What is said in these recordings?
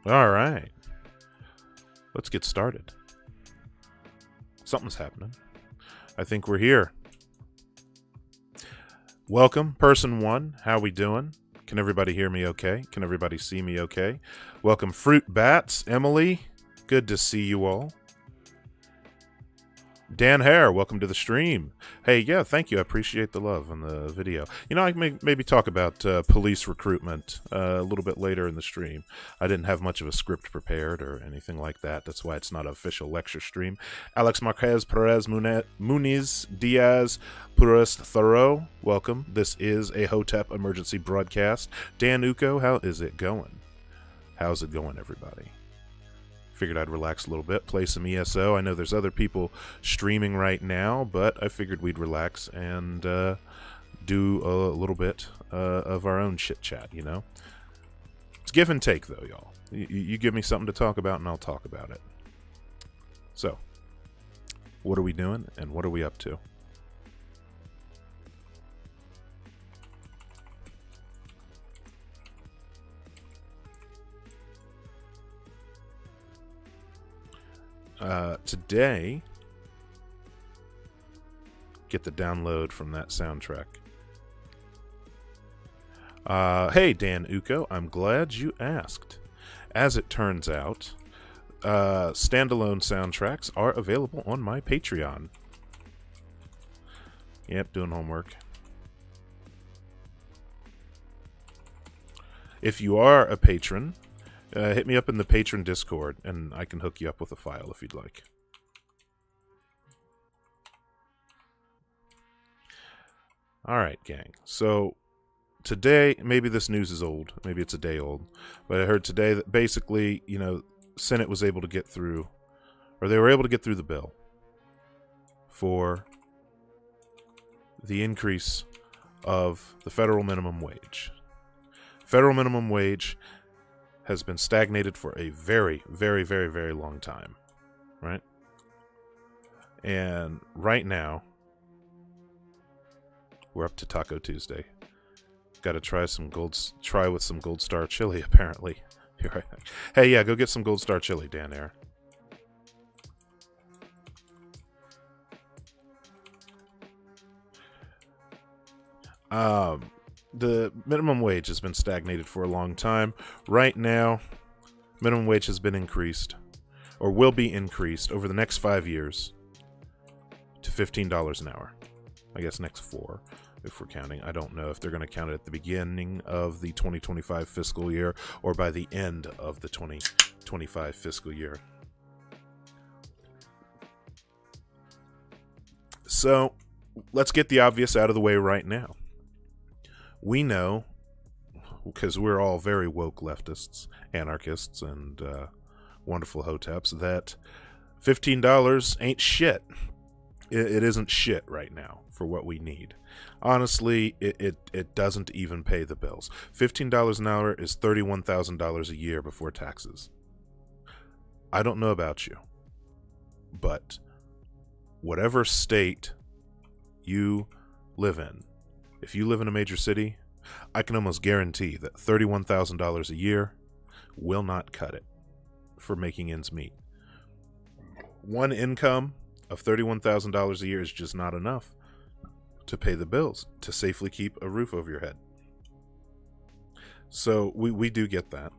All right. Let's get started. Something's happening. I think we're here. Welcome, person one. How we doing? Can everybody hear me okay? Can everybody see me okay? Welcome, Fruit Bats. Emily, good to see you all. Dan Hare, welcome to the stream. Hey, yeah, thank you. I appreciate the love on the video. You know, I can maybe talk about police recruitment a little bit later in the stream. I didn't have much of a script prepared or anything like that. That's why it's not an official lecture stream. Alex Marquez Perez Muniz Diaz Puras Thoreau, welcome. This is a HOTEP emergency broadcast. Dan Uko, how is it going? How's it going, everybody? Figured I'd relax a little bit, play some ESO. I know there's other people streaming right now, but I figured we'd relax and do a little bit of our own chit chat, you know? It's give and take, though, y'all. You give me something to talk about, and I'll talk about it. So, what are we doing, and what are we up to? Today, get the download from that soundtrack. Hey, Dan Uko, I'm glad you asked. As it turns out, standalone soundtracks are available on my Patreon. Yep, doing homework. If you are a patron, hit me up in the patron Discord, and I can hook you up with a file if you'd like. Alright, gang. So, today, maybe this news is old. Maybe it's a day old. But I heard today that basically, you know, Senate was able to get through, or they were able to get through the bill for the increase of the federal minimum wage. Federal minimum wage has been stagnated for a very, very, very, very long time, right? And right now, we're up to Taco Tuesday. Got to try with some Gold Star chili, apparently. You're right. Hey, yeah, go get some Gold Star chili, Dan Air. The minimum wage has been stagnated for a long time. Right now, minimum wage has been increased, or will be increased over the next 5 years to $15 an hour. I guess next 4, if we're counting. I don't know if they're going to count it at the beginning of the 2025 fiscal year or by the end of the 2025 fiscal year. So, let's get the obvious out of the way right now. We know, because we're all very woke leftists, anarchists, and wonderful hoteps, that $15 ain't shit. It isn't shit right now for what we need. Honestly, it doesn't even pay the bills. $15 an hour is $31,000 a year before taxes. I don't know about you, but whatever state you live in, if you live in a major city, I can almost guarantee that $31,000 a year will not cut it for making ends meet. One income of $31,000 a year is just not enough to pay the bills, to safely keep a roof over your head. So we do get that.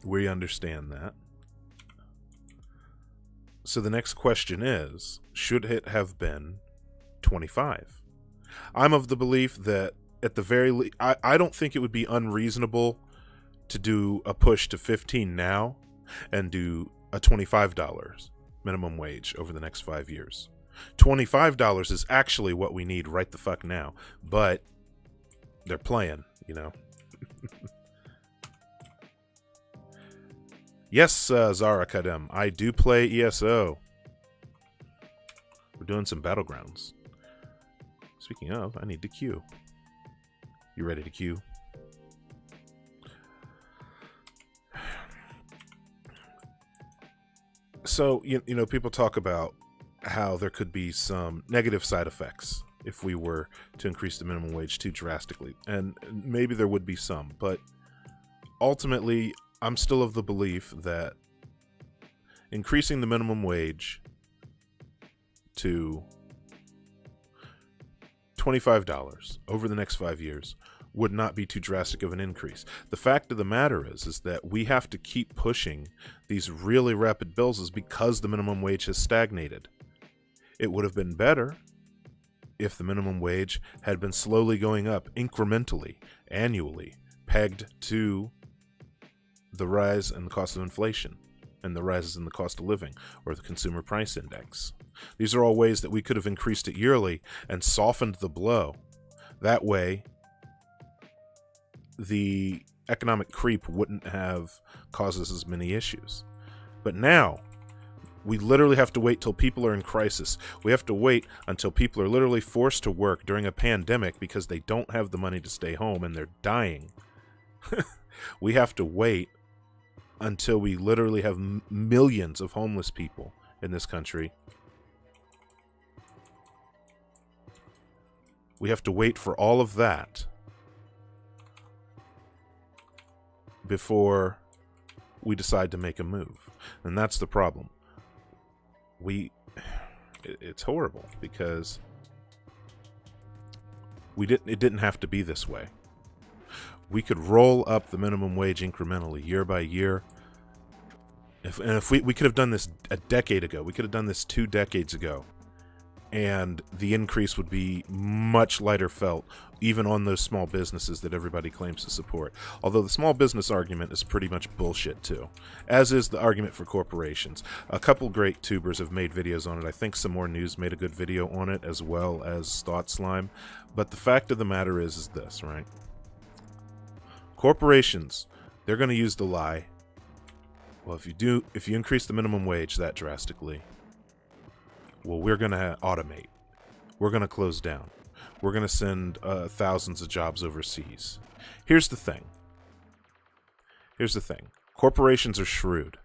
We understand that. So the next question is, should it have been 25? I'm of the belief that at the very least, I don't think it would be unreasonable to do a push to 15 now and do a $25 minimum wage over the next 5 years. $25 is actually what we need right the fuck now, but they're playing, you know. Yes, Zara Kadem, I do play ESO. We're doing some Battlegrounds. Speaking of, I need to queue. You ready to queue? So, you know, people talk about how there could be some negative side effects if we were to increase the minimum wage too drastically. And maybe there would be some, but ultimately, I'm still of the belief that increasing the minimum wage to $25 over the next 5 years would not be too drastic of an increase. The fact of the matter is that we have to keep pushing these really rapid bills because the minimum wage has stagnated. It would have been better if the minimum wage had been slowly going up incrementally, annually, pegged to the rise in the cost of inflation and the rises in the cost of living or the consumer price index. These are all ways that we could have increased it yearly and softened the blow. That way, the economic creep wouldn't have caused us as many issues. But now, we literally have to wait till people are in crisis. We have to wait until people are literally forced to work during a pandemic because they don't have the money to stay home and they're dying. We have to wait until we literally have millions of homeless people in this country. We have to wait for all of that before we decide to make a move. And that's the problem. It's horrible because it didn't have to be this way. We could roll up the minimum wage incrementally year by year. If we could have done this a decade ago, we could have done this 2 decades ago, and the increase would be much lighter felt, even on those small businesses that everybody claims to support. Although the small business argument is pretty much bullshit too, as is the argument for corporations. A couple great tubers have made videos on it. I think Some More News made a good video on it, as well as Thought Slime. But the fact of the matter is this, right? Corporations, they're going to use the lie. Well, if you increase the minimum wage that drastically, well, we're going to automate. We're going to close down. We're going to send thousands of jobs overseas. Here's the thing. Corporations are shrewd.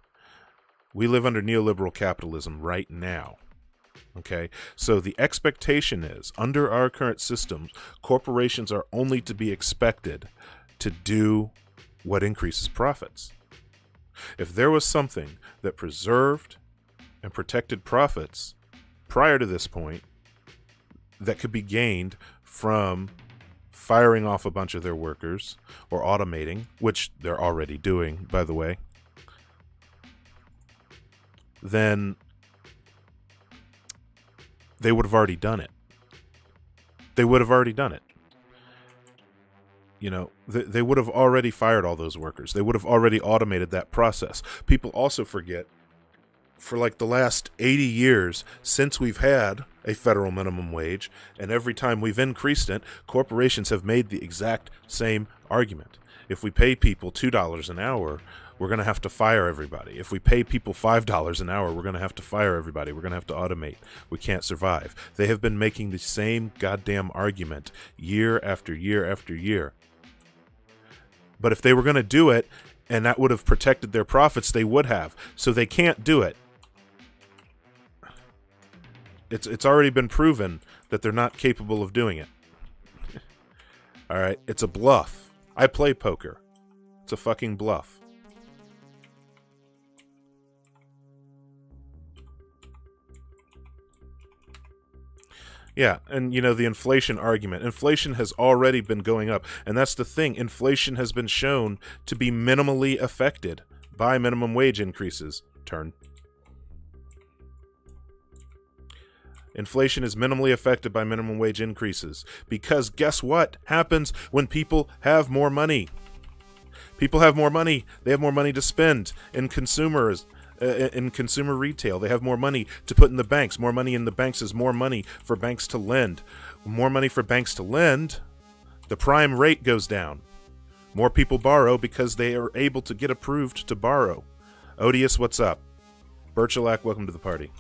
We live under neoliberal capitalism right now. Okay? So the expectation is, under our current systems, corporations are only to be expected to do what increases profits. If there was something that preserved and protected profits prior to this point that could be gained from firing off a bunch of their workers or automating, which they're already doing, by the way, then they would have already done it. You know, they would have already fired all those workers. They would have already automated that process. People also forget, for like the last 80 years since we've had a federal minimum wage, and every time we've increased it, corporations have made the exact same argument. If we pay people $2 an hour, we're going to have to fire everybody. If we pay people $5 an hour, we're going to have to fire everybody. We're going to have to automate. We can't survive. They have been making the same goddamn argument year after year after year. But if they were going to do it, and that would have protected their profits, they would have. So they can't do it. It's already been proven that they're not capable of doing it. All right? It's a bluff. I play poker. It's a fucking bluff. Yeah, and you know, the inflation argument. Inflation has already been going up, and that's the thing. Inflation has been shown to be minimally affected by minimum wage increases. Inflation is minimally affected by minimum wage increases because guess what happens when people have more money? People have more money. They have more money to spend in consumers. In consumer retail, they have more money to put in the banks. More money in the banks is more money for banks to lend. More money for banks to lend, the prime rate goes down. More people borrow because they are able to get approved to borrow. Odious, what's up? Birchalac, welcome to the party.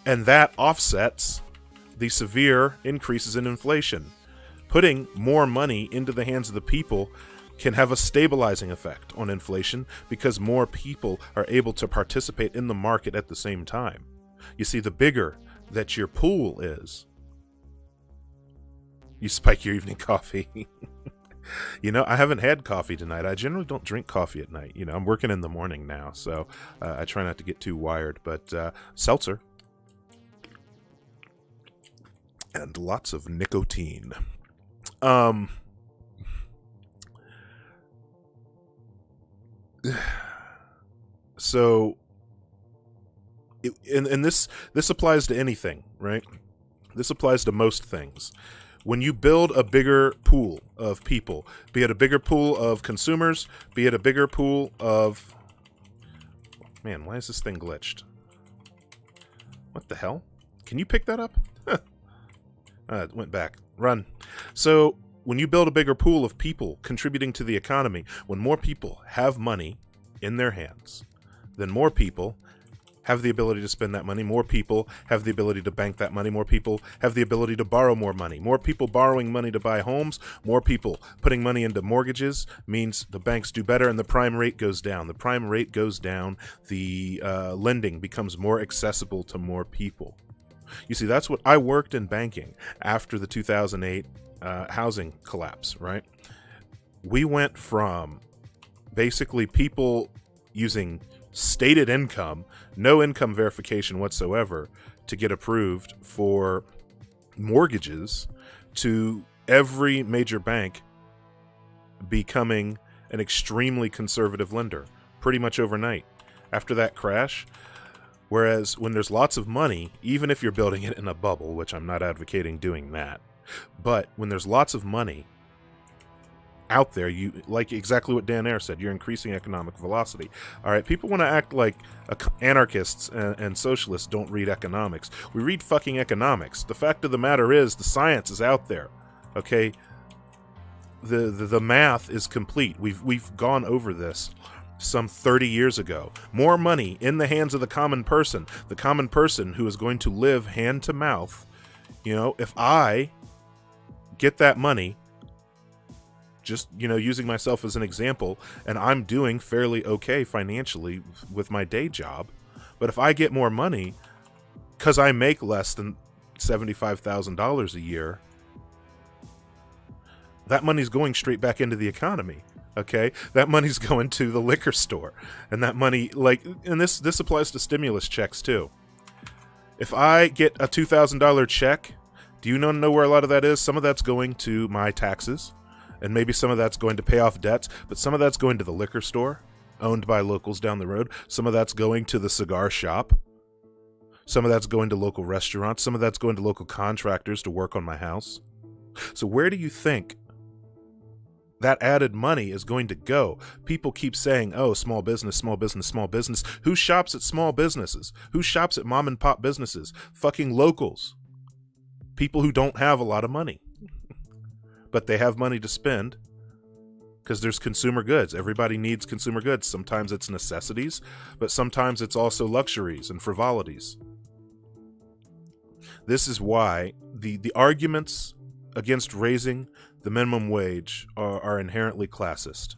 And that offsets the severe increases in inflation. Putting more money into the hands of the people can have a stabilizing effect on inflation because more people are able to participate in the market at the same time. You see, the bigger that your pool is, you spike your evening coffee. I haven't had coffee tonight. I generally don't drink coffee at night. I'm working in the morning now, so I try not to get too wired. But seltzer and lots of nicotine. So, and this applies to anything, right? This applies to most things. When you build a bigger pool of people, be it a bigger pool of consumers, be it a bigger pool of... Man, why is this thing glitched? What the hell? Can you pick that up? It went back. Run. So, when you build a bigger pool of people contributing to the economy, when more people have money in their hands, then more people have the ability to spend that money, more people have the ability to bank that money, more people have the ability to borrow more money. More people borrowing money to buy homes, more people putting money into mortgages means the banks do better and the prime rate goes down. The prime rate goes down, the lending becomes more accessible to more people. You see, that's what I worked in banking after the 2008 housing collapse, right? We went from basically people using stated income, no income verification whatsoever, to get approved for mortgages, to every major bank becoming an extremely conservative lender pretty much overnight after that crash. Whereas when there's lots of money, even if you're building it in a bubble, which I'm not advocating doing that, but when there's lots of money out there, you, like exactly what Dan Ayer said, you're increasing economic velocity. All right, people want to act like anarchists and socialists don't read economics. We read fucking economics. The fact of the matter is, the science is out there. Okay, the math is complete. We've gone over this some 30 years ago. More money in the hands of the common person who is going to live hand to mouth. If I get that money, just, using myself as an example, and I'm doing fairly okay financially with my day job, but if I get more money because I make less than $75,000 a year, that money's going straight back into the economy. Okay, that money's going to the liquor store, and that money, and this applies to stimulus checks too. If I get a $2,000 check, do you know where a lot of that is? Some of that's going to my taxes, and maybe some of that's going to pay off debts, but some of that's going to the liquor store, owned by locals down the road. Some of that's going to the cigar shop. Some of that's going to local restaurants. Some of that's going to local contractors to work on my house. So where do you think that added money is going to go? People keep saying, oh, small business, small business, small business. Who shops at small businesses? Who shops at mom and pop businesses? Fucking locals. People who don't have a lot of money. But they have money to spend because there's consumer goods. Everybody needs consumer goods. Sometimes it's necessities, but sometimes it's also luxuries and frivolities. This is why the arguments against raising the minimum wage are inherently classist.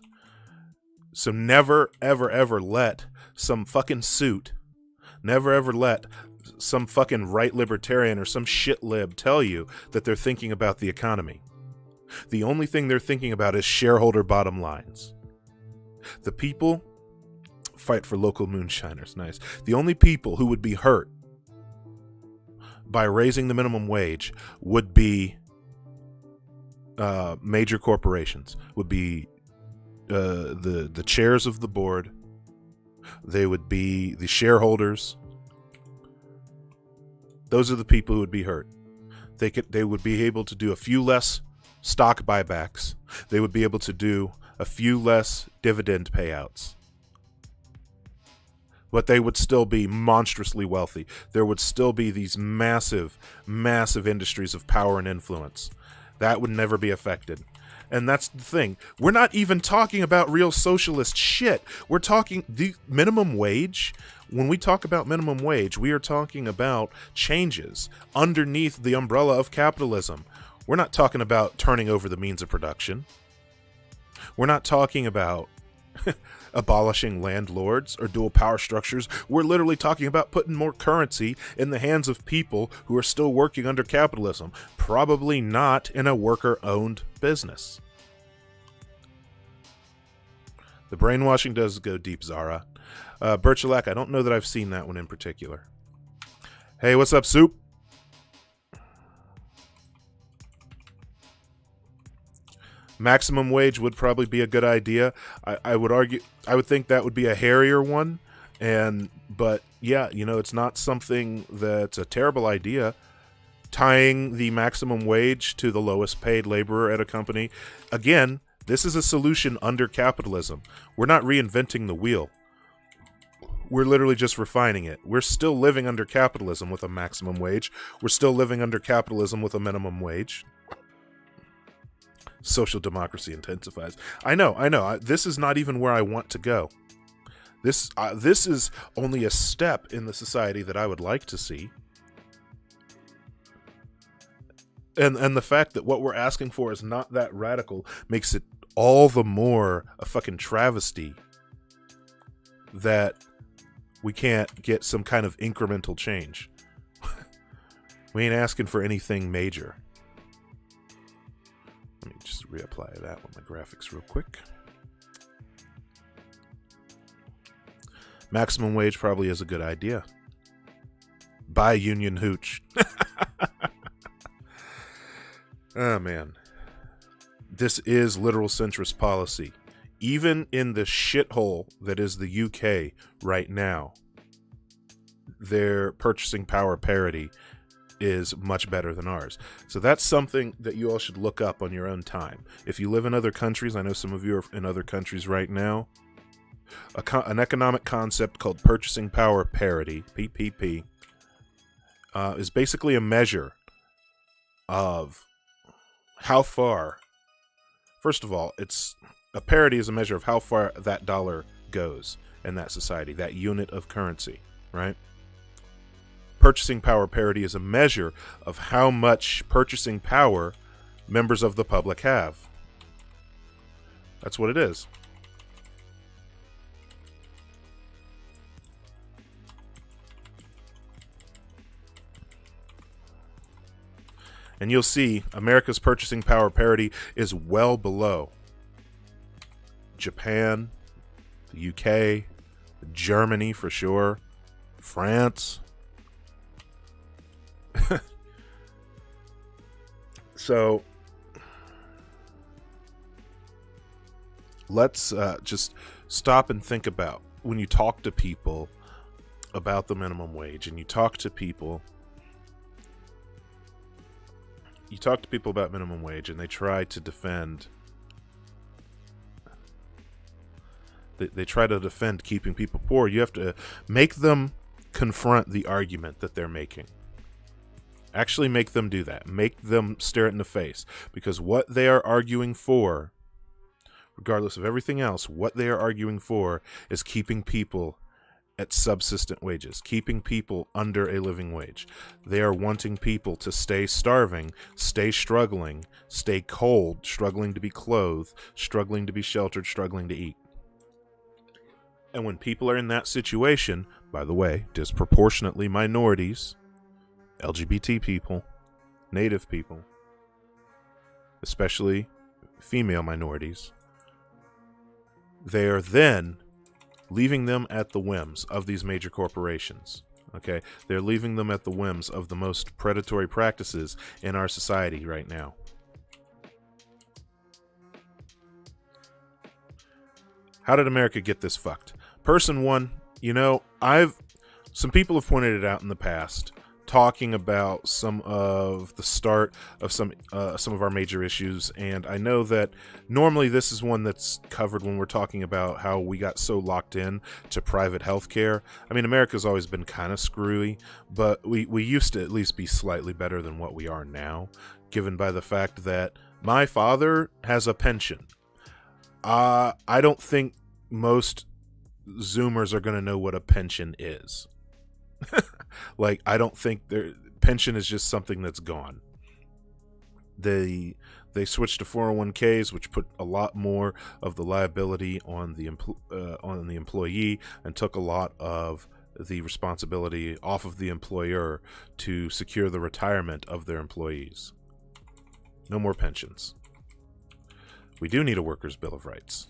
So never, ever, ever let some fucking suit, never, ever let some fucking right libertarian or some shit lib tell you that they're thinking about the economy. The only thing they're thinking about is shareholder bottom lines. The people fight for local moonshiners. Nice. The only people who would be hurt by raising the minimum wage would be major corporations, would be the chairs of the board. They would be the shareholders. Those are the people who would be hurt. They would be able to do a few less stock buybacks. They would be able to do a few less dividend payouts. But they would still be monstrously wealthy. There would still be these massive, massive industries of power and influence. That would never be affected. And that's the thing. We're not even talking about real socialist shit. We're talking the minimum wage. When we talk about minimum wage, we are talking about changes underneath the umbrella of capitalism. We're not talking about turning over the means of production. We're not talking about abolishing landlords or dual power structures. We're literally talking about putting more currency in the hands of people who are still working under capitalism, probably not in a worker-owned business. The brainwashing does go deep, Zara. Birchalac, I don't know that I've seen that one in particular. Hey, what's up, Soup? Maximum wage would probably be a good idea. I would think that would be a hairier one. But yeah, you know, it's not something that's a terrible idea. Tying the maximum wage to the lowest paid laborer at a company. Again, this is a solution under capitalism. We're not reinventing the wheel. We're literally just refining it. We're still living under capitalism with a maximum wage. We're still living under capitalism with a minimum wage. Social democracy intensifies. I know. This is not even where I want to go. This is only a step in the society that I would like to see. And the fact that what we're asking for is not that radical makes it all the more a fucking travesty that we can't get some kind of incremental change. We ain't asking for anything major. Let me just reapply that with my graphics real quick. Maximum wage probably is a good idea. Buy union hooch. Oh, man. This is literal centrist policy. Even in the shithole that is the UK right now, their purchasing power parity is much better than ours. So that's something that you all should look up on your own time. If you live in other countries, I know some of you are in other countries right now, an economic concept called purchasing power parity, PPP, is basically a measure of how far, first of all, it's a parity is a measure of how far that dollar goes in that society, that unit of currency, right? Purchasing power parity is a measure of how much purchasing power members of the public have. That's what it is. And you'll see America's purchasing power parity is well below Japan, the UK, Germany for sure, France. So let's just stop and think about when you talk to people about the minimum wage, and you talk to people about minimum wage, and they try to defend keeping people poor. You have to make them confront the argument that they're making. Actually make them do that. Make them stare it in the face. Because what they are arguing for, regardless of everything else, what they are arguing for is keeping people at subsistent wages, keeping people under a living wage. They are wanting people to stay starving, stay struggling, stay cold, struggling to be clothed, struggling to be sheltered, struggling to eat. And when people are in that situation, by the way, disproportionately minorities, LGBT people, Native people, especially female minorities, they are then leaving them at the whims of these major corporations. Okay, they're leaving them at the whims of the most predatory practices in our society right now. How did America get this fucked? Person one, some people have pointed it out in the past, talking about some of the start of some of our major issues, and I know that normally this is one that's covered when we're talking about how we got so locked in to private healthcare. I mean, America's always been kind of screwy, but we used to at least be slightly better than what we are now, given by the fact that my father has a pension. I don't think most Zoomers are going to know what a pension is. Like, I don't think their pension is just something that's gone. They switched to 401ks, which put a lot more of the liability on the employee, and took a lot of the responsibility off of the employer to secure the retirement of their employees. No more pensions. We do need a workers' bill of rights.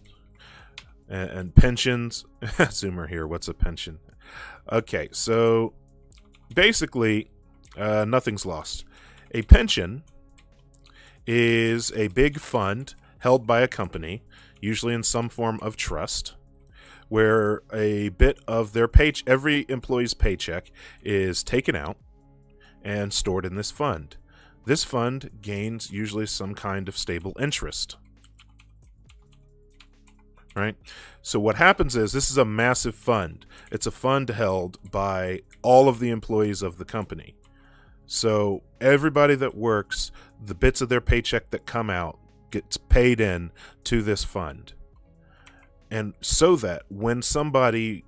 And pensions. Zoomer here. What's a pension? Okay, so basically, nothing's lost. A pension is a big fund held by a company, usually in some form of trust, where a bit of their every employee's paycheck is taken out and stored in this fund. This fund gains usually some kind of stable interest. Right? So what happens is, this is a massive fund. It's a fund held by all of the employees of the company. So everybody that works, the bits of their paycheck that come out gets paid in to this fund. And so that when somebody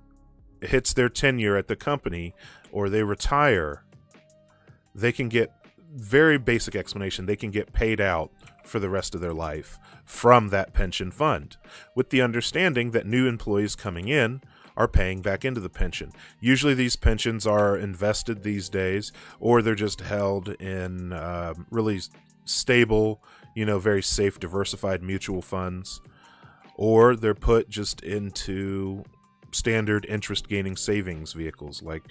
hits their tenure at the company or they retire, they can get, very basic explanation, they can get paid out for the rest of their life from that pension fund, with the understanding that new employees coming in are paying back into the pension. Usually these pensions are invested these days, or they're just held in really stable, very safe, diversified mutual funds, or they're put just into standard interest gaining savings vehicles like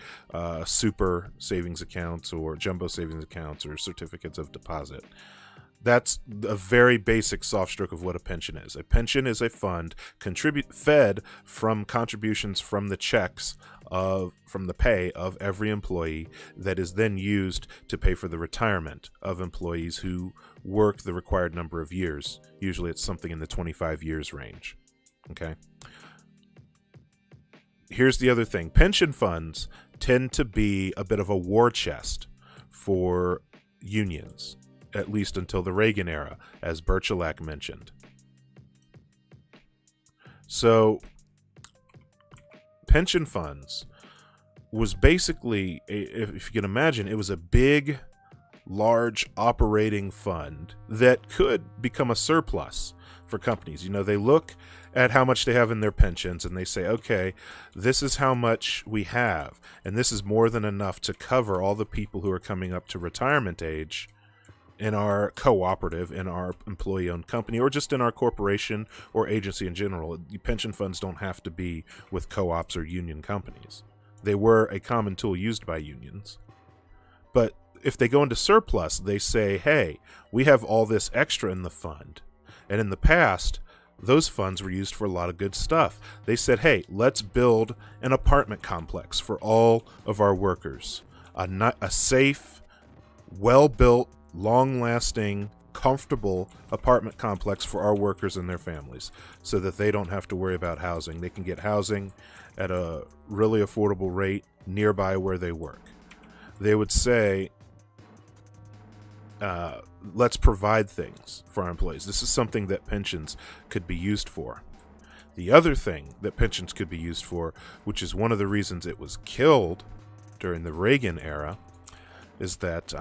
super savings accounts or jumbo savings accounts or certificates of deposit. That's a very basic soft stroke of what a pension is. A pension is a fund fed from contributions from the checks from the pay of every employee, that is then used to pay for the retirement of employees who work the required number of years. Usually it's something in the 25 years range. Okay. Here's the other thing. Pension funds tend to be a bit of a war chest for unions, at least until the Reagan era, as Birchalack mentioned. So, pension funds was basically, if you can imagine, it was a big, large operating fund that could become a surplus for companies. They look at how much they have in their pensions and they say, okay, this is how much we have, and this is more than enough to cover all the people who are coming up to retirement age in our cooperative, in our employee-owned company, or just in our corporation or agency in general. Pension funds don't have to be with co-ops or union companies. They were a common tool used by unions. But if they go into surplus, they say, hey, we have all this extra in the fund. And in the past, those funds were used for a lot of good stuff. They said, hey, let's build an apartment complex for all of our workers. A safe, well-built, long-lasting, comfortable apartment complex for our workers and their families, so that they don't have to worry about housing. They can get housing at a really affordable rate nearby where they work. They would say, let's provide things for our employees. This is something that pensions could be used for. The other thing that pensions could be used for, which is one of the reasons it was killed during the Reagan era, is that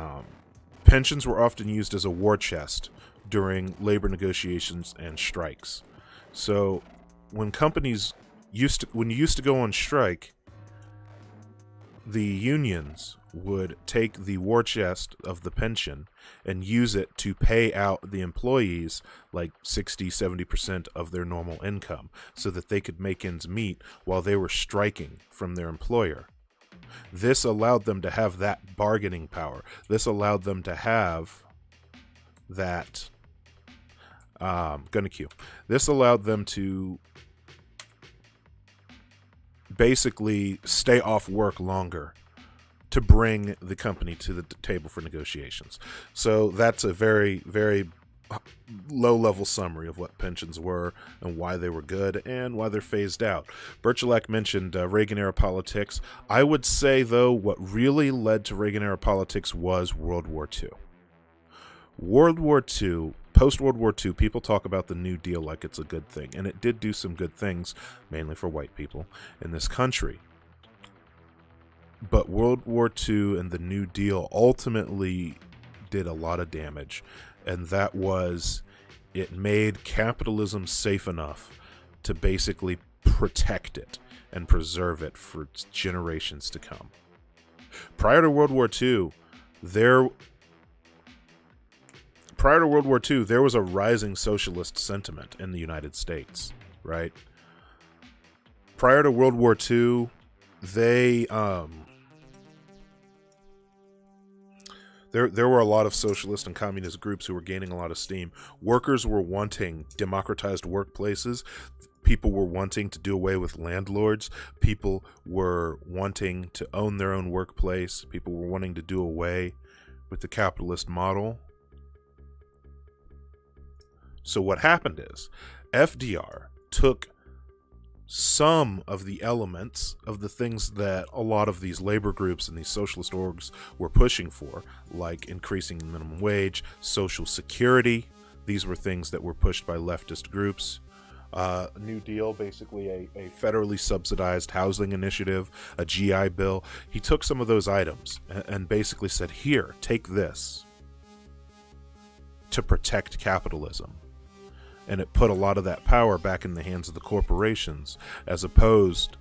pensions were often used as a war chest during labor negotiations and strikes. So when companies when you used to go on strike, the unions would take the war chest of the pension and use it to pay out the employees like 60-70% of their normal income, so that they could make ends meet while they were striking from their employer. This allowed them to have that bargaining power. This allowed them to have that This allowed them to basically stay off work longer to bring the company to the table for negotiations. So that's a very, very low-level summary of what pensions were and why they were good and why they're phased out. Birchalack mentioned Reagan-era politics. I would say, though, what really led to Reagan-era politics was World War II. World War II, post-World War II, people talk about the New Deal like it's a good thing, and it did do some good things, mainly for white people in this country. But World War II and the New Deal ultimately did a lot of damage, and that was, it made capitalism safe enough to basically protect it and preserve it for generations to come. Prior to World War II, there was a rising socialist sentiment in the United States, right? prior to World War II, they there were a lot of socialist and communist groups who were gaining a lot of steam. Workers were wanting democratized workplaces. People were wanting to do away with landlords. People were wanting to own their own workplace. People were wanting to do away with the capitalist model. So what happened is FDR took some of the elements of the things that a lot of these labor groups and these socialist orgs were pushing for, like increasing the minimum wage, social security. These were things that were pushed by leftist groups. New Deal, basically a federally subsidized housing initiative, a GI Bill. He took some of those items and basically said, here, take this to protect capitalism. And it put a lot of that power back in the hands of the corporations as opposed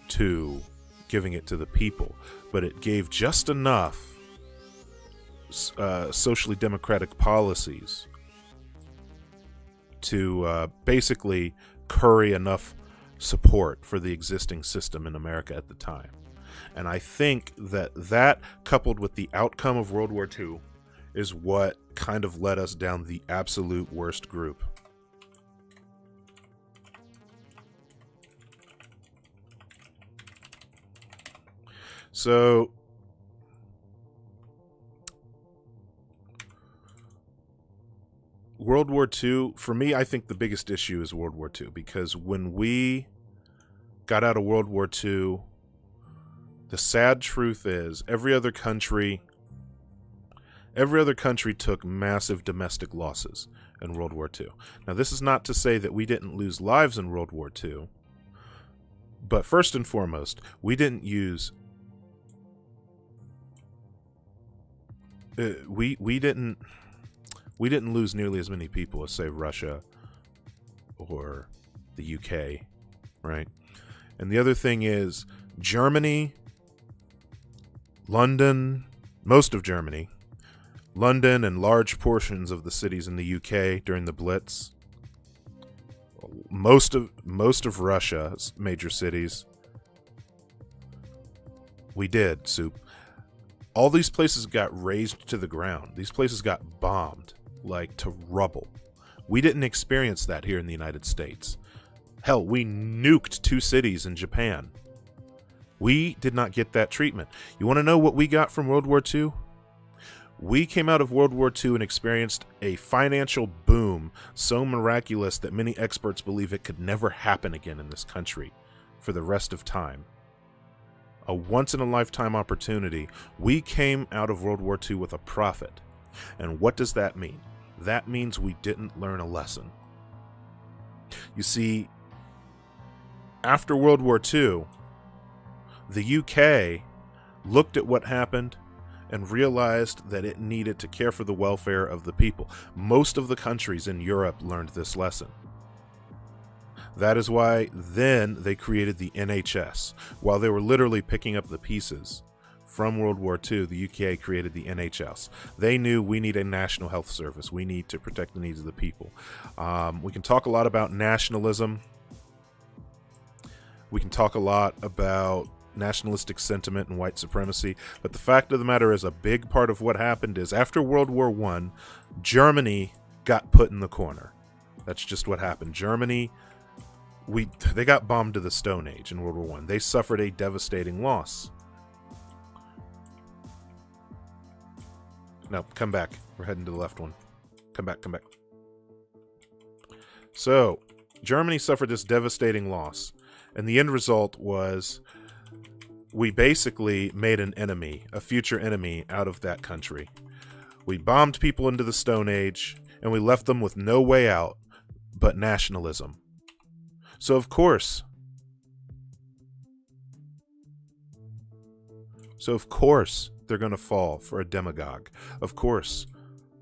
to giving it to the people. But it gave just enough socially democratic policies to basically curry enough support for the existing system in America at the time. And I think that coupled with the outcome of World War II is what kind of led us down the absolute worst group. So World War II, for me, I think the biggest issue is World War II, because when we got out of World War II, the sad truth is every other country took massive domestic losses in World War II. Now, this is not to say that we didn't lose lives in World War II, but first and foremost, we didn't use we didn't lose nearly as many people as, say, Russia or the UK, right? And the other thing is Germany, London, most of Germany, London, and large portions of the cities in the UK during the Blitz, most of Russia's major cities. We did, Soup. All these places got razed to the ground. These places got bombed, like to rubble. We didn't experience that here in the United States. Hell, we nuked 2 cities in Japan. We did not get that treatment. You want to know what we got from World War II? We came out of World War II and experienced a financial boom so miraculous that many experts believe it could never happen again in this country for the rest of time. A once-in-a-lifetime opportunity. We came out of World War II with a profit. And what does that mean? That means we didn't learn a lesson. You see, after World War II, the UK looked at what happened and realized that it needed to care for the welfare of the people. Most of the countries in Europe learned this lesson. That is why then they created the NHS. While they were literally picking up the pieces from World War II, the UK created the NHS. They knew we need a national health service. We need to protect the needs of the people. We can talk a lot about nationalism. We can talk a lot about nationalistic sentiment and white supremacy. But the fact of the matter is, a big part of what happened is after World War I, Germany got put in the corner. That's just what happened. Germany, they got bombed to the Stone Age in World War I. They suffered a devastating loss. No, come back. We're heading to the left one. Come back. So, Germany suffered this devastating loss. And the end result was we basically made an enemy, a future enemy, out of that country. We bombed people into the Stone Age, and we left them with no way out but nationalism. So of course they're going to fall for a demagogue. Of course,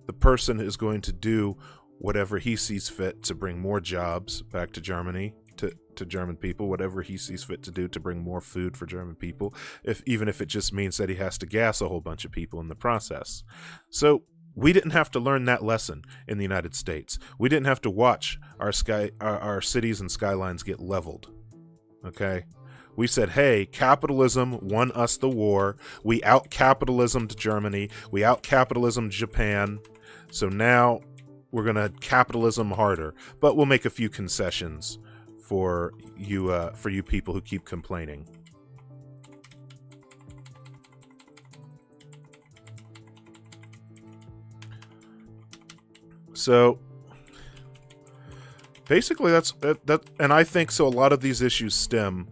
the person is going to do whatever he sees fit to bring more jobs back to Germany, to German people, whatever he sees fit to do to bring more food for German people, even if it just means that he has to gas a whole bunch of people in the process. So we didn't have to learn that lesson in the United States. We didn't have to watch our cities and skylines get leveled. Okay? We said, hey, capitalism won us the war. We out-capitalismed Germany. We out-capitalismed Japan. So now we're going to capitalism harder. But we'll make a few concessions for you people who keep complaining. So basically that's that, and I think so a lot of these issues stem.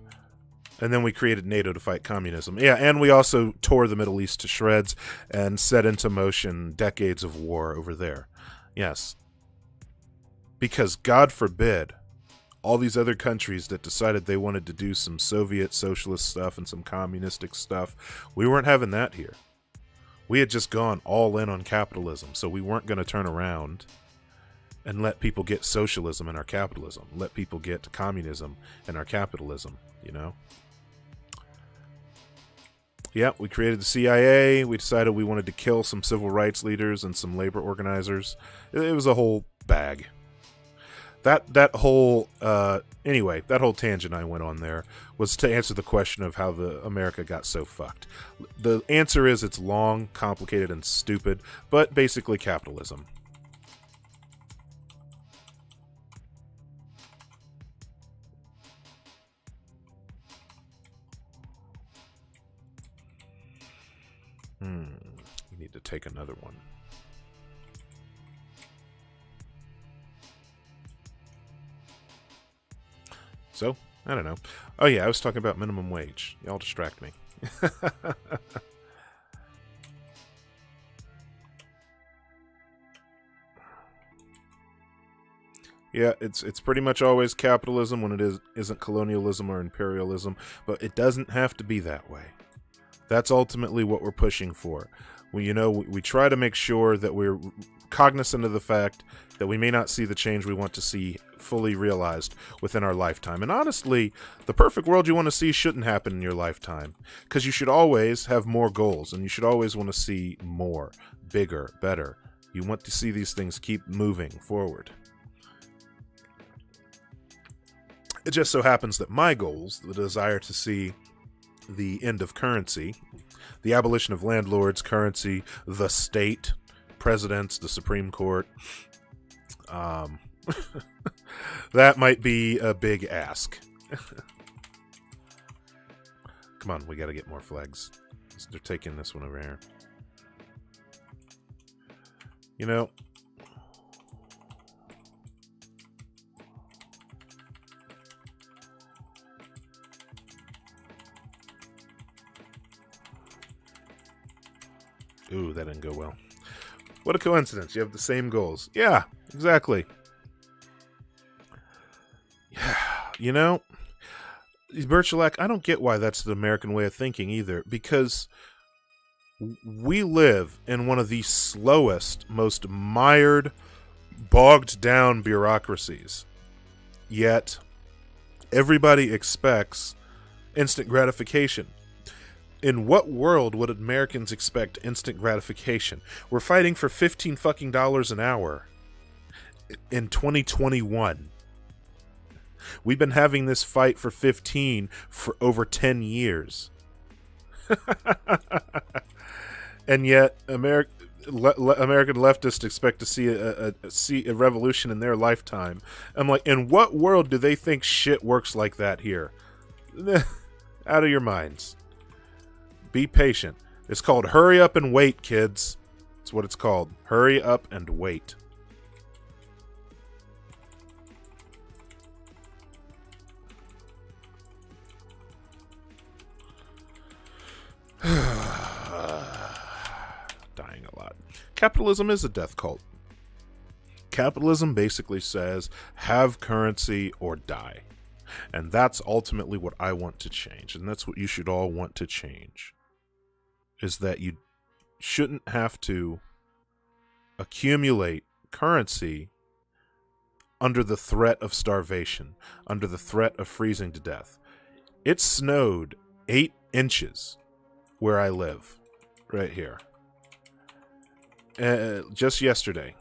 And then we created NATO to fight communism. Yeah, and we also tore the Middle East to shreds and set into motion decades of war over there. Yes. Because God forbid all these other countries that decided they wanted to do some Soviet socialist stuff and some communistic stuff, we weren't having that here. We had just gone all in on capitalism, so we weren't going to turn around and let people get socialism in our capitalism, let people get communism in our capitalism, you know? Yeah, we created the CIA. We decided we wanted to kill some civil rights leaders and some labor organizers. It was a whole bag. That whole anyway, that whole tangent I went on there was to answer the question of how the America got so fucked. The answer is it's long, complicated, and stupid, but basically capitalism. We need to take another one. So, I don't know. Oh yeah, I was talking about minimum wage. Y'all distract me. Yeah, it's pretty much always capitalism when it isn't colonialism or imperialism, but it doesn't have to be that way. That's ultimately what we're pushing for. We try to make sure that we're cognizant of the fact that we may not see the change we want to see fully realized within our lifetime. And honestly, the perfect world you want to see shouldn't happen in your lifetime, because you should always have more goals, and you should always want to see more, bigger, better. You want to see these things keep moving forward. It just so happens that my goals, the desire to see the end of currency, the abolition of landlords, currency, the state, presidents, the Supreme Court, that might be a big ask. Come on, we gotta get more flags. They're taking this one over here. You know, ooh, that didn't go well. What a coincidence. You have the same goals. Yeah, exactly. Yeah, you know, Birchalac, I don't get why that's the American way of thinking either, because we live in one of the slowest, most mired, bogged down bureaucracies. Yet, everybody expects instant gratification. In what world would Americans expect instant gratification? We're fighting for $15 fucking an hour in 2021. We've been having this fight for 15 for over 10 years. And yet American leftists expect to see a revolution in their lifetime. I'm like, in what world do they think shit works like that here? Out of your minds. Be patient. It's called hurry up and wait, kids. That's what it's called. Hurry up and wait. Dying a lot. Capitalism is a death cult. Capitalism basically says, have currency or die. And that's ultimately what I want to change. And that's what you should all want to change. Is that you shouldn't have to accumulate currency under the threat of starvation, under the threat of freezing to death. It snowed 8 inches where I live, right here, just yesterday.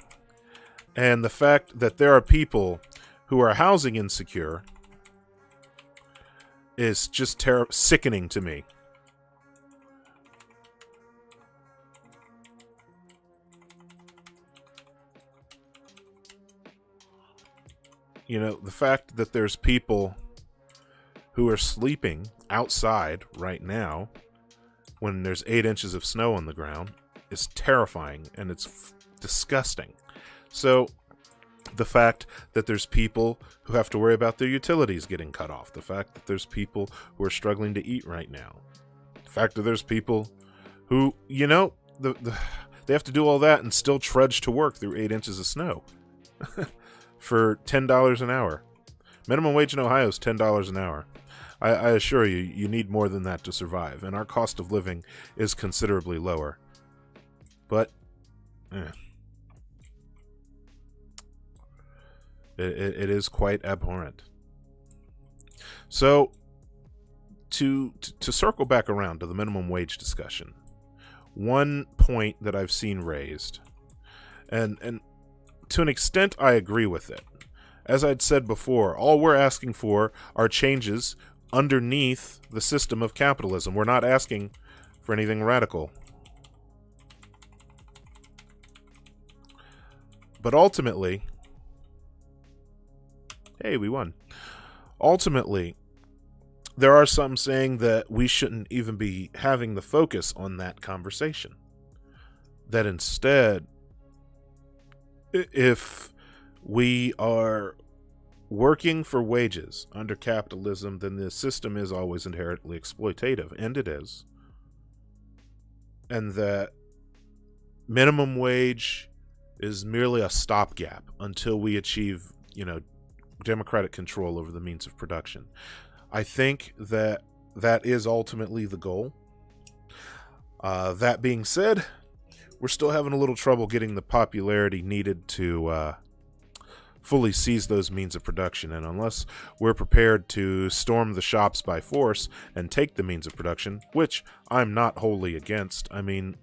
And the fact that there are people who are housing insecure is just sickening to me. You know, the fact that there's people who are sleeping outside right now when there's 8 inches of snow on the ground is terrifying, and it's disgusting. So the fact that there's people who have to worry about their utilities getting cut off, the fact that there's people who are struggling to eat right now, the fact that there's people who, you know, they have to do all that and still trudge to work through 8 inches of snow for $10 an hour. Minimum wage in Ohio is $10 an hour. I assure you, you need more than that to survive, and our cost of living is considerably lower. But, it is quite abhorrent. So, to circle back around to the minimum wage discussion, one point that I've seen raised, and to an extent I agree with it. As I'd said before, all we're asking for are changes underneath the system of capitalism. We're not asking for anything radical. But ultimately, hey, we won. Ultimately, there are some saying that we shouldn't even be having the focus on that conversation. That instead, if we are working for wages under capitalism, then the system is always inherently exploitative, and it is. And that minimum wage is merely a stopgap until we achieve, you know, democratic control over the means of production. I think that that is ultimately the goal. That being said, we're still having a little trouble getting the popularity needed to fully seize those means of production, and unless we're prepared to storm the shops by force and take the means of production, which I'm not wholly against. I mean,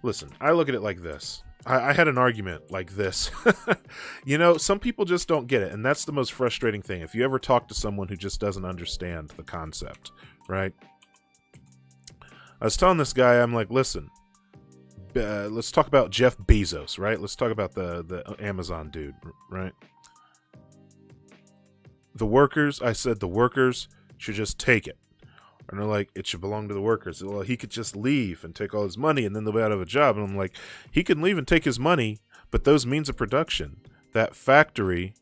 listen, I look at it like this. I had an argument like this. You know, some people just don't get it, and that's the most frustrating thing. If you ever talk to someone who just doesn't understand the concept, right? I was telling this guy, I'm like, listen, let's talk about Jeff Bezos, right? Let's talk about the Amazon dude, right? The workers, I said the workers should just take it. And they're like, it should belong to the workers. Well, he could just leave and take all his money, and then they'll be out of a job. And I'm like, he can leave and take his money, but those means of production, that factory,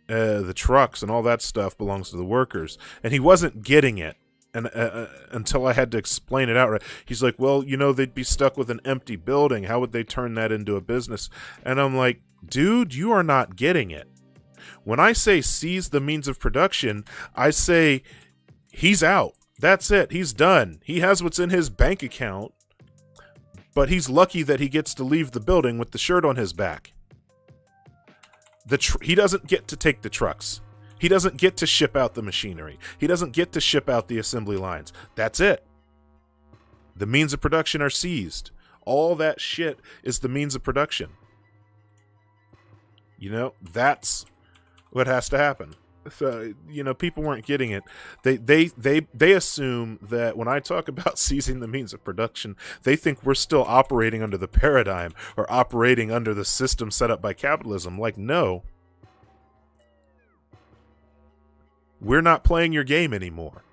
the trucks and all that stuff belongs to the workers. And he wasn't getting it. And until I had to explain it outright. He's like, well, you know, they'd be stuck with an empty building. How would they turn that into a business? And I'm like, dude, you are not getting it. When I say seize the means of production, I say he's out. That's it. He's done. He has what's in his bank account, but he's lucky that he gets to leave the building with the shirt on his back. He doesn't get to take the trucks. He doesn't get to ship out the machinery. He doesn't get to ship out the assembly lines. That's it. The means of production are seized. All that shit is the means of production. You know, that's what has to happen. So, you know, people weren't getting it. They assume that when I talk about seizing the means of production, they think we're still operating under the paradigm or operating under the system set up by capitalism. Like, no. We're not playing your game anymore.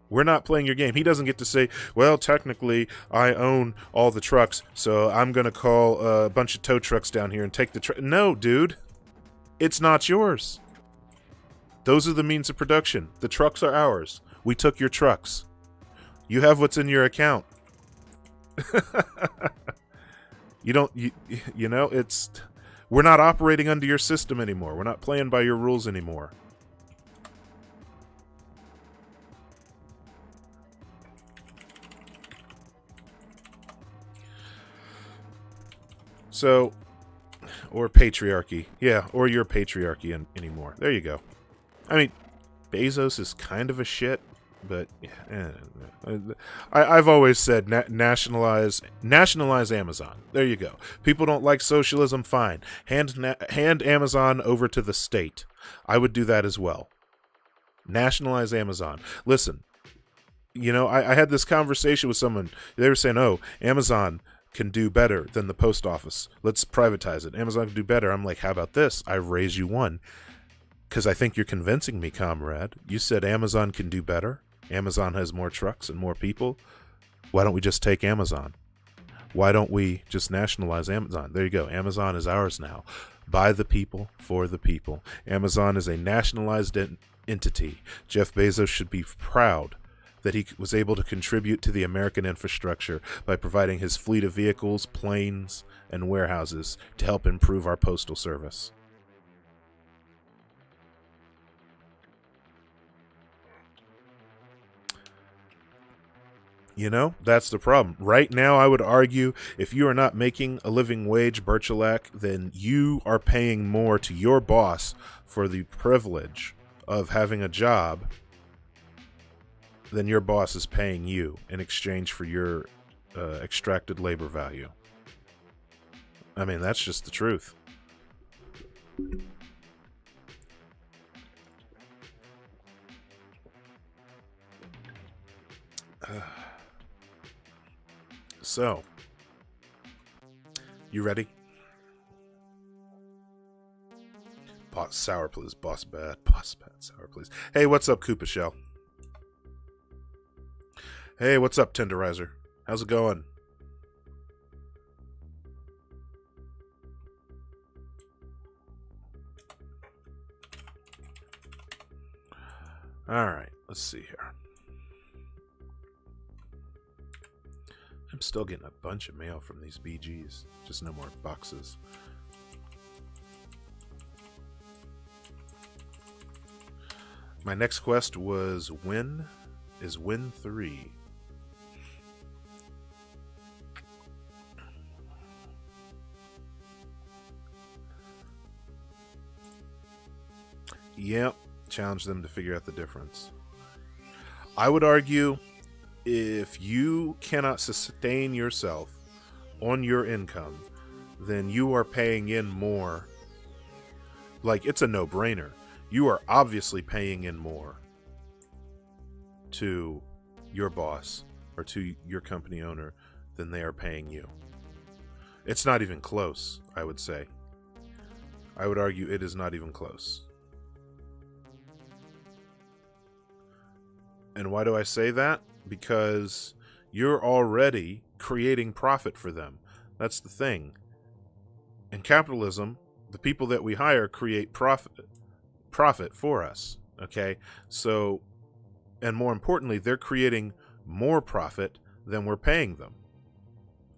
We're not playing your game. He doesn't get to say, well, technically, I own all the trucks, so I'm going to call a bunch of tow trucks down here and take the truck. No, dude. It's not yours. Those are the means of production. The trucks are ours. We took your trucks. You have what's in your account. You know, we're not operating under your system anymore. We're not playing by your rules anymore. So, or patriarchy. Yeah, or your patriarchy anymore. There you go. I mean, Bezos is kind of a shit, But I've always said nationalize Amazon. There you go. People don't like socialism. Fine, hand Amazon over to the state. I would do that as well. Nationalize Amazon. Listen, I had this conversation with someone. They were saying, "Oh, Amazon can do better than the post office. Let's privatize it. Amazon can do better." I'm like, "How about this? I raise you one." Because I think you're convincing me, comrade. You said Amazon can do better. Amazon has more trucks and more people. Why don't we just take Amazon? Why don't we just nationalize Amazon? There you go. Amazon is ours now. By the people, for the people. Amazon is a nationalized entity. Jeff Bezos should be proud that he was able to contribute to the American infrastructure by providing his fleet of vehicles, planes, and warehouses to help improve our postal service. That's the problem. Right now, I would argue if you are not making a living wage, Birchalac, then you are paying more to your boss for the privilege of having a job than your boss is paying you in exchange for your extracted labor value. I mean, that's just the truth. So, you ready? Boss sour, please. Boss bad, sour, please. Hey, what's up, Koopa Shell? Hey, what's up, Tenderizer? How's it going? Alright, let's see here. I'm still getting a bunch of mail from these BGs. Just no more boxes. My next quest was Win 3. Yep, challenge them to figure out the difference. I would argue if you cannot sustain yourself on your income, then you are paying in more. Like, it's a no-brainer. You are obviously paying in more to your boss or to your company owner than they are paying you. It's not even close, I would say. I would argue it is not even close. And why do I say that? Because you're already creating profit for them. That's the thing. In capitalism, the people that we hire create profit for us. Okay? So, and more importantly, they're creating more profit than we're paying them.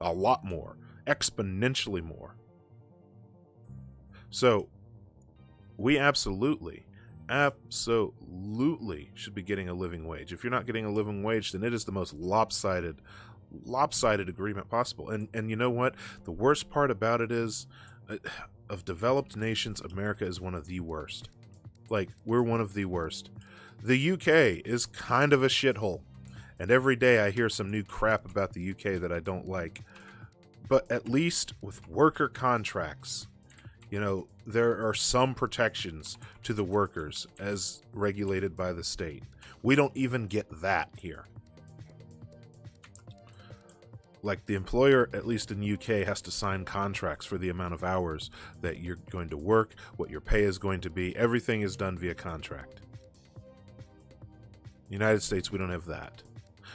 A lot more. Exponentially more. So, we absolutely should be getting a living wage. If you're not getting a living wage, then it is the most lopsided agreement possible. And you know what? The worst part about it is, of developed nations, America is one of the worst. Like, we're one of the worst. The UK is kind of a shithole. And every day I hear some new crap about the UK that I don't like. But at least with worker contracts, there are some protections to the workers as regulated by the state. We don't even get that here. Like, the employer, at least in the UK, has to sign contracts for the amount of hours that you're going to work, what your pay is going to be. Everything is done via contract. In the United States, we don't have that.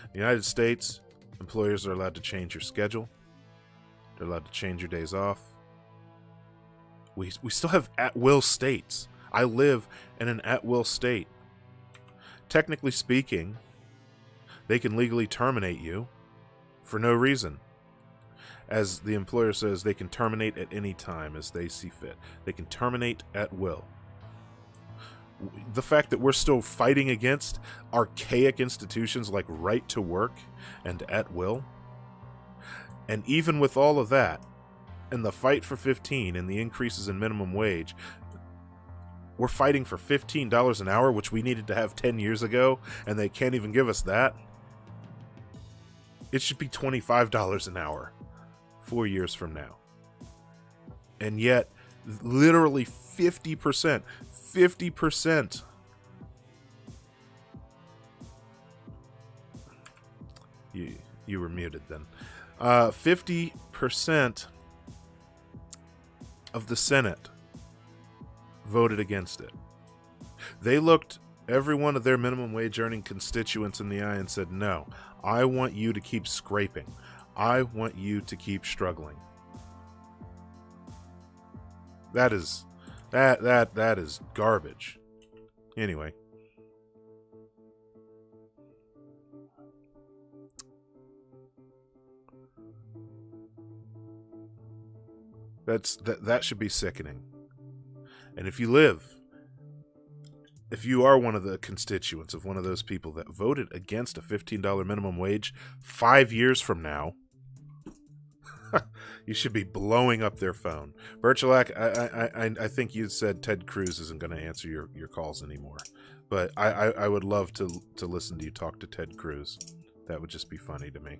In the United States, employers are allowed to change your schedule. They're allowed to change your days off. We still have at-will states. I live in an at-will state. Technically speaking, they can legally terminate you for no reason. As the employer says, they can terminate at any time as they see fit. They can terminate at will. The fact that we're still fighting against archaic institutions like right to work and at will, and even with all of that, and the fight for 15 and the increases in minimum wage, We're fighting for $15 an hour, which we needed to have 10 years ago, and they can't even give us that. It should be $25 an hour 4 years from now. And yet, literally 50%, 50%. You were muted then. 50% of the Senate voted against it. They looked every one of their minimum wage earning constituents in the eye and said, no, I want you to keep scraping. I want you to keep struggling. That is garbage. Anyway. That should be sickening. And if you are one of the constituents of one of those people that voted against a $15 minimum wage 5 years from now, you should be blowing up their phone. Virtualac, I think you said Ted Cruz isn't going to answer your calls anymore. But I would love to listen to you talk to Ted Cruz. That would just be funny to me.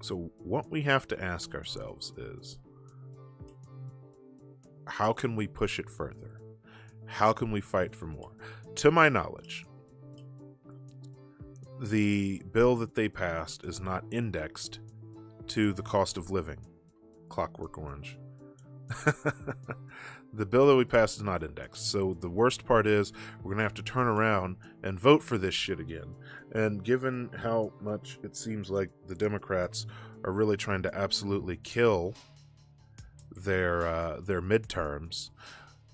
So what we have to ask ourselves is, how can we push it further? How can we fight for more? To my knowledge, the bill that they passed is not indexed to the cost of living. Clockwork Orange. The bill that we passed is not indexed. So the worst part is we're going to have to turn around and vote for this shit again. And given how much it seems like the Democrats are really trying to absolutely kill their midterms,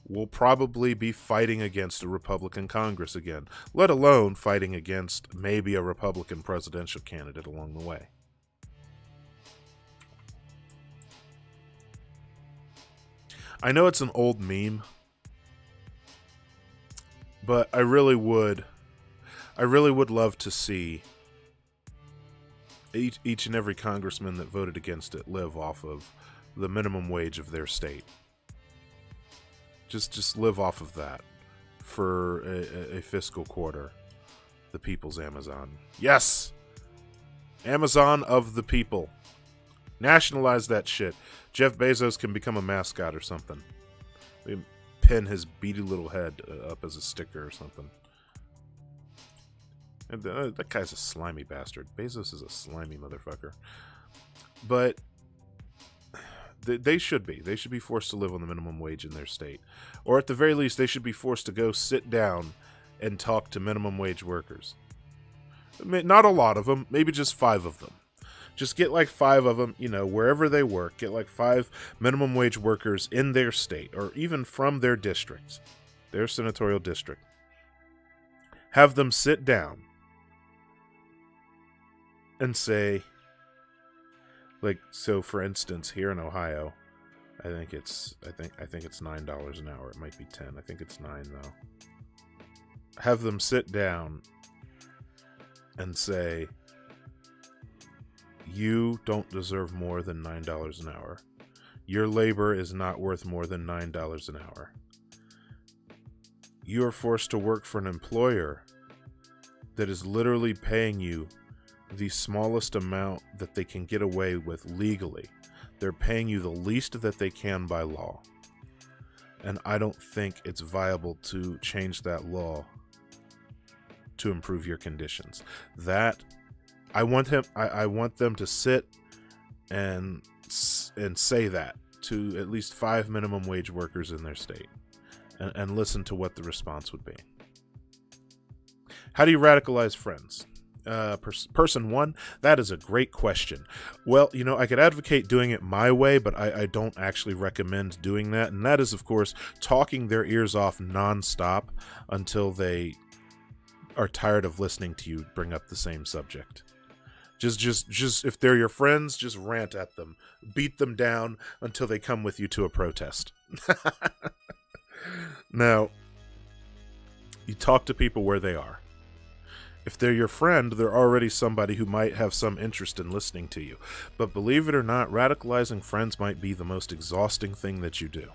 we'll probably be fighting against a Republican Congress again, let alone fighting against maybe a Republican presidential candidate along the way. I know it's an old meme, but I really would love to see each and every congressman that voted against it live off of the minimum wage of their state. Just live off of that for a fiscal quarter. The people's Amazon. Yes! Amazon of the people. Nationalize that shit. Jeff Bezos can become a mascot or something. We pin his beady little head up as a sticker or something. And that guy's a slimy bastard. Bezos is a slimy motherfucker. But they should be. They should be forced to live on the minimum wage in their state. Or at the very least, they should be forced to go sit down and talk to minimum wage workers. Not a lot of them. Maybe just 5 of them. Just get like 5 of them, wherever they work. Get like 5 minimum wage workers in their state, or even from their districts, their senatorial district. Have them sit down and say, like, so for instance, here in Ohio, I think it's $9 an hour. It might be 10. I think it's 9 though. Have them sit down and say, you don't deserve more than $9 an hour. Your labor is not worth more than $9 an hour. You are forced to work for an employer that is literally paying you the smallest amount that they can get away with legally. They're paying you the least that they can by law. And I don't think it's viable to change that law to improve your conditions. I want them to sit and say that to at least 5 minimum wage workers in their state, and listen to what the response would be. How do you radicalize friends? Person 1, that is a great question. Well, I could advocate doing it my way, but I don't actually recommend doing that. And that is, of course, talking their ears off nonstop until they are tired of listening to you bring up the same subject. Just if they're your friends, just rant at them. Beat them down until they come with you to a protest. Now, You talk to people where they are. If they're your friend, they're already somebody who might have some interest in listening to you. But believe it or not, radicalizing friends might be the most exhausting thing that you do.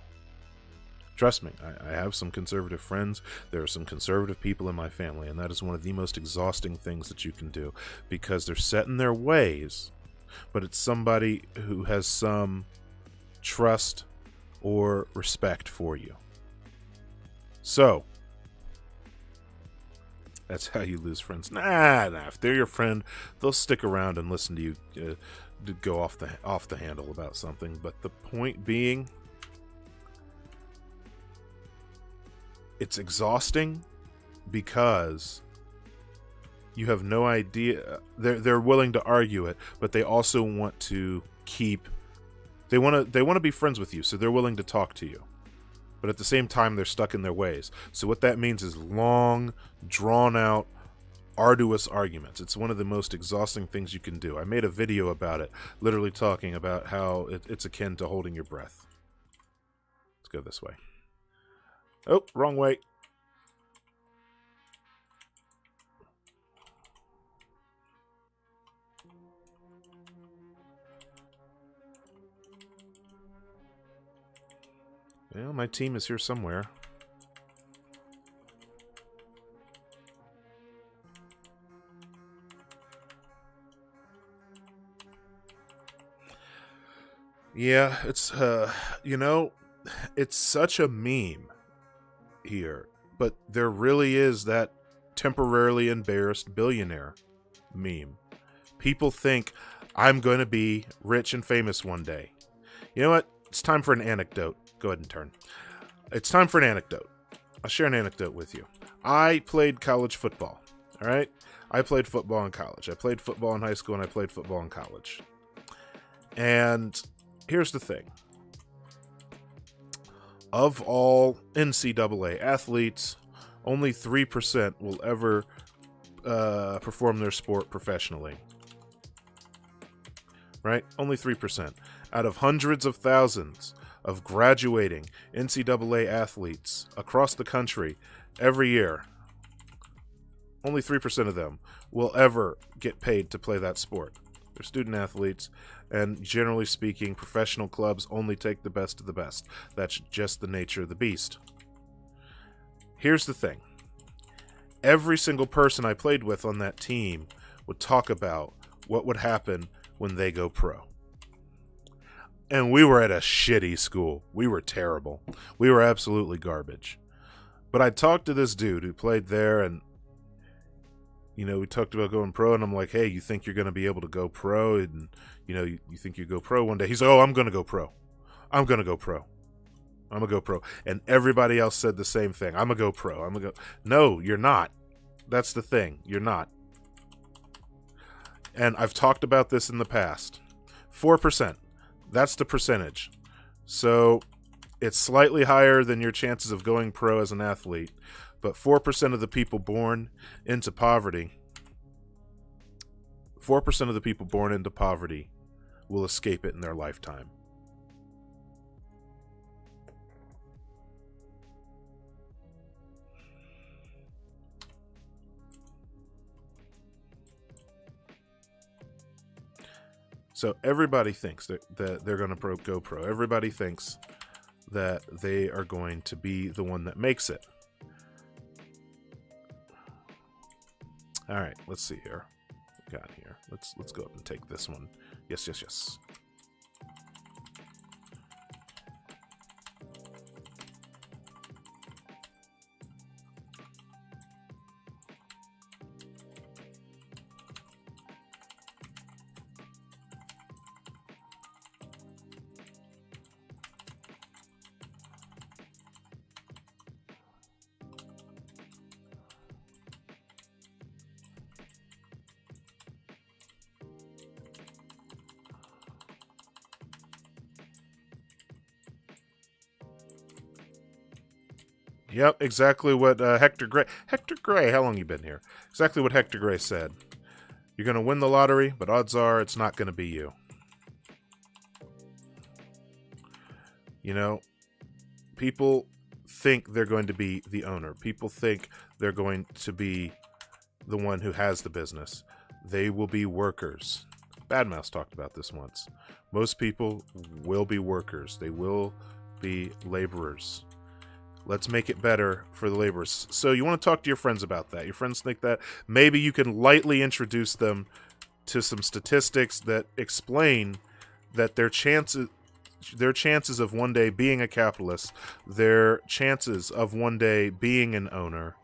Trust me, I have some conservative friends. There are some conservative people in my family, and that is one of the most exhausting things that you can do, because they're set in their ways, but it's somebody who has some trust or respect for you. So, that's how you lose friends. Nah. If they're your friend, they'll stick around and listen to you go off the handle about something. But the point being, it's exhausting because you have no idea. They're willing to argue it, but they also want to keep. They want to be friends with you, so they're willing to talk to you. But at the same time, they're stuck in their ways. So what that means is long, drawn-out, arduous arguments. It's one of the most exhausting things you can do. I made a video about it, literally talking about how it's akin to holding your breath. Let's go this way. Oh, wrong way. Well, my team is here somewhere. Yeah, it's, it's such a meme here, but there really is that temporarily embarrassed billionaire meme. People think, I'm going to be rich and famous one day. You know what? It's time for an anecdote. Go ahead and turn. It's time for an anecdote. I'll share an anecdote with you. I played college football, all right? I played football in college. I played football in high school, and I played football in college. And here's the thing. Of all NCAA athletes, only 3% will ever perform their sport professionally. Right? Only 3%. Out of hundreds of thousands of graduating NCAA athletes across the country every year, only 3% of them will ever get paid to play that sport. They're student athletes, and generally speaking, professional clubs only take the best of the best. That's just the nature of the beast. Here's the thing. Every single person I played with on that team would talk about what would happen when they go pro. And we were at a shitty school. We were terrible. We were absolutely garbage. But I talked to this dude who played there, and we talked about going pro, and I'm like, hey, you think you're going to be able to go pro? And, you think you go pro one day? He's like, oh, I'm going to go pro. I'm going to go pro. I'm going to go pro. And everybody else said the same thing. I'm going to go pro. I'm going to go. No, you're not. That's the thing. You're not. And I've talked about this in the past. 4%. That's the percentage. So it's slightly higher than your chances of going pro as an athlete. But 4% of the people born into poverty, 4% of the people born into poverty will escape it in their lifetime. So everybody thinks that they're going to go pro. Everybody thinks that they are going to be the one that makes it. All right, let's see here. What we got here. Let's go up and take this one. Yes. Yep, exactly what Hector Gray, how long you been here? Exactly what Hector Gray said. You're going to win the lottery, but odds are it's not going to be you. People think they're going to be the owner. People think they're going to be the one who has the business. They will be workers. Bad Mouse talked about this once. Most people will be workers. They will be laborers. Let's make it better for the laborers. So you want to talk to your friends about that. Your friends think that. Maybe you can lightly introduce them to some statistics that explain that their chances of one day being a capitalist, their chances of one day being an owner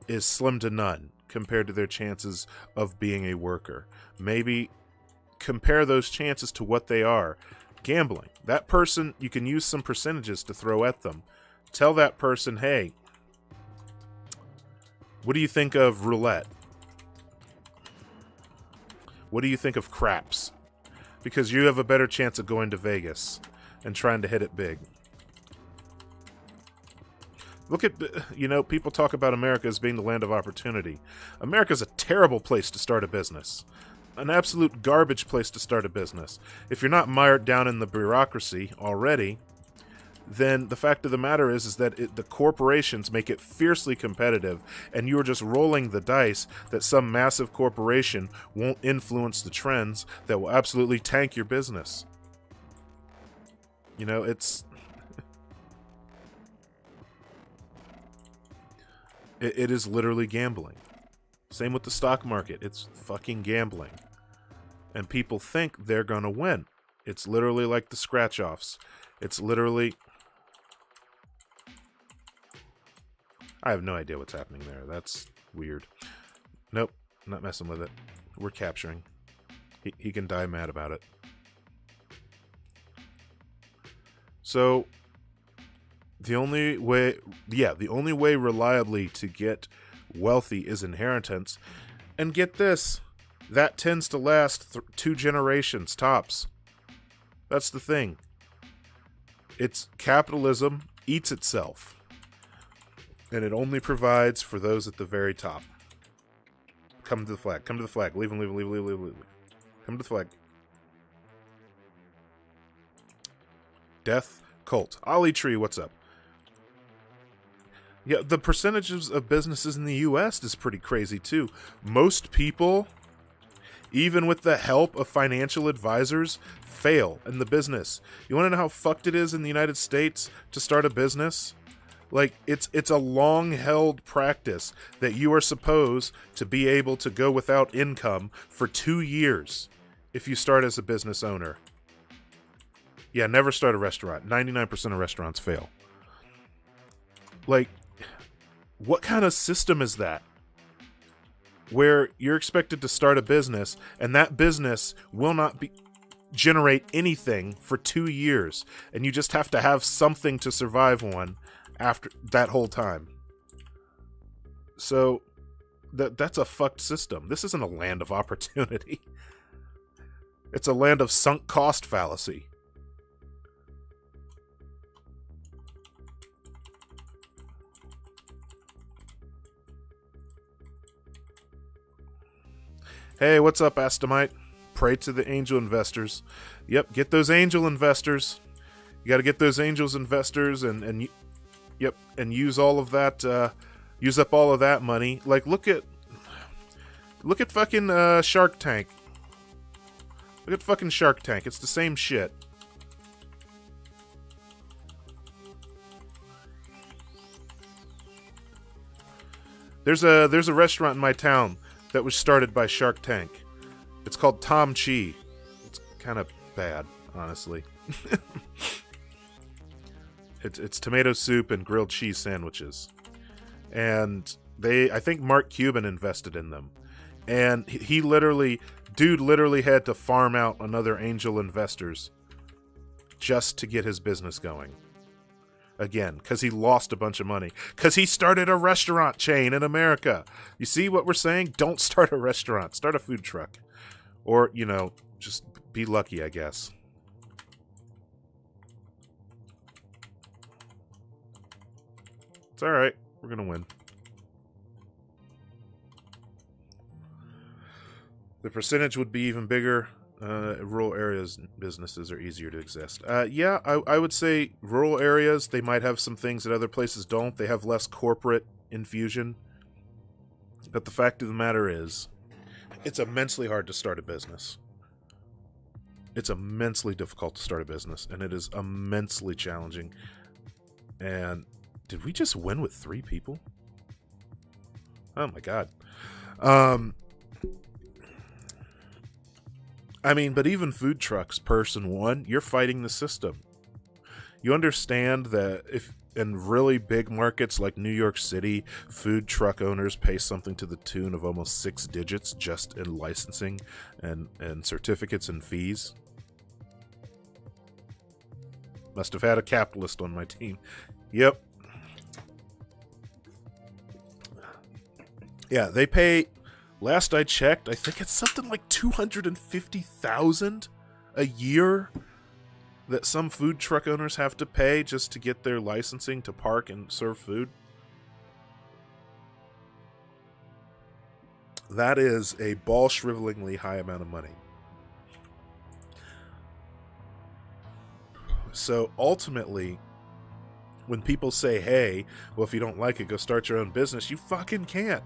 is slim to none compared to their chances of being a worker. Maybe compare those chances to what they are. Gambling. That person, you can use some percentages to throw at them. Tell that person, hey, what do you think of roulette? What do you think of craps? Because you have a better chance of going to Vegas and trying to hit it big. Look at, people talk about America as being the land of opportunity. America's a terrible place to start a business. An absolute garbage place to start a business. If you're not mired down in the bureaucracy already, then the fact of the matter is that the corporations make it fiercely competitive, and you're just rolling the dice that some massive corporation won't influence the trends that will absolutely tank your business. It's... it is literally gambling. Same with the stock market. It's fucking gambling. And people think they're gonna win. It's literally like the scratch-offs. It's literally... I have no idea what's happening there. That's weird. Nope, not messing with it. We're capturing. He can die mad about it. So, the only way reliably to get wealthy is inheritance. And get this, that tends to last 2 generations, tops. That's the thing. It's capitalism eats itself. And it only provides for those at the very top. Come to the flag. Come to the flag. Leave him, leave him, leave him, leave him, leave him. Come to the flag. Death Cult. Ollie Tree, what's up? Yeah, the percentages of businesses in the U.S. is pretty crazy, too. Most people, even with the help of financial advisors, fail in the business. You want to know how fucked it is in the United States to start a business? Like, it's a long-held practice that you are supposed to be able to go without income for 2 years if you start as a business owner. Yeah, never start a restaurant. 99% of restaurants fail. Like, what kind of system is that? Where you're expected to start a business, and that business will not generate anything for 2 years, and you just have to have something to survive on after that whole time. So that's a fucked system. This isn't a land of opportunity. It's a land of sunk cost fallacy. Hey, what's up, Astamite? Pray to the angel investors. Yep, get those angel investors. You got to get those angels investors and use all of that. Use up all of that money. Like, look at fucking Shark Tank. Look at fucking Shark Tank. It's the same shit. There's a restaurant in my town that was started by Shark Tank. It's called Tom Chi. It's kind of bad, honestly. It's tomato soup and grilled cheese sandwiches. And I think Mark Cuban invested in them. And dude literally had to farm out another angel investors just to get his business going. Again, because he lost a bunch of money. Because he started a restaurant chain in America. You see what we're saying? Don't start a restaurant. Start a food truck. Or, just be lucky, I guess. It's alright. We're going to win. The percentage would be even bigger Rural areas businesses are easier to exist. Yeah, I would say rural areas, they might have some things that other places don't. They have less corporate infusion. But the fact of the matter is, it's immensely hard to start a business. It's immensely difficult to start a business, and it is immensely challenging. And did we just win with 3 people? Oh my god. I mean, but even food trucks, person one, you're fighting the system. You understand that if in really big markets like New York City, food truck owners pay something to the tune of almost 6 digits just in licensing and certificates and fees? Must have had a capitalist on my team. Yep. Yeah, they pay, last I checked, I think it's something like $250,000 a year that some food truck owners have to pay just to get their licensing to park and serve food. That is a ball-shrivelingly high amount of money. So ultimately, when people say, hey, well, if you don't like it, go start your own business, you fucking can't.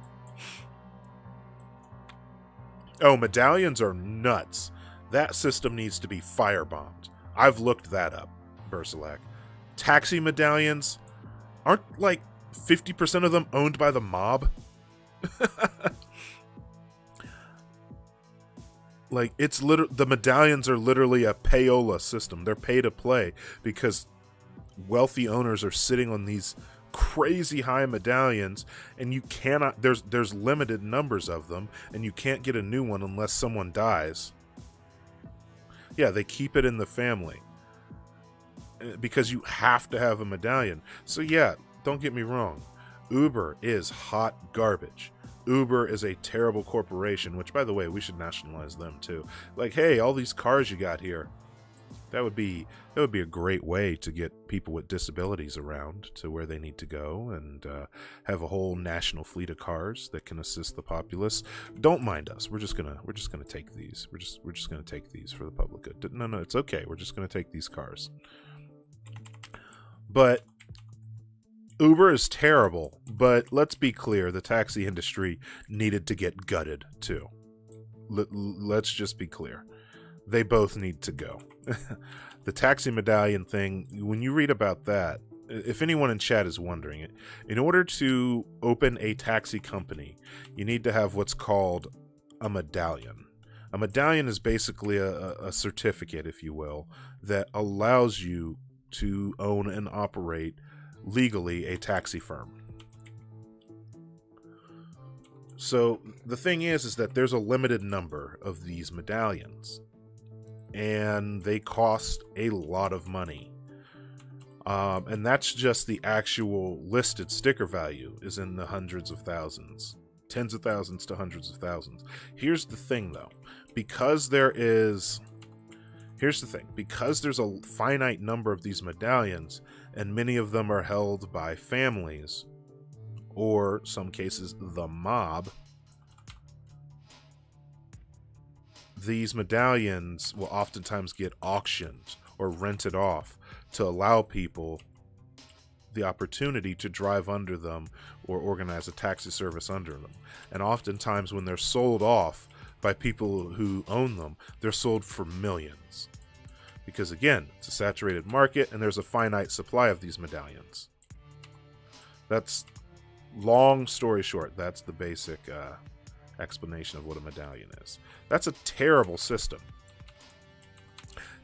Oh, medallions are nuts. That system needs to be firebombed. I've looked that up, Bersalak. Taxi medallions, aren't like 50% of them owned by the mob? Like, it's the medallions are literally a payola system. They're pay to play because wealthy owners are sitting on these crazy high medallions, and you cannot, there's limited numbers of them, and you can't get a new one unless someone dies. Yeah, they keep it in the family because you have to have a medallion. So yeah, don't get me wrong, Uber is hot garbage. Uber is a terrible corporation, which, by the way, we should nationalize them too. Like, hey, all these cars you got here, that would be a great way to get people with disabilities around to where they need to go, and have a whole national fleet of cars that can assist the populace. Don't mind us. We're just gonna take these. We're just gonna take these for the public good. No, it's okay. We're just gonna take these cars. But Uber is terrible, but let's be clear, the taxi industry needed to get gutted too. Let's just be clear. They both need to go. The taxi medallion thing, when you read about that, if anyone in chat is wondering it, in order to open a taxi company, you need to have what's called a medallion. A medallion is basically a certificate, if you will, that allows you to own and operate legally a taxi firm. So the thing is that there's a limited number of these medallions, and they cost a lot of money. And that's just the actual listed sticker value is in the hundreds of thousands, tens of thousands to hundreds of thousands. Here's the thing though, because there's a finite number of these medallions, and many of them are held by families, or some cases the mob, these medallions will oftentimes get auctioned or rented off to allow people the opportunity to drive under them or organize a taxi service under them. And oftentimes when they're sold off by people who own them, they're sold for millions. Because again, it's a saturated market and there's a finite supply of these medallions. That's, long story short, that's the basic explanation of what a medallion is. That's a terrible system.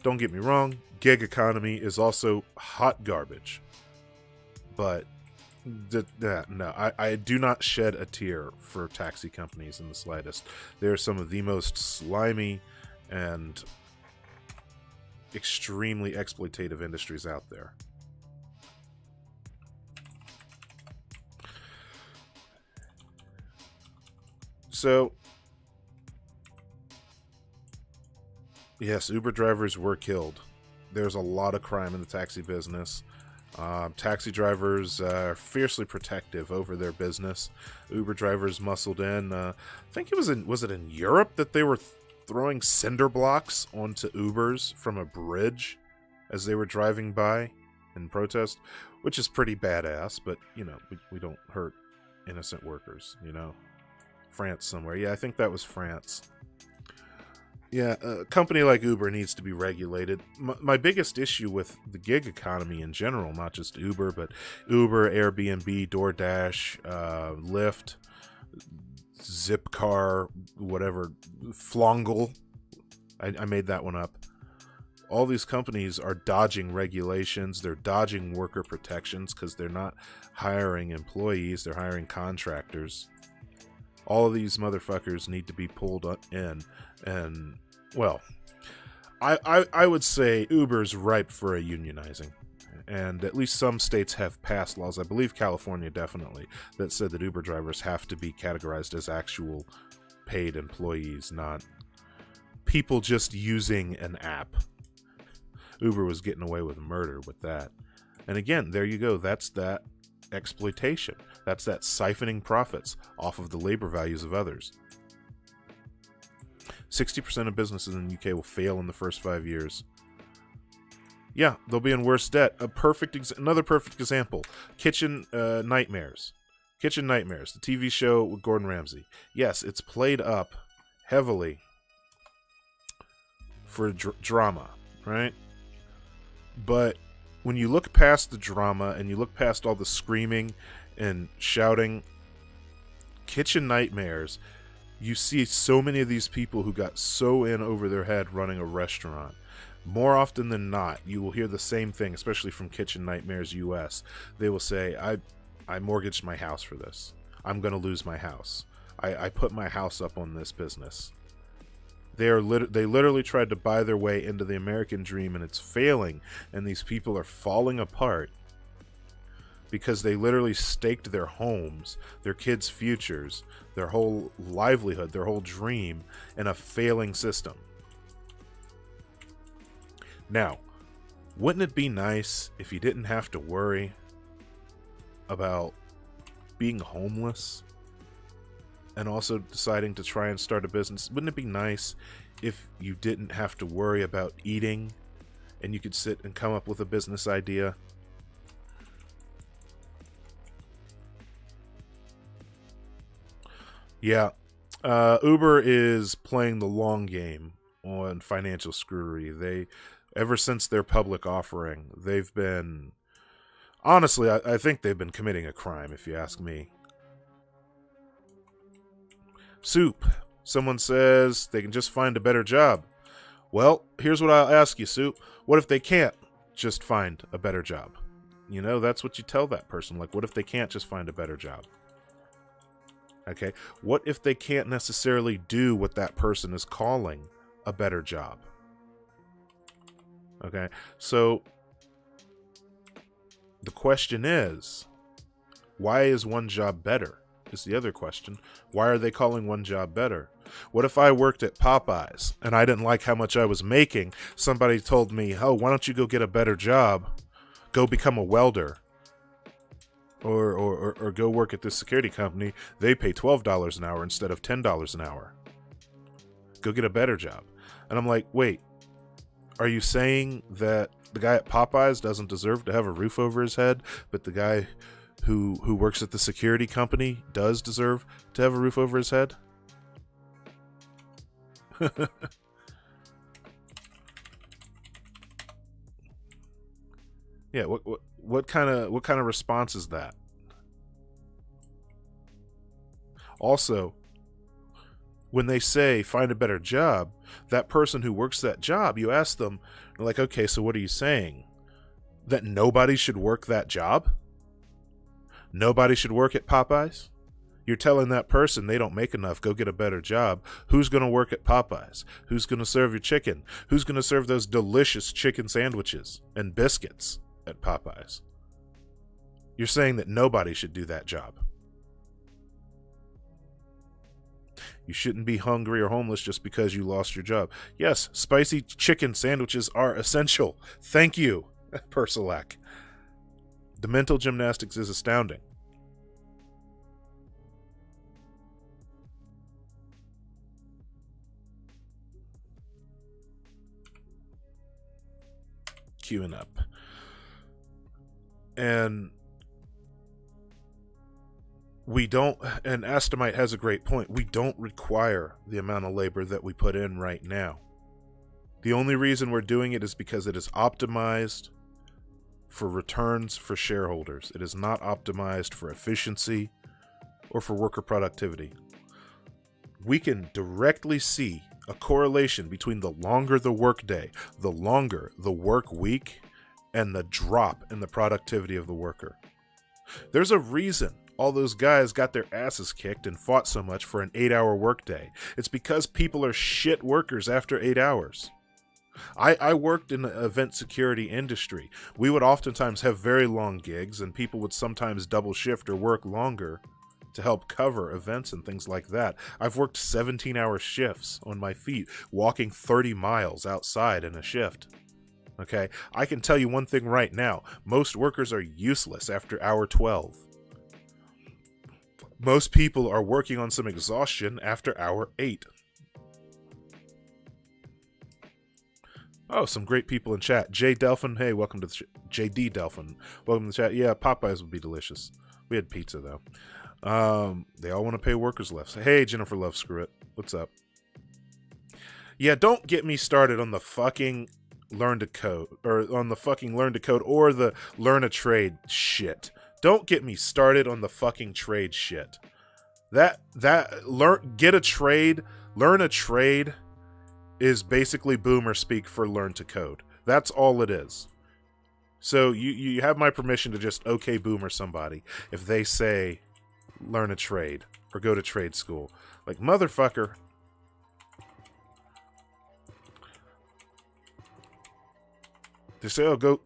Don't get me wrong, gig economy is also hot garbage. But no, I do not shed a tear for taxi companies in the slightest. They're some of the most slimy and extremely exploitative industries out there. So, yes, Uber drivers were killed. There's a lot of crime in the taxi business. Taxi drivers are fiercely protective over their business. Uber drivers muscled in. I think it was in Europe that they were throwing cinder blocks onto Ubers from a bridge as they were driving by in protest, which is pretty badass, but, you know, we don't hurt innocent workers, you know. France somewhere. Yeah, I think that was France. Yeah, a company like Uber needs to be regulated. My biggest issue with the gig economy in general, not just Uber, but Uber, Airbnb, DoorDash, Lyft, Zipcar, whatever, Flongle. I made that one up. All these companies are dodging regulations. They're dodging worker protections because they're not hiring employees. They're hiring contractors. All of these motherfuckers need to be pulled in. And, well, I would say Uber's ripe for a unionizing. And at least some states have passed laws, I believe California definitely, that said that Uber drivers have to be categorized as actual paid employees, not people just using an app. Uber was getting away with murder with that. And again, there you go. That's that exploitation. That's that siphoning profits off of the labor values of others. 60% of businesses in the UK will fail in the first 5 years. Yeah, they'll be in worse debt. Another perfect example. Kitchen Nightmares. Kitchen Nightmares, the TV show with Gordon Ramsay. Yes, it's played up heavily for drama, right? But when you look past the drama and you look past all the screaming and shouting, Kitchen Nightmares, you see so many of these people who got so in over their head running a restaurant. More often than not, you will hear the same thing, especially from Kitchen Nightmares US. They will say, I mortgaged my house for this. I'm going to lose my house. I put my house up on this business. They literally tried to buy their way into the American dream, and it's failing, and these people are falling apart because they literally staked their homes, their kids' futures, their whole livelihood, their whole dream in a failing system. Now, wouldn't it be nice if you didn't have to worry about being homeless and also deciding to try and start a business? Wouldn't it be nice if you didn't have to worry about eating and you could sit and come up with a business idea? Yeah, Uber is playing the long game on financial screwery. Ever since their public offering, they've been, honestly, I think they've been committing a crime, if you ask me. Soup. Someone says they can just find a better job. Well, here's what I'll ask you, Soup. What if they can't just find a better job? You know, that's what you tell that person. Like, what if they can't just find a better job? Okay. What if they can't necessarily do what that person is calling a better job? Okay. So the question is, why is one job better? Is the other question. Why are they calling one job better? What if I worked at Popeyes and I didn't like how much I was making? Somebody told me, oh, why don't you go get a better job? Go become a welder. Or go work at this security company. They pay $12 an hour instead of $10 an hour. Go get a better job. And I'm like, wait, are you saying that the guy at Popeyes doesn't deserve to have a roof over his head, but the guy who works at the security company does deserve to have a roof over his head? Yeah, what kind of response is that? Also, when they say find a better job, that person who works that job, you ask them, like, okay, so what are you saying? That nobody should work that job? Nobody should work at Popeyes? You're telling that person they don't make enough, go get a better job. Who's going to work at Popeyes? Who's going to serve your chicken? Who's going to serve those delicious chicken sandwiches and biscuits at Popeyes? You're saying that nobody should do that job. You shouldn't be hungry or homeless just because you lost your job. Yes, spicy chicken sandwiches are essential. Thank you, Persilak. The mental gymnastics is astounding. queuing up. And we don't, and Astamite has a great point, we don't require the amount of labor that we put in right now. The only reason we're doing it is because it is optimized for returns for shareholders. It is not optimized for efficiency or for worker productivity. We can directly see a correlation between the longer the workday, the longer the work week, and the drop in the productivity of the worker. There's a reason all those guys got their asses kicked and fought so much for an 8-hour workday. It's because people are shit workers after 8 hours. I worked in the event security industry. We would oftentimes have very long gigs, and people would sometimes double shift or work longer to help cover events and things like that. I've worked 17-hour shifts on my feet, walking 30 miles outside in a shift. Okay, I can tell you one thing right now. Most workers are useless after hour 12. Most people are working on some exhaustion after hour 8. Oh, some great people in chat. J. Delphin, hey, welcome to the JD Delphin, welcome to the chat. Yeah, Popeyes would be delicious. We had pizza, though. They all want to pay workers less. Hey, Jennifer Love, screw it. What's up? Yeah, don't get me started on the fucking learn to code, or on the fucking learn to code, or the learn a trade shit. Don't get me started on the fucking trade shit. Get a trade, learn a trade is basically boomer speak for learn to code. That's all it is. So you have my permission to just okay boomer somebody if they say learn a trade or go to trade school. Like, motherfucker. They say, oh, go.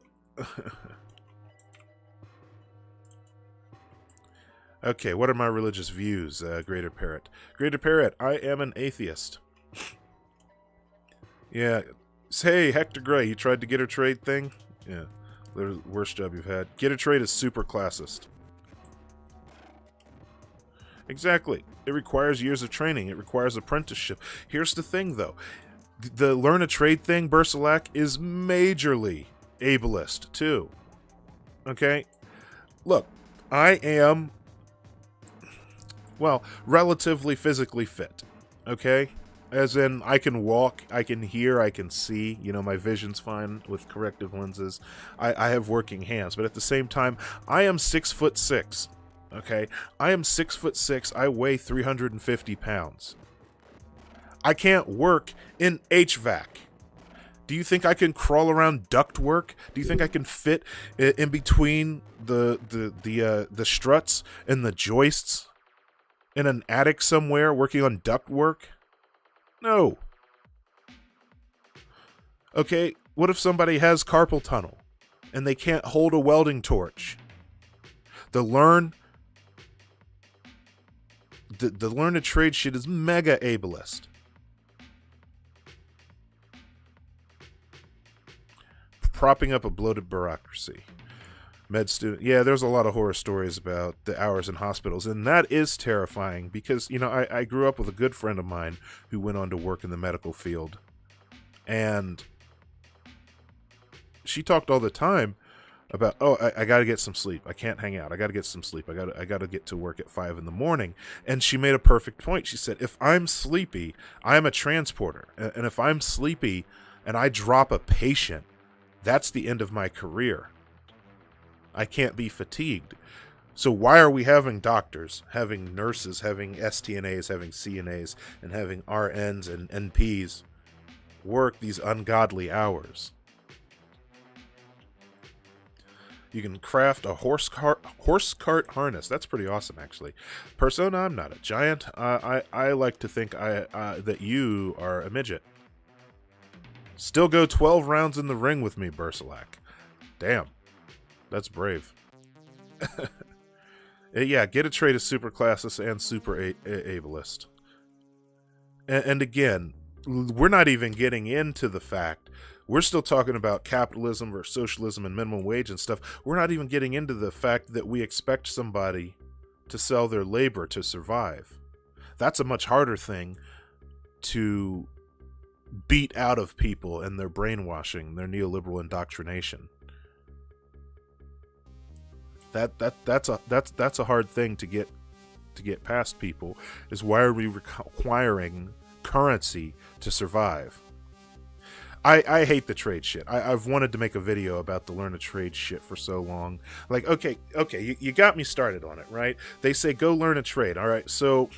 Okay, what are my religious views, Greater Parrot? Greater Parrot, I am an atheist. Yeah. Hey, Hector Gray, you tried to get a trade thing? Yeah. The worst job you've had. Get a trade is super classist. Exactly. It requires years of training. It requires apprenticeship. Here's the thing, though. The learn a trade thing, Bersalak, is majorly ableist, too. Okay? Look, I am, well, relatively physically fit. Okay? As in, I can walk, I can hear, I can see. You know, my vision's fine with corrective lenses. I have working hands. But at the same time, I am 6'6". Okay? I am 6'6". I weigh 350 pounds. I can't work in HVAC. Do you think I can crawl around ductwork? Do you think I can fit in between the struts and the joists in an attic somewhere working on ductwork? No. Okay, what if somebody has carpal tunnel and they can't hold a welding torch? The learn a trade shit is mega ableist. Propping up a bloated bureaucracy. Med student. Yeah, there's a lot of horror stories about the hours in hospitals, and that is terrifying because, you know, I grew up with a good friend of mine who went on to work in the medical field, and she talked all the time about, oh, I got to get some sleep. I can't hang out. I got to get some sleep. I got to get to work at 5 a.m. And she made a perfect point. She said, if I'm sleepy, I'm a transporter, and if I'm sleepy and I drop a patient, that's the end of my career. I can't be fatigued. So why are we having doctors, having nurses, having STNAs, having CNAs, and having RNs and NPs work these ungodly hours? You can craft a horse cart harness. That's pretty awesome, actually. Persona, I'm not a giant. I like to think that you are a midget. Still go 12 rounds in the ring with me, Bersalak. Damn. That's brave. Yeah, get a trade is super classist and super ableist. And again, we're not even getting into the fact, we're still talking about capitalism versus socialism and minimum wage and stuff. We're not even getting into the fact that we expect somebody to sell their labor to survive. That's a much harder thing to beat out of people and their brainwashing, their neoliberal indoctrination. That's a hard thing to get past people, is why are we requiring currency to survive? I hate the trade shit. I've wanted to make a video about the learn a trade shit for so long. Like, okay, you got me started on it, right? They say go learn a trade. All right, so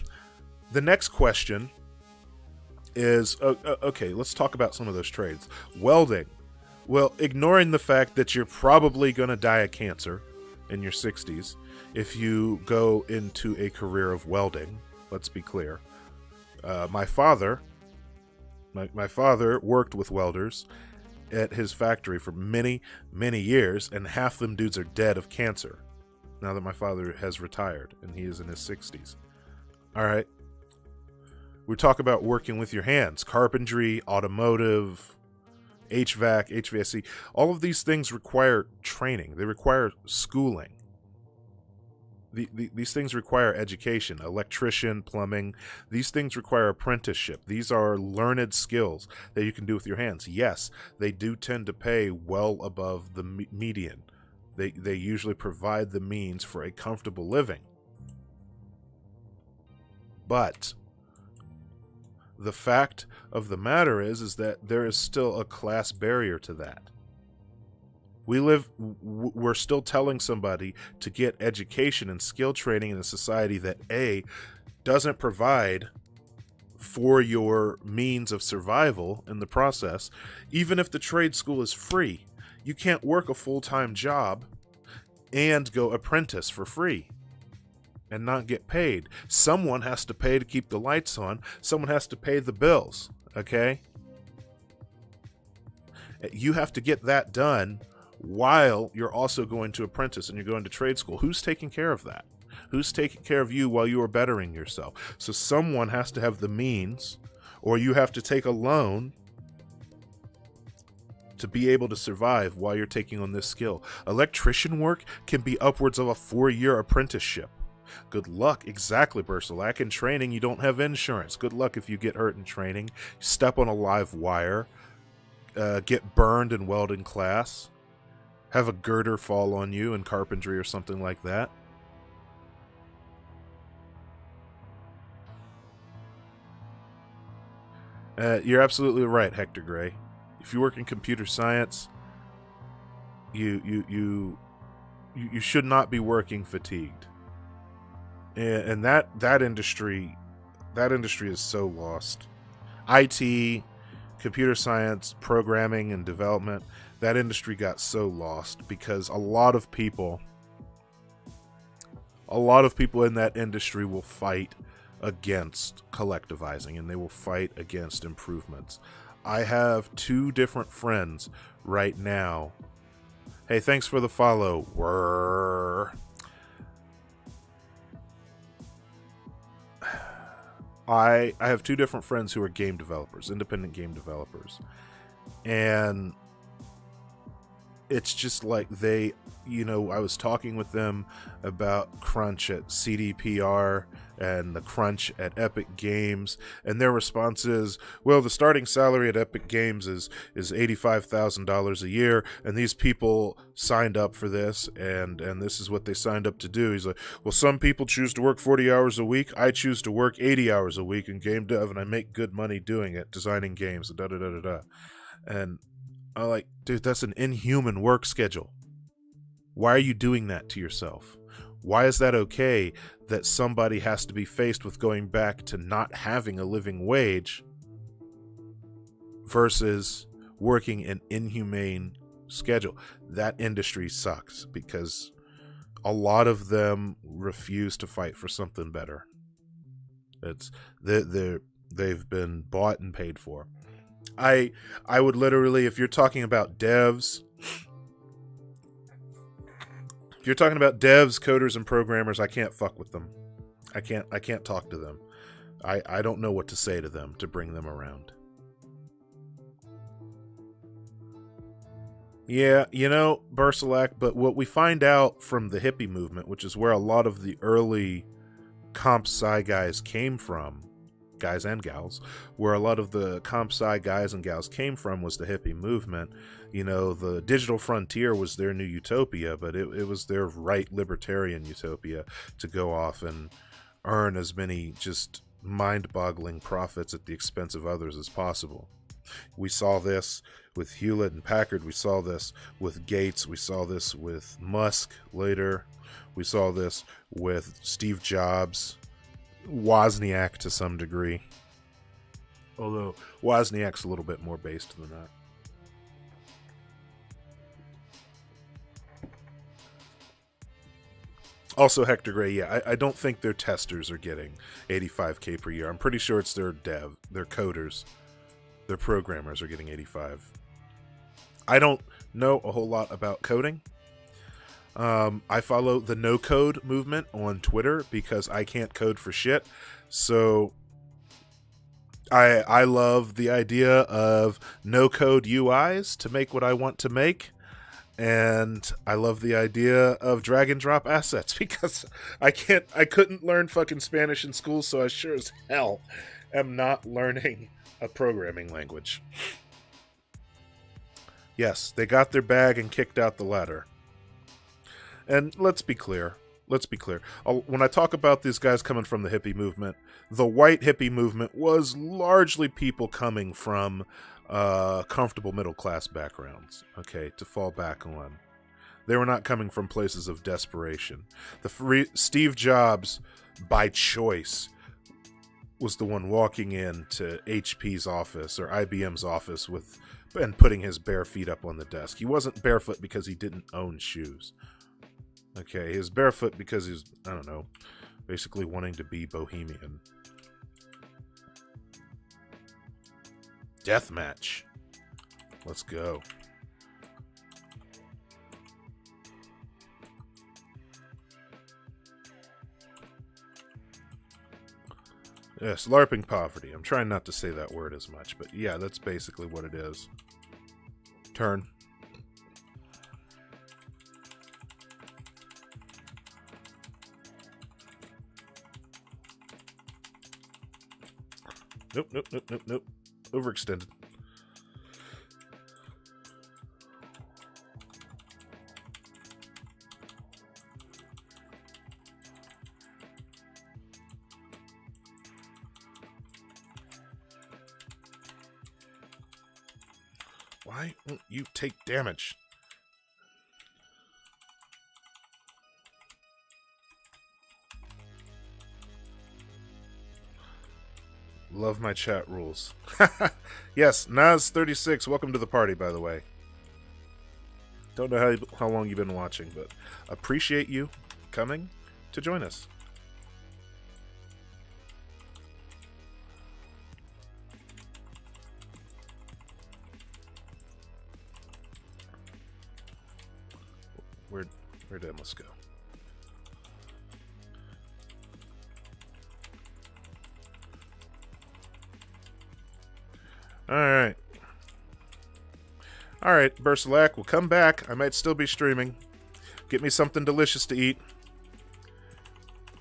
the next question is, okay, let's talk about some of those trades. Welding. Well, ignoring the fact that you're probably going to die of cancer in your 60s if you go into a career of welding. Let's be clear. My father worked with welders at his factory for many, many years, and half them dudes are dead of cancer now that my father has retired and he is in his 60s. All right. We talk about working with your hands, carpentry, automotive, HVAC, HVAC. All of these things require training. They require schooling. These things require education. Electrician, plumbing. These things require apprenticeship. These are learned skills that you can do with your hands. Yes, they do tend to pay well above the median. They usually provide the means for a comfortable living. But the fact of the matter is that there is still a class barrier to that. We're still telling somebody to get education and skill training in a society that A, doesn't provide for your means of survival in the process. Even if the trade school is free, you can't work a full-time job and go apprentice for free and not get paid. Someone has to pay to keep the lights on. Someone has to pay the bills, okay? You have to get that done while you're also going to apprentice and you're going to trade school. Who's taking care of that? Who's taking care of you while you are bettering yourself? So someone has to have the means, or you have to take a loan to be able to survive while you're taking on this skill. Electrician work can be upwards of a 4-year apprenticeship. Good luck. Exactly, Bersalak. In training, you don't have insurance. Good luck if you get hurt in training. Step on a live wire. Get burned in welding class. Have a girder fall on you in carpentry or something like that. You're absolutely right, Hector Gray. If you work in computer science, you should not be working fatigued. And that industry is so lost. IT, computer science, programming, and development, that industry got so lost because a lot of people in that industry will fight against collectivizing, and they will fight against improvements. I have 2 different friends right now. Hey, thanks for the follow. I have 2 different friends who are game developers, independent game developers. And it's just like I was talking with them about crunch at CDPR and the crunch at Epic Games, and their response is, well, the starting salary at Epic Games is $85,000 a year, and these people signed up for this, and this is what they signed up to do. He's like, well, some people choose to work 40 hours a week. I choose to work 80 hours a week in game dev, and I make good money doing it, designing games, da-da-da-da-da. And I'm like, dude, that's an inhuman work schedule. Why are you doing that to yourself? Why is that okay that somebody has to be faced with going back to not having a living wage versus working an inhumane schedule? That industry sucks because a lot of them refuse to fight for something better. They've been bought and paid for. I would literally, if you're talking about devs, coders, and programmers, I can't fuck with them. I can't talk to them. I don't know what to say to them to bring them around. Yeah, Bersalak, but what we find out from the hippie movement, which is where a lot of the early comp sci guys came from, guys and gals, where a lot of the comp sci guys and gals came from was the hippie movement. You know, the digital frontier was their new utopia, but it was their right libertarian utopia to go off and earn as many just mind-boggling profits at the expense of others as possible. We saw this with Hewlett and Packard. We saw this with Gates. We saw this with Musk later. We saw this with Steve Jobs, Wozniak to some degree. Although Wozniak's a little bit more based than that. Also, Hector Gray, yeah, I don't think their testers are getting $85K per year. I'm pretty sure it's their coders, their programmers are getting 85. I don't know a whole lot about coding. I follow the no-code movement on Twitter because I can't code for shit. So I love the idea of no-code UIs to make what I want to make. And I love the idea of drag and drop assets because I couldn't learn fucking Spanish in school, so I sure as hell am not learning a programming language. Yes, they got their bag and kicked out the ladder. And let's be clear. When I talk about these guys coming from the hippie movement, the white hippie movement was largely people coming from comfortable middle-class backgrounds, okay, to fall back on. They were not coming from places of desperation. Steve Jobs, by choice, was the one walking into HP's office or IBM's office and putting his bare feet up on the desk. He wasn't barefoot because he didn't own shoes. Okay, he was barefoot because he was, I don't know, basically wanting to be bohemian. Deathmatch. Let's go. Yes, LARPing poverty. I'm trying not to say that word as much, but yeah, that's basically what it is. Turn. Nope. Overextended. Why won't you take damage? Love my chat rules. Yes, Naz36, welcome to the party, by the way. Don't know how long you've been watching, but appreciate you coming to join us. Where'd Emlis go? Alright, Bersalak, we'll come back. I might still be streaming. Get me something delicious to eat.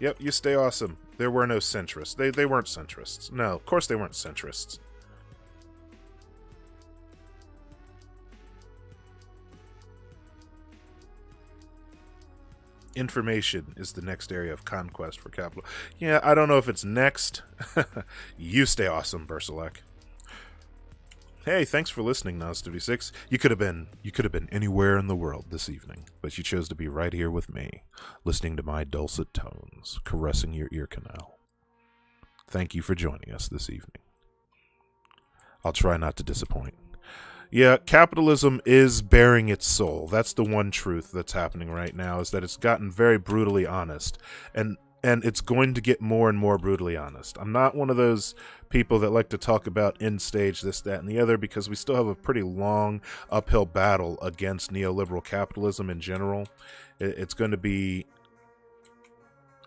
Yep, you stay awesome. There were no centrists. They weren't centrists. No, of course they weren't centrists. Information is the next area of conquest for capital. Yeah, I don't know if it's next. You stay awesome, Bersalak. Hey, thanks for listening, Nas36. You could have been anywhere in the world this evening, but you chose to be right here with me, listening to my dulcet tones, caressing your ear canal. Thank you for joining us this evening. I'll try not to disappoint. Yeah, capitalism is bearing its soul. That's the one truth that's happening right now, is that it's gotten very brutally honest. And it's going to get more and more brutally honest. I'm not one of those people that like to talk about end stage, this, that, and the other, because we still have a pretty long uphill battle against neoliberal capitalism in general. It's going to be...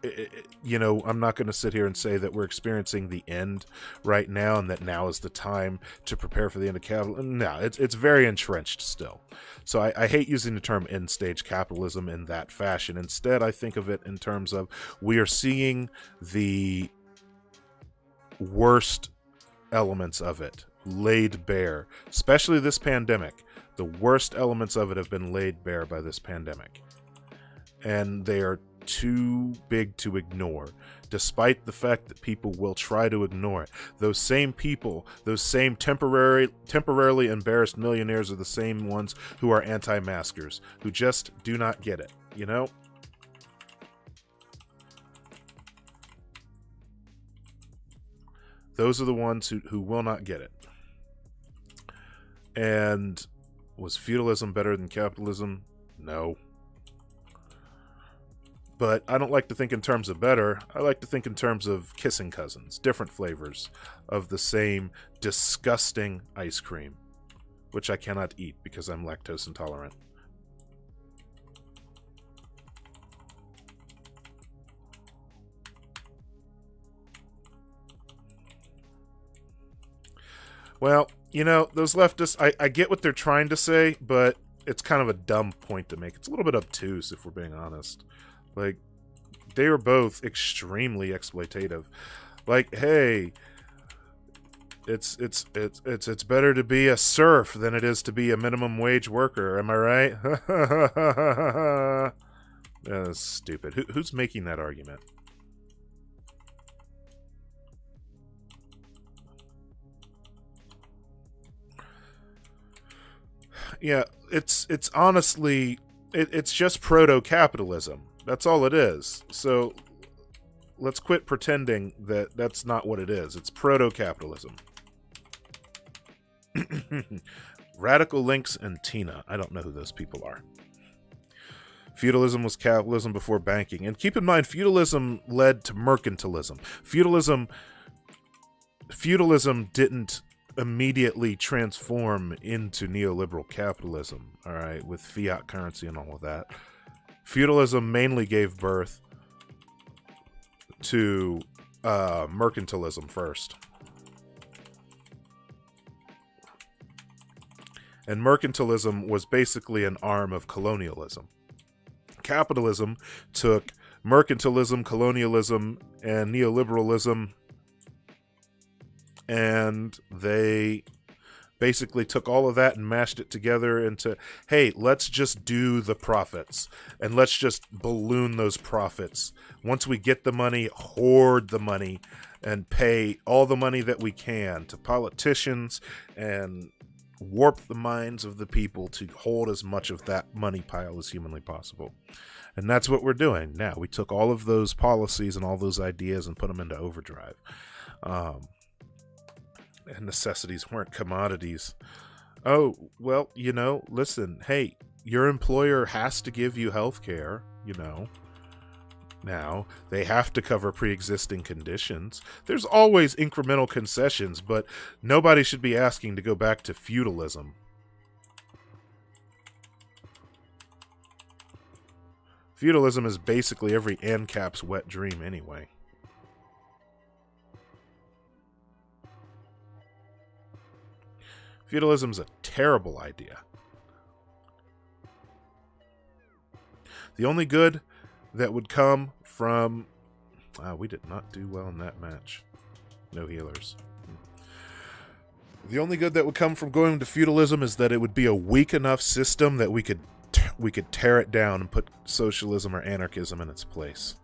I'm not going to sit here and say that we're experiencing the end right now and that now is the time to prepare for the end of capitalism. No, it's very entrenched still. So I hate using the term end stage capitalism in that fashion. Instead, I think of it in terms of we are seeing the worst elements of it laid bare, especially this pandemic. The worst elements of it have been laid bare by this pandemic. And they are too big to ignore, despite the fact that people will try to ignore it. Those same people, those same temporarily embarrassed millionaires are the same ones who are anti-maskers, who just do not get it, you know? Those are the ones who will not get it. And was feudalism better than capitalism? No. But I don't like to think in terms of better. I like to think in terms of kissing cousins, different flavors of the same disgusting ice cream, which I cannot eat because I'm lactose intolerant. Well, you know, those leftists, I get what they're trying to say, but it's kind of a dumb point to make. It's a little bit obtuse, if we're being honest. Like, they are both extremely exploitative. Like, hey, it's better to be a serf than it is to be a minimum wage worker. Am I right? That's stupid. Who's making that argument? Yeah, it's honestly, it's just proto-capitalism. That's all it is. So let's quit pretending that that's not what it is. It's proto-capitalism. Radical Links and Tina. I don't know who those people are. Feudalism was capitalism before banking. And keep in mind, feudalism led to mercantilism. Feudalism didn't immediately transform into neoliberal capitalism, all right, with fiat currency and all of that. Feudalism mainly gave birth to mercantilism first. And mercantilism was basically an arm of colonialism. Capitalism took mercantilism, colonialism, and neoliberalism, and they basically took all of that and mashed it together into, hey, let's just do the profits, and let's just balloon those profits. Once we get the money, hoard the money, and pay all the money that we can to politicians, and warp the minds of the people to hold as much of that money pile as humanly possible. And that's what we're doing now. We took all of those policies and all those ideas and put them into overdrive. And necessities weren't commodities. Oh, well, you know, listen, hey, your employer has to give you health care, you know. Now, they have to cover pre-existing conditions. There's always incremental concessions, but nobody should be asking to go back to feudalism. Feudalism is basically every ANCAP's wet dream anyway. Feudalism's a terrible idea. The only good that would come from... we did not do well in that match. No healers. The only good that would come from going to feudalism is that it would be a weak enough system that we could tear it down and put socialism or anarchism in its place.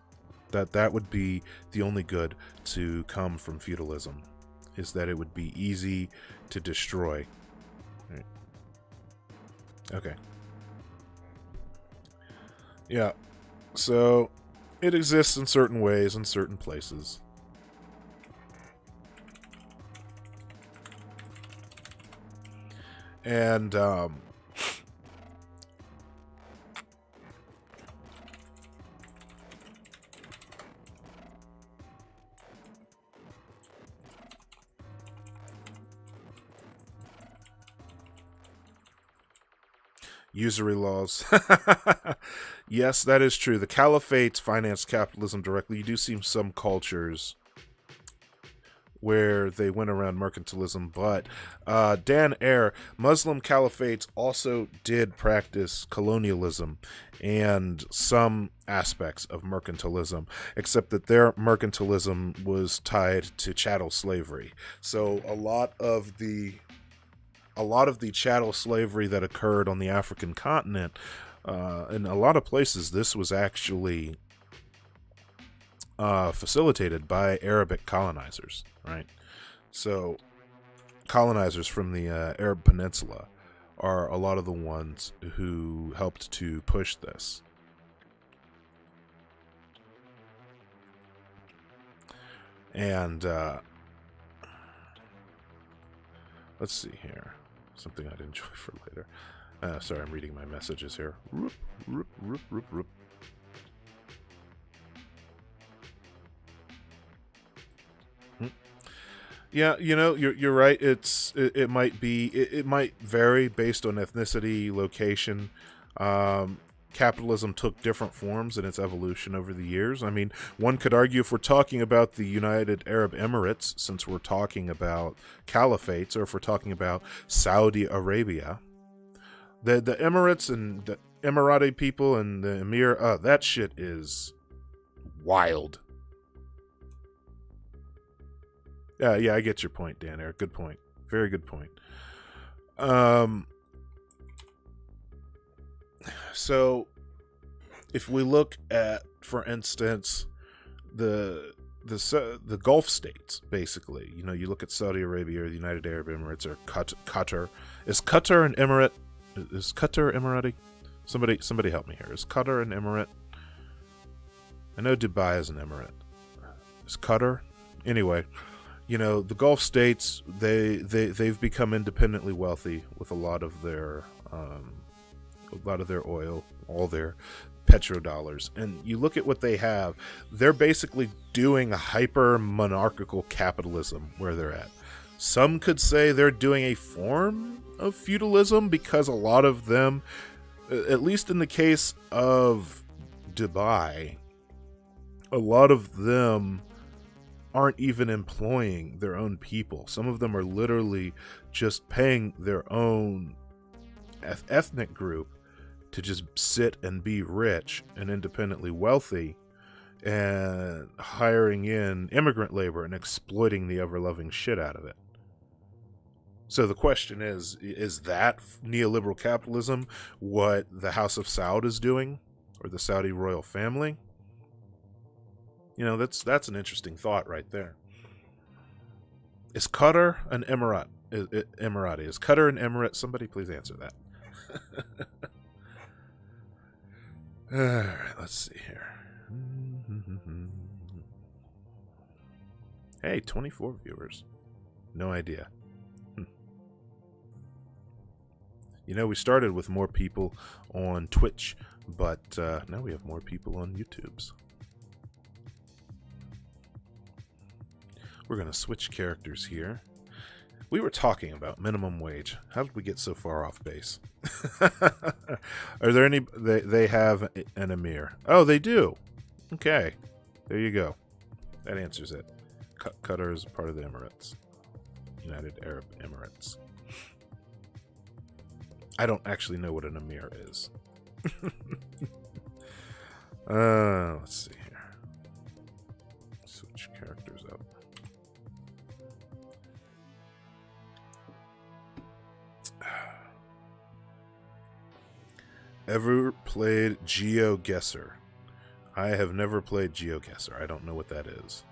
That would be the only good to come from feudalism, is that it would be easy to destroy. Right. Okay. Yeah. So, it exists in certain ways in certain places. And, usury laws. Yes, that is true. The caliphates financed capitalism directly. You do see some cultures where they went around mercantilism, but Dan Eyre, Muslim caliphates also did practice colonialism and some aspects of mercantilism, except that their mercantilism was tied to chattel slavery. So a lot of the chattel slavery that occurred on the African continent, in a lot of places, this was actually facilitated by Arabic colonizers, right? So colonizers from the Arab Peninsula are a lot of the ones who helped to push this. And let's see here. Something I'd enjoy for later. Sorry, I'm reading my messages here. Roop, roop, roop, roop, roop. Yeah, you know, you're right. It might be it might vary based on ethnicity, location. Capitalism took different forms in its evolution over the years. I mean, one could argue, if we're talking about the United Arab Emirates, since we're talking about caliphates, or if we're talking about Saudi Arabia, the Emirates and the Emirati people and the Emir, that shit is wild. Yeah, I get your point, Dan Eyre. Good point. Very good point. So, if we look at, for instance, the Gulf states, basically, you know, you look at Saudi Arabia or the United Arab Emirates or Qatar. Is Qatar an emirate? Is Qatar Emirati? Somebody help me here. Is Qatar an emirate? I know Dubai is an emirate. Is Qatar? Anyway. You know, the Gulf states, they've become independently wealthy with a lot of their oil, all their petrodollars. And you look at what they have, they're basically doing a hyper monarchical capitalism where they're at. Some could say they're doing a form of feudalism, because a lot of them, at least in the case of Dubai, a lot of them aren't even employing their own people. Some of them are literally just paying their own ethnic group to just sit and be rich and independently wealthy, and hiring in immigrant labor and exploiting the ever-loving shit out of it. So the question is that neoliberal capitalism what the House of Saud is doing, or the Saudi royal family? You know, that's an interesting thought right there. Is Qatar an emirate? Emirati? Is Qatar an emirate? Somebody please answer that. All right, let's see here. Hey, 24 viewers. No idea. You know, we started with more people on Twitch, but now we have more people on YouTube's. We're going to switch characters here. We were talking about minimum wage. How did we get so far off base? Are there any... They have an emir. Oh, they do. Okay. There you go. That answers it. Qatar is part of the Emirates. United Arab Emirates. I don't actually know what an emir is. Let's see here. Switch characters up. Ever played GeoGuessr? I have never played GeoGuessr. I don't know what that is.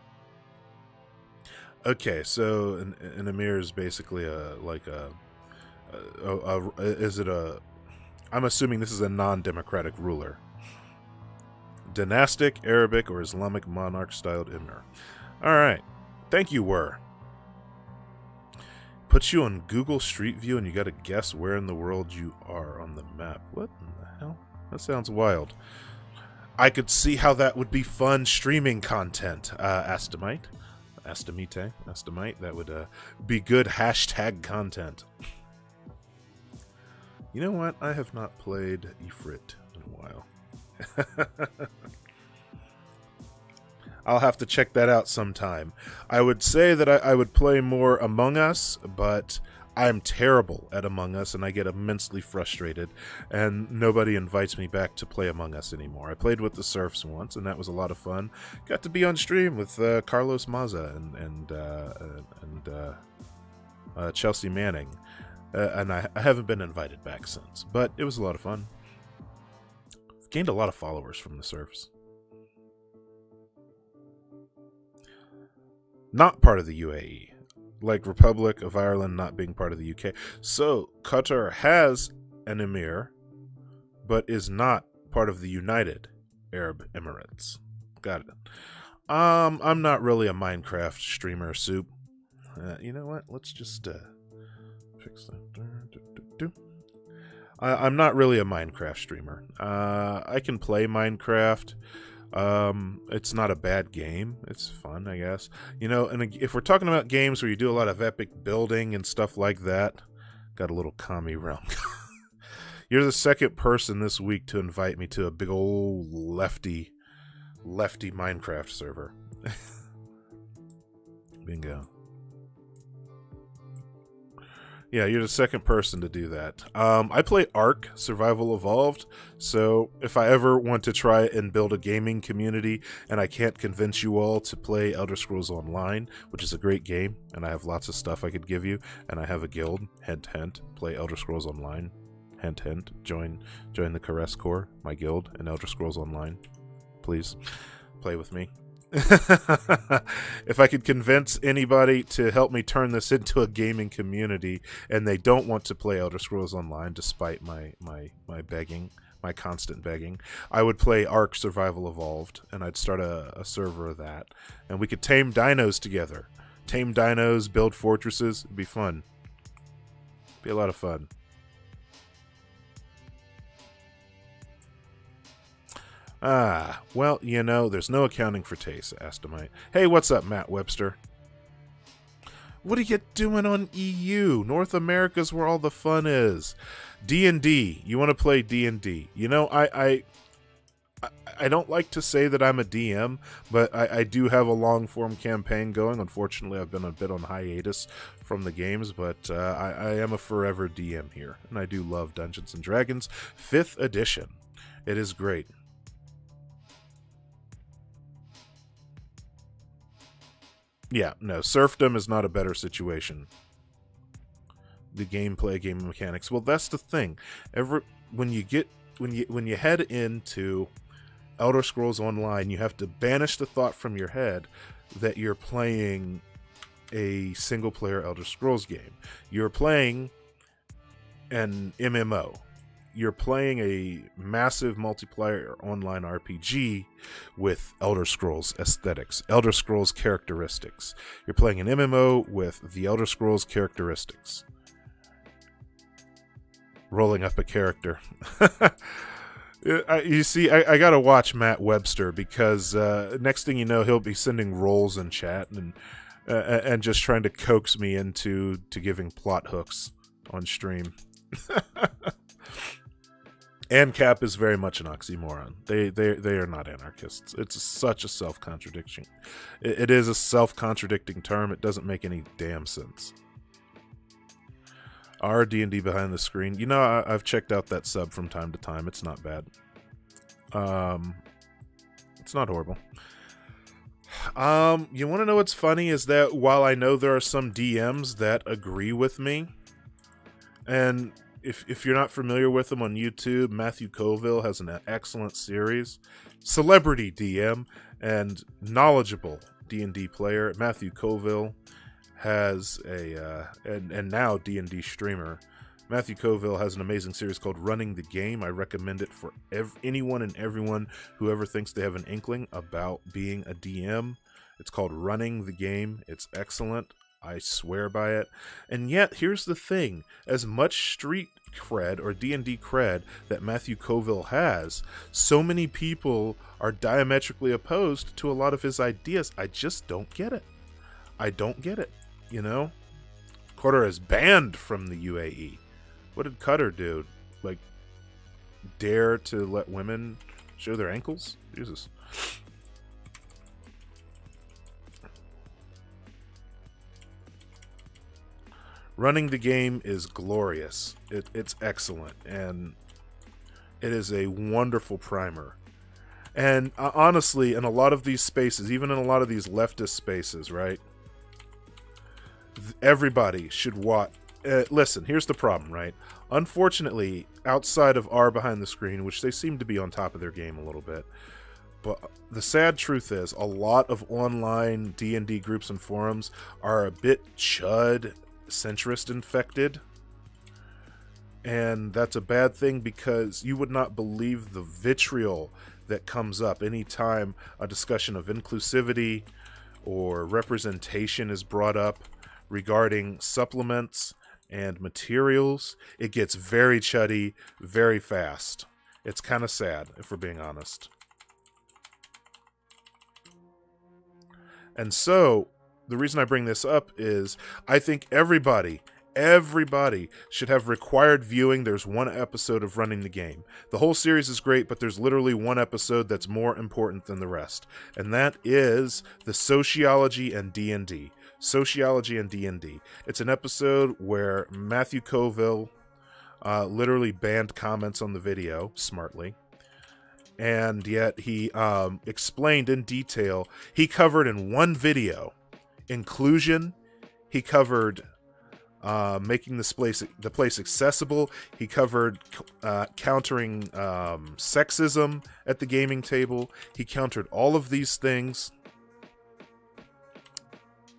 Okay, so an emir is basically I'm assuming this is a non-democratic ruler. Dynastic, Arabic, or Islamic monarch-styled emir. Alright. Thank you, Were. Puts you on Google Street View and you gotta guess where in the world you are on the map. What in the hell? That sounds wild. I could see how that would be fun streaming content, Astamite. That would be good hashtag content. You know what? I have not played Ifrit in a while. I'll have to check that out sometime. I would say that I would play more Among Us, but I'm terrible at Among Us, and I get immensely frustrated, and nobody invites me back to play Among Us anymore. I played with the Surfs once, and that was a lot of fun. Got to be on stream with Carlos Maza and Chelsea Manning, and I haven't been invited back since, but it was a lot of fun. Gained a lot of followers from the Surfs. Not part of the UAE. Like Republic of Ireland not being part of the UK. So, Qatar has an emir, but is not part of the United Arab Emirates. Got it. I'm not really a Minecraft streamer, Soup. You know what? Let's just fix that. I'm not really a Minecraft streamer. I can play Minecraft. It's not a bad game. It's fun, I guess. You know, and if we're talking about games where you do a lot of epic building and stuff like that, got a little commie realm. You're the second person this week to invite me to a big old lefty Minecraft server. Bingo. Yeah, you're the second person to do that. I play Ark, Survival Evolved, so if I ever want to try and build a gaming community and I can't convince you all to play Elder Scrolls Online, which is a great game, and I have lots of stuff I could give you, and I have a guild, hint hint, play Elder Scrolls Online, hint hint, join the Caress Corps, my guild, in Elder Scrolls Online. Please, play with me. If I could convince anybody to help me turn this into a gaming community and they don't want to play Elder Scrolls Online despite my begging, my constant begging, I would play Ark Survival Evolved, and I'd start a server of that, and we could tame dinos together. Tame dinos, build fortresses. It'd be fun. Be a lot of fun. Well, you know, there's no accounting for taste, Astamite. Hey, what's up, Matt Webster? What are you doing on EU? North America's where all the fun is. D&D. You want to play D&D. You know, I don't like to say that I'm a DM, but I do have a long-form campaign going. Unfortunately, I've been a bit on hiatus from the games, but I am a forever DM here, and I do love Dungeons & Dragons 5th edition. It is great. Yeah, no, serfdom is not a better situation. The gameplay, game mechanics. Well, that's the thing. When you head into Elder Scrolls Online, you have to banish the thought from your head that you're playing a single-player Elder Scrolls game. You're playing an MMO. You're playing a massive multiplayer online RPG with Elder Scrolls aesthetics, Elder Scrolls characteristics. You're playing an MMO with the Elder Scrolls characteristics. Rolling up a character. You see, I gotta watch Matt Webster because next thing you know, he'll be sending rolls in chat and just trying to coax me into giving plot hooks on stream. ANCAP is very much an oxymoron. They are not anarchists. It's such a self-contradiction. It is a self-contradicting term. It doesn't make any damn sense. Our D&D behind the screen. You know, I've checked out that sub from time to time. It's not bad. It's not horrible. You want to know what's funny is that while I know there are some DMs that agree with me, and if you're not familiar with him on YouTube, Matthew Colville has an excellent series. Celebrity DM and knowledgeable D&D player. Matthew Colville has and now D&D streamer. Matthew Colville has an amazing series called Running the Game. I recommend it for anyone and everyone who ever thinks they have an inkling about being a DM. It's called Running the Game. It's excellent. I swear by it. And yet, here's the thing. As much street cred or D&D cred that Matthew Colville has, so many people are diametrically opposed to a lot of his ideas. I just don't get it. I don't get it, you know? Qatar is banned from the UAE. What did Qatar do? Like, dare to let women show their ankles? Jesus. Running the game is glorious. It's excellent, and it is a wonderful primer. And honestly, in a lot of these spaces, even in a lot of these leftist spaces, right? Everybody should watch. Listen, here's the problem, right? Unfortunately, outside of R behind the screen, which they seem to be on top of their game a little bit, but the sad truth is a lot of online D&D groups and forums are a bit chud centrist infected. And that's a bad thing, because you would not believe the vitriol that comes up anytime a discussion of inclusivity or representation is brought up regarding supplements and materials. It gets very chuddy very fast. It's kind of sad, if we're being honest. And so, the reason I bring this up is I think everybody should have required viewing. There's one episode of Running the Game. The whole series is great, but there's literally one episode that's more important than the rest. And that is the Sociology and D&D. Sociology and D&D. It's an episode where Matthew Colville literally banned comments on the video, smartly. And yet he explained in detail. He covered in one video inclusion. He covered making the place accessible. He covered countering sexism at the gaming table. He countered all of these things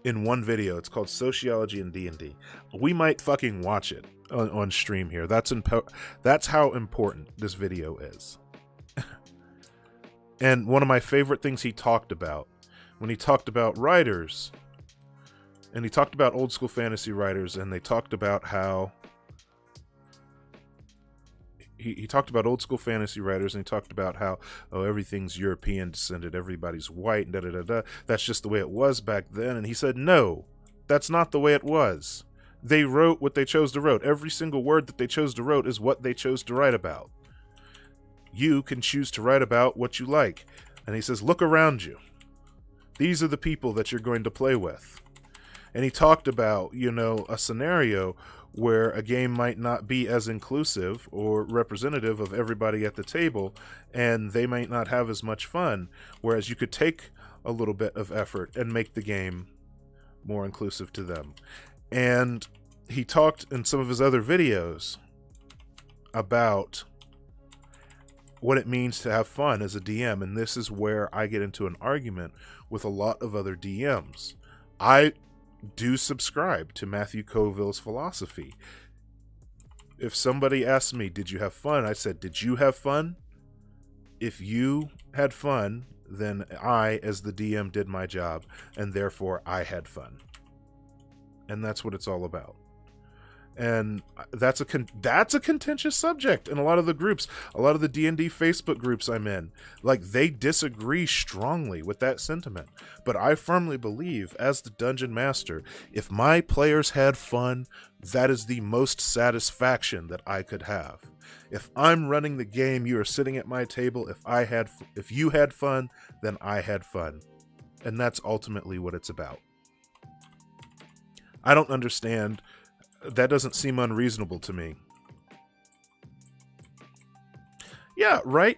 in one video. It's called Sociology and D&D. We might fucking watch it on stream here. That's how important this video is. And one of my favorite things he talked about, when he talked about writers, and he talked about old school fantasy writers, and they talked about how he talked about old school fantasy writers, and he talked about how, oh, everything's European descended, everybody's white, and da-da-da-da. That's just the way it was back then. And he said, no, that's not the way it was. They wrote what they chose to write. Every single word that they chose to write is what they chose to write about. You can choose to write about what you like. And he says, look around you. These are the people that you're going to play with. And he talked about, a scenario where a game might not be as inclusive or representative of everybody at the table, and they might not have as much fun, whereas you could take a little bit of effort and make the game more inclusive to them. And he talked in some of his other videos about what it means to have fun as a DM, and this is where I get into an argument with a lot of other DMs. I do subscribe to Matthew Colville's philosophy. If somebody asked me, did you have fun? I said, did you have fun? If you had fun, then I, as the DM, did my job, and therefore I had fun. And that's what it's all about. And that's a contentious subject in a lot of the groups, a lot of the D&D Facebook groups I'm in. Like, they disagree strongly with that sentiment. But I firmly believe, as the Dungeon Master, if my players had fun, that is the most satisfaction that I could have. If I'm running the game, you are sitting at my table. If you had fun, then I had fun. And that's ultimately what it's about. I don't understand. That doesn't seem unreasonable to me. Yeah, right?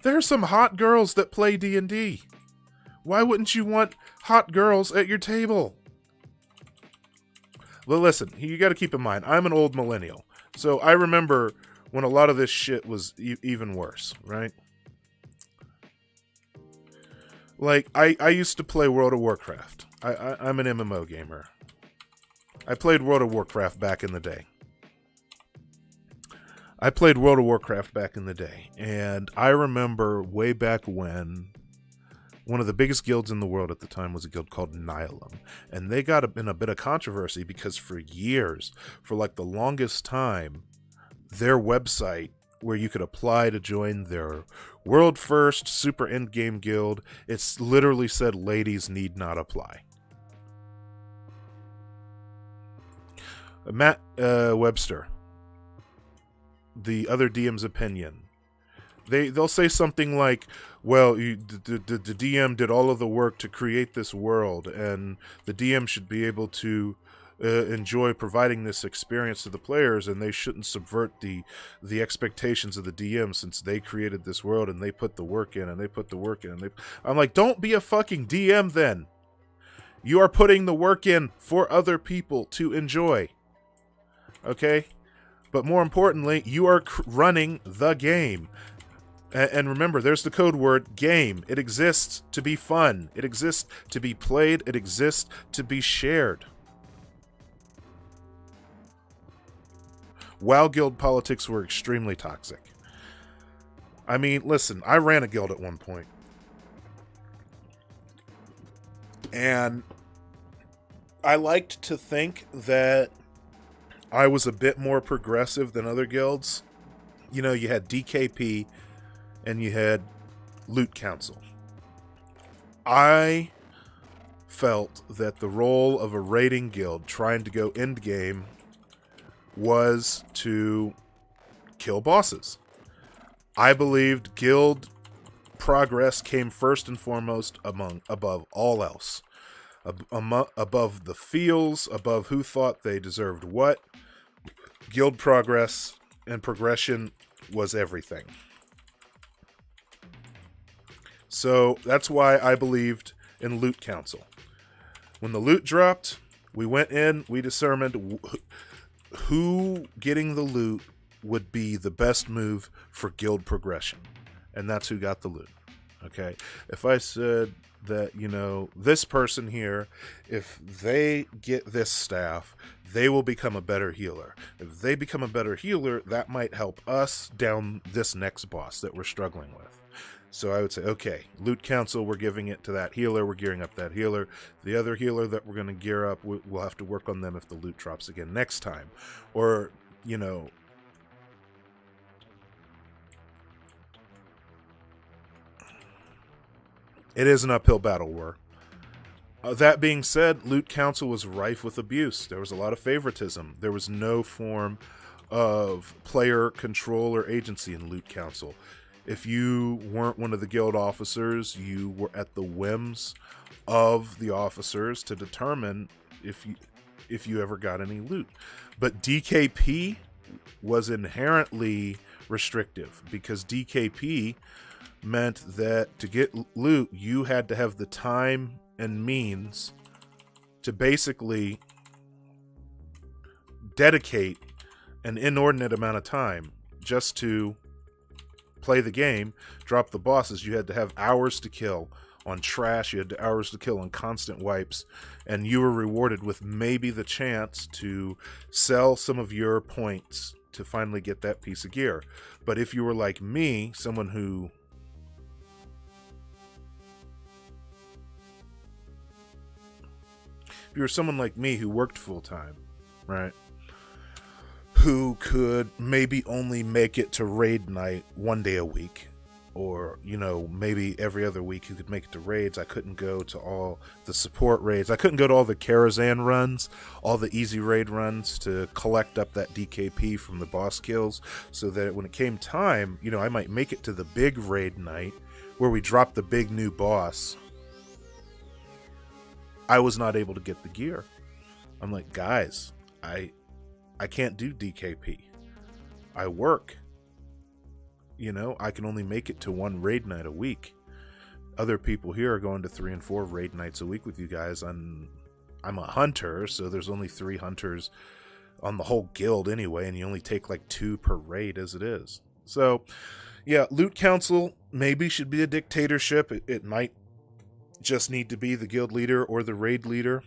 There are some hot girls that play D&D. Why wouldn't you want hot girls at your table? Well, listen, you got to keep in mind, I'm an old millennial. So I remember when a lot of this shit was even worse, right? Like, I used to play World of Warcraft. I'm an MMO gamer. I played World of Warcraft back in the day. And I remember way back when one of the biggest guilds in the world at the time was a guild called Nihilum. And they got in a bit of controversy because for years, for like the longest time, their website where you could apply to join their world first super endgame guild, it's literally said ladies need not apply. Matt Webster, the other DM's opinion. They'll say something like, well, the DM did all of the work to create this world, and the DM should be able to enjoy providing this experience to the players, and they shouldn't subvert the expectations of the DM since they created this world and they put the work in and they put the work in. And I'm like, don't be a fucking DM then. You are putting the work in for other people to enjoy. Okay? But more importantly, you are running the game. And remember, there's the code word, game. It exists to be fun. It exists to be played. It exists to be shared. WoW guild politics were extremely toxic. I mean, listen, I ran a guild at one point. And I liked to think that I was a bit more progressive than other guilds. You know, you had DKP and you had Loot Council. I felt that the role of a raiding guild trying to go end game was to kill bosses. I believed guild progress came first and foremost above all else. Above the feels, above who thought they deserved what. Guild progress and progression was everything. So that's why I believed in Loot Council. When the loot dropped, we went in, we determined who getting the loot would be the best move for guild progression. And that's who got the loot. Okay? If I said that, you know, this person here, if they get this staff, they will become a better healer. If they become a better healer, that might help us down this next boss that we're struggling with. So I would say, okay, Loot Council, we're giving it to that healer. We're gearing up that healer. The other healer that we're going to gear up, we'll have to work on them if the loot drops again next time. Or, you know, it is an uphill battle war. That being said, Loot Council was rife with abuse. There was a lot of favoritism. There was no form of player control or agency in Loot Council. If you weren't one of the guild officers, you were at the whims of the officers to determine if you ever got any loot. But DKP was inherently restrictive because DKP meant that to get loot, you had to have the time and means to basically dedicate an inordinate amount of time just to play the game, drop the bosses. You had to have hours to kill on trash, you had hours to kill on constant wipes, and you were rewarded with maybe the chance to sell some of your points to finally get that piece of gear. But if you were like me, someone who if you were someone like me who worked full-time, right, who could maybe only make it to raid night one day a week, or, you know, maybe every other week who could make it to raids. I couldn't go to all the support raids. I couldn't go to all the Karazhan runs, all the easy raid runs to collect up that DKP from the boss kills, so that when it came time, you know, I might make it to the big raid night where we drop the big new boss. I was not able to get the gear. I'm like, guys, I can't do DKP. I work. You know, I can only make it to one raid night a week. Other people here are going to 3 and 4 raid nights a week with you guys. I'm a hunter, so there's only 3 hunters on the whole guild anyway, and you only take like 2 per raid as it is. So, yeah, Loot Council maybe should be a dictatorship. It might just need to be the guild leader or the raid leader.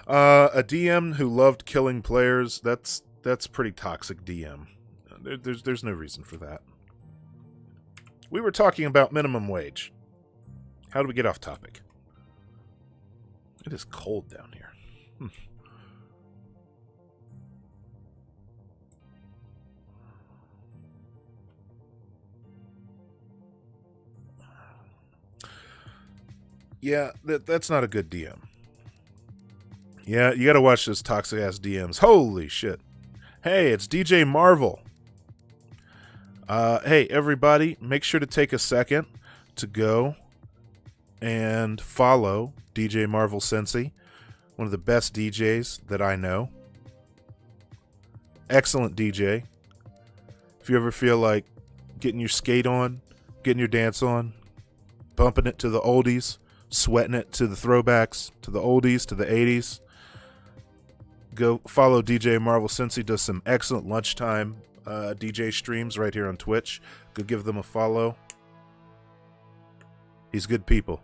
A DM who loved killing players, that's pretty toxic DM. There's no reason for that. We were talking about minimum wage. How do we get off topic? It is cold down here. Yeah, that's not a good DM. Yeah, you gotta watch this toxic ass DMs. Holy shit. Hey, it's DJ Marvel. Hey, everybody, make sure to take a second to go and follow DJ Marvel Sensei One of the best DJs that I know. Excellent DJ. If you ever feel like getting your skate on, getting your dance on, bumping it to the oldies, sweating it to the throwbacks, to the oldies, to the 80s, go follow DJ Marvel since he does some excellent lunchtime DJ streams right here on Twitch. Go give them a follow. He's good people.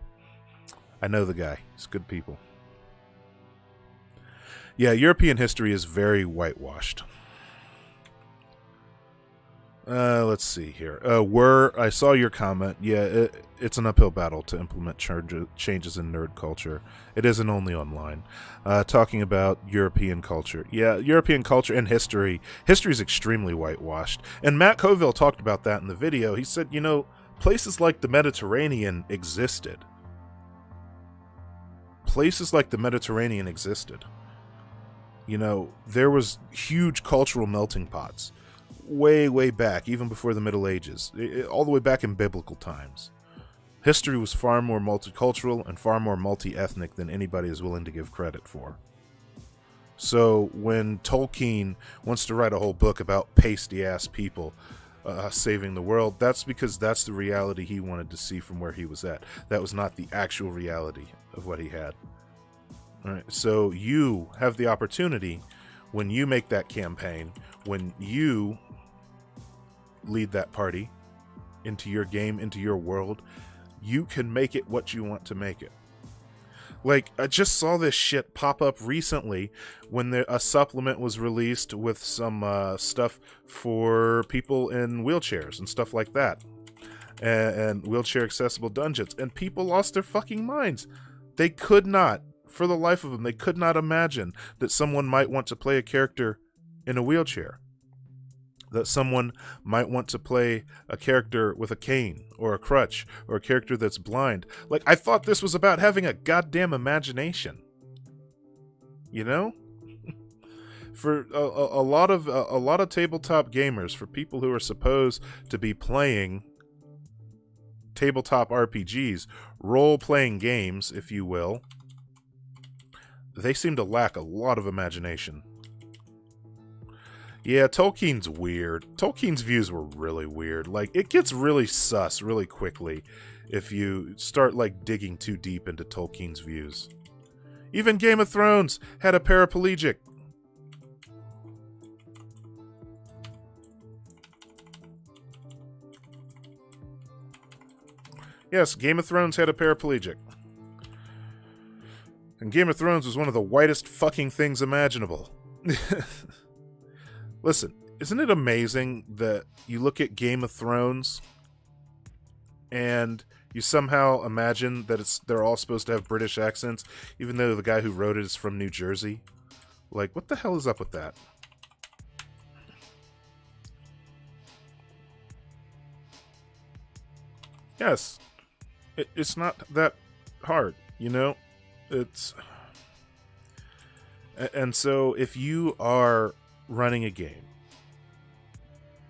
I know the guy. He's good people. Yeah, European history is very whitewashed. Let's see here. I saw your comment. Yeah, it's an uphill battle to implement changes in nerd culture. It isn't only online. Talking about European culture. Yeah, European culture and history. History is extremely whitewashed. And Matt Colville talked about that in the video. He said, you know, places like the Mediterranean existed. Places like the Mediterranean existed. You know, there was huge cultural melting pots. Way back, even before the Middle Ages, all the way back in biblical times. History was far more multicultural and far more multi-ethnic than anybody is willing to give credit for. So when Tolkien wants to write a whole book about pasty-ass people saving the world, that's because that's the reality he wanted to see from where he was at. That was not the actual reality of what he had. All right, so you have the opportunity when you make that campaign, when you lead that party into your game, into your world, you can make it what you want to make it. Like, I just saw this shit pop up recently when a supplement was released with some stuff for people in wheelchairs and stuff like that. And wheelchair accessible dungeons. And people lost their fucking minds. They could not, for the life of them, they could not imagine that someone might want to play a character in a wheelchair. That someone might want to play a character with a cane or a crutch or a character that's blind. Like, I thought this was about having a goddamn imagination. You know? For a lot of tabletop gamers, for people who are supposed to be playing tabletop RPGs, role-playing games, if you will, they seem to lack a lot of imagination. Yeah, Tolkien's weird. Tolkien's views were really weird. Like, it gets really sus really quickly if you start, like, digging too deep into Tolkien's views. Even Game of Thrones had a paraplegic. Yes, Game of Thrones had a paraplegic. And Game of Thrones was one of the whitest fucking things imaginable. Listen, isn't it amazing that you look at Game of Thrones and you somehow imagine that they're all supposed to have British accents, even though the guy who wrote it is from New Jersey? Like, what the hell is up with that? Yes, it's not that hard, you know? And so if you are running a game,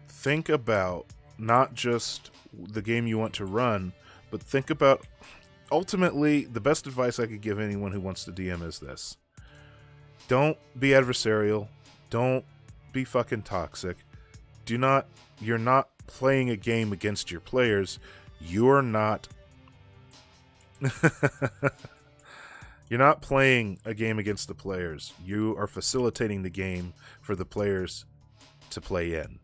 think about not just the game you want to run, but think about, ultimately, the best advice I could give anyone who wants to DM is this. Don't be adversarial. Don't be fucking toxic. You're not playing a game against your players. You're not You're not playing a game against the players. You are facilitating the game for the players to play in.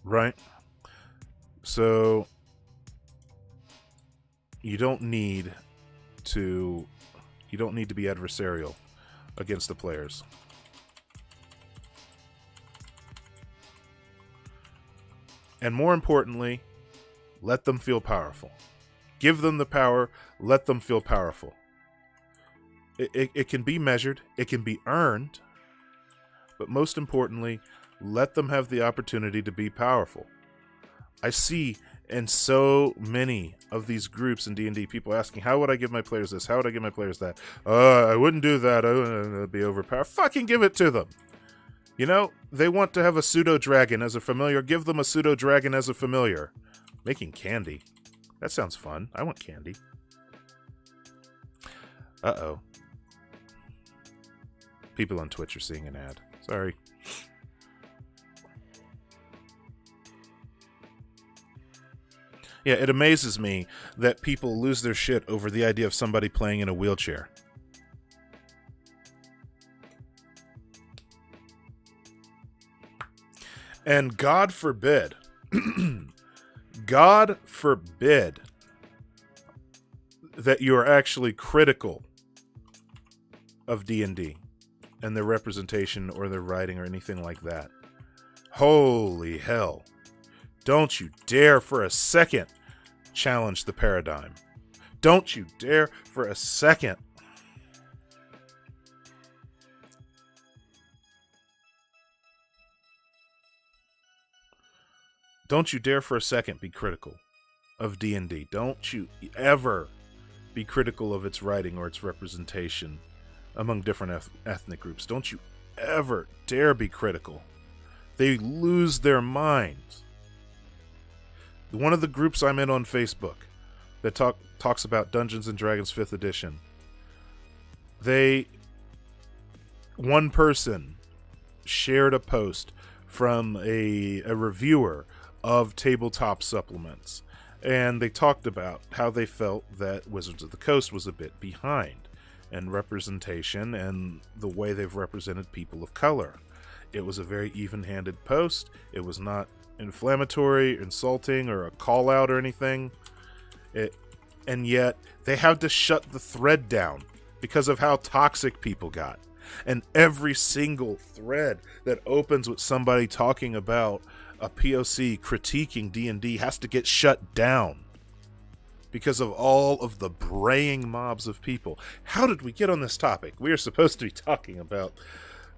Right? So you don't need to be adversarial against the players. And more importantly, let them feel powerful. Give them the power. Let them feel powerful. It can be measured. It can be earned. But most importantly, let them have the opportunity to be powerful. I see in so many of these groups in D&D, people asking, how would I give my players this? How would I give my players that? I wouldn't do that. I'd be overpowered. Fucking give it to them. You know, they want to have a pseudo-dragon as a familiar. Give them a pseudo-dragon as a familiar. Making candy. That sounds fun. I want candy. Uh-oh. People on Twitch are seeing an ad. Sorry. Yeah, it amazes me that people lose their shit over the idea of somebody playing in a wheelchair. And God forbid, God forbid that you are actually critical of D&D and their representation or their writing or anything like that. Holy hell. Don't you dare for a second challenge the paradigm. Don't you dare for a second. Don't you dare for a second be critical of D&D. Don't you ever be critical of its writing or its representation among different ethnic groups. Don't you ever dare be critical. They lose their minds. One of the groups I'm in on Facebook that talks about Dungeons and Dragons 5th edition, one person shared a post from a reviewer of tabletop supplements, and they talked about how they felt that Wizards of the Coast was a bit behind in representation and the way they've represented people of color. It was a very even-handed post. It was not inflammatory, insulting, or a call-out or anything. And yet, they had to shut the thread down because of how toxic people got. And every single thread that opens with somebody talking about a POC critiquing D&D has to get shut down because of all of the braying mobs of people. How did we get on this topic? We were supposed to be talking about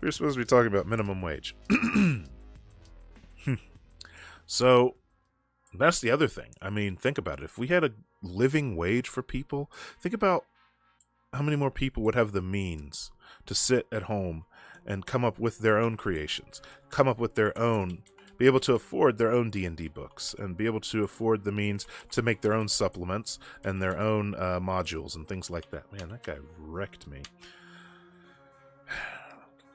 minimum wage. So that's the other thing. I mean, think about it. If we had a living wage for people, think about how many more people would have the means to sit at home and come up with their own creations, be able to afford their own D&D books, and be able to afford the means to make their own supplements and their own modules and things like that. Man, that guy wrecked me.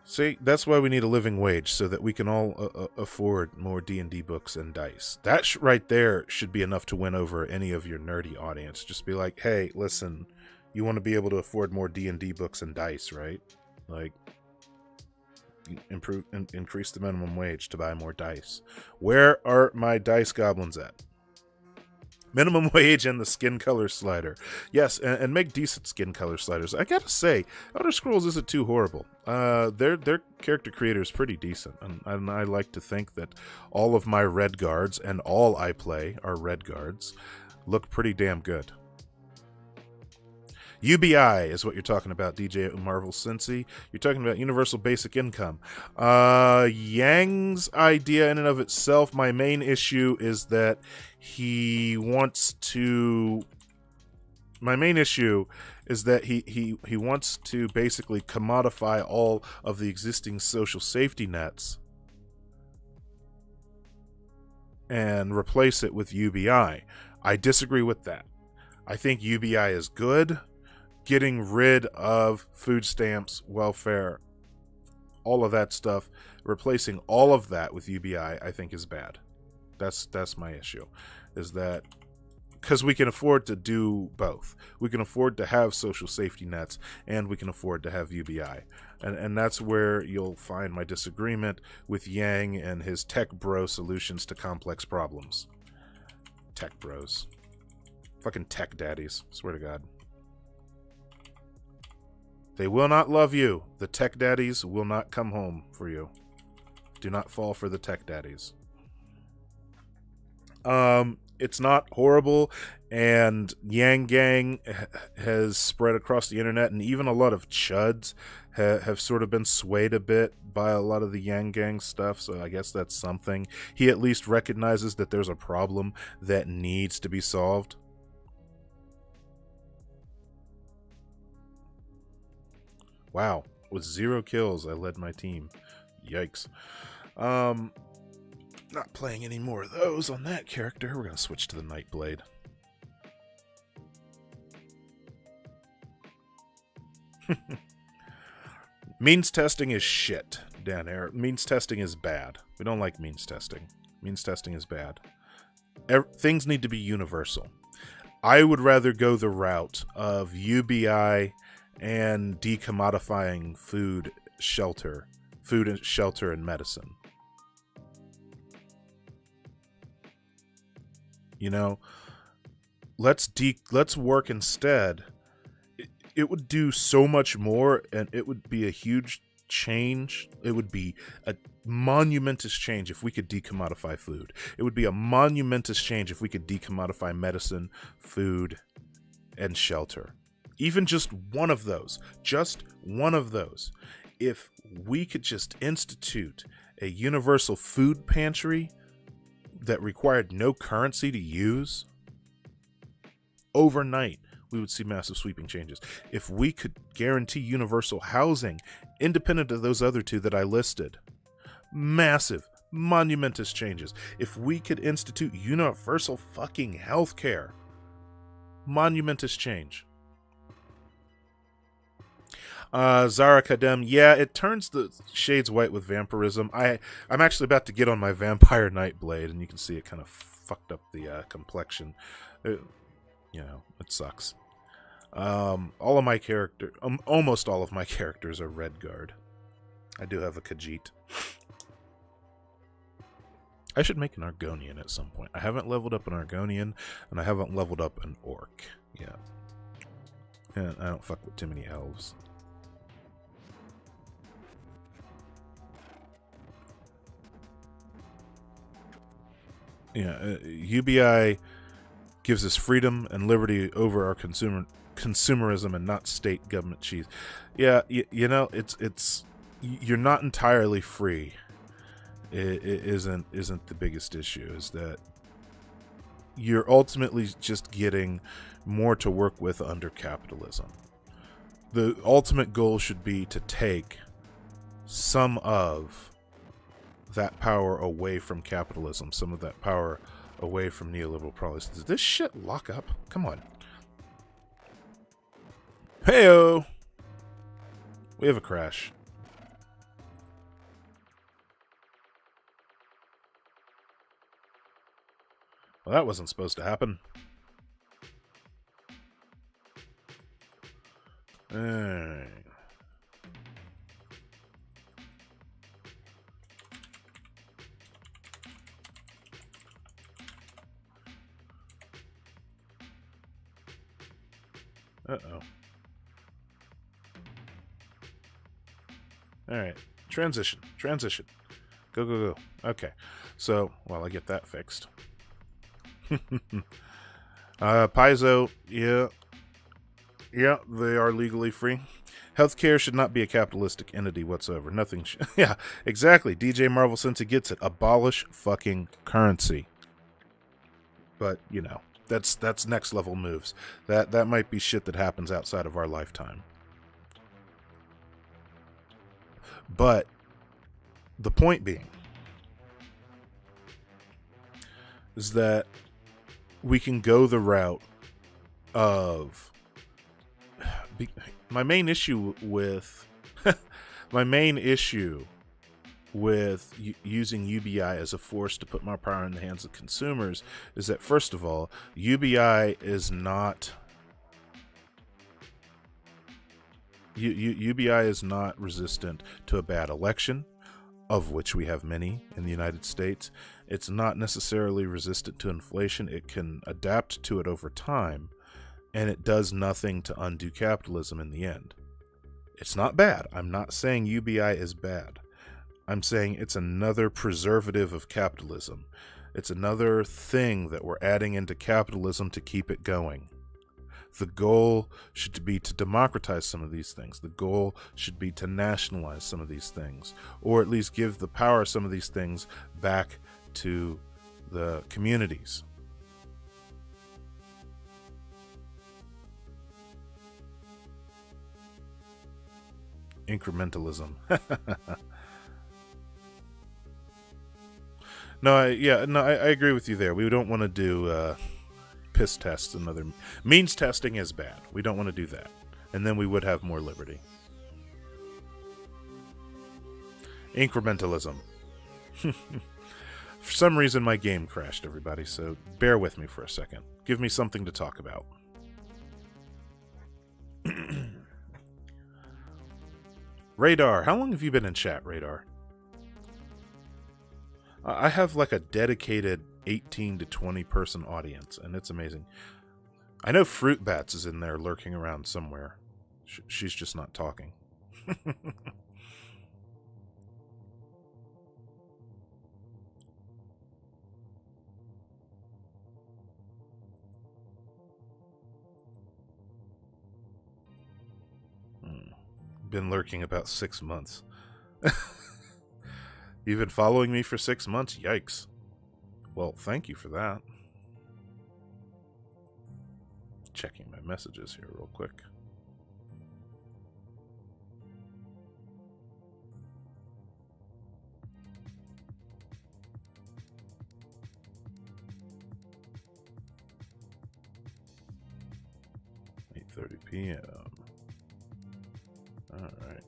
See, that's why we need a living wage, so that we can all afford more D&D books and dice. That right there should be enough to win over any of your nerdy audience. Just be like, hey, listen, you want to be able to afford more D&D books and dice, right? Like, increase the minimum wage to buy more dice. Where are my dice goblins at? Minimum wage and the skin color slider. Yes, and make decent skin color sliders. I gotta say, Elder Scrolls isn't too horrible. Their character creator is pretty decent, and I like to think that all of my red guards, and all I play are red guards, look pretty damn good. UBI is what you're talking about, DJ Marvel Cincy. You're talking about universal basic income. Yang's idea in and of itself, my main issue is that he wants to basically commodify all of the existing social safety nets and replace it with UBI. I disagree with that. I think UBI is good. Getting rid of food stamps, welfare, all of that stuff, replacing all of that with UBI, I think is bad. That's my issue, is that because we can afford to do both. We can afford to have social safety nets, and we can afford to have UBI. And that's where you'll find my disagreement with Yang and his tech bro solutions to complex problems. Tech bros. Fucking tech daddies, swear to God. They will not love you. The tech daddies will not come home for you. Do not fall for the tech daddies. It's not horrible, and Yang Gang has spread across the internet, and even a lot of chuds have sort of been swayed a bit by a lot of the Yang Gang stuff, so I guess that's something. He at least recognizes that there's a problem that needs to be solved. Wow, with 0 kills, I led my team. Yikes. Not playing any more of those on that character. We're going to switch to the Nightblade. Means testing is shit, Dan Air. Means testing is bad. We don't like means testing. Means testing is bad. Things need to be universal. I would rather go the route of UBI and decommodifying food, shelter, and medicine. You know, let's work instead. It would do so much more, and it would be a huge change. It would be a monumentous change if we could decommodify food. It would be a monumentous change if we could decommodify medicine, food, and shelter. Even just one of those. Just one of those. If we could just institute a universal food pantry that required no currency to use, overnight, we would see massive sweeping changes. If we could guarantee universal housing, independent of those other two that I listed, massive, monumentous changes. If we could institute universal fucking healthcare, monumentous change. Zara Kadem, yeah, it turns the shades white with vampirism. I'm actually about to get on my Vampire Nightblade, and you can see it kind of fucked up the complexion. You know, it sucks. Almost all of my characters are Redguard. I do have a Khajiit. I should make an Argonian at some point. I haven't leveled up an Argonian, and I haven't leveled up an Orc yet. And I don't fuck with too many elves. Yeah, UBI gives us freedom and liberty over our consumerism and not state government cheese. Yeah, you know, it's you're not entirely free. It isn't the biggest issue. Is that you're ultimately just getting more to work with under capitalism. The ultimate goal should be to take some of that power away from capitalism, some of that power away from neoliberal policies. Does this shit lock up? Come on. Heyo! We have a crash. Well, that wasn't supposed to happen. Alright. Uh-oh. Alright. Transition. Go, go, go. Okay. So, while I get that fixed. Paizo, yeah. Yeah, they are legally free. Healthcare should not be a capitalistic entity whatsoever. Nothing yeah, exactly. DJ Marvel Sensei gets it. Abolish fucking currency. But, you know, that's next level moves. That might be shit that happens outside of our lifetime. But the point being is that we can go the route of my main issue with using UBI as a force to put more power in the hands of consumers is that, first of all, UBI is not resistant to a bad election, of which we have many in the United States. It's not necessarily resistant to inflation. It can adapt to it over time, and it does nothing to undo capitalism in the end. It's not bad. I'm not saying UBI is bad. I'm saying it's another preservative of capitalism. It's another thing that we're adding into capitalism to keep it going. The goal should be to democratize some of these things. The goal should be to nationalize some of these things, or at least give the power of some of these things back to the communities. Incrementalism. I agree with you there. We don't want to do piss tests and other means testing is bad. We don't want to do that, and then we would have more liberty. Incrementalism. For some reason, my game crashed, everybody, so bear with me for a second. Give me something to talk about. Radar, how long have you been in chat, Radar? I have like a dedicated 18 to 20 person audience, and it's amazing. I know Fruit Bats is in there lurking around somewhere. She's just not talking. Been lurking about 6 months. You've been following me for 6 months? Yikes. Well, thank you for that. Checking my messages here real quick. p.m. Alright.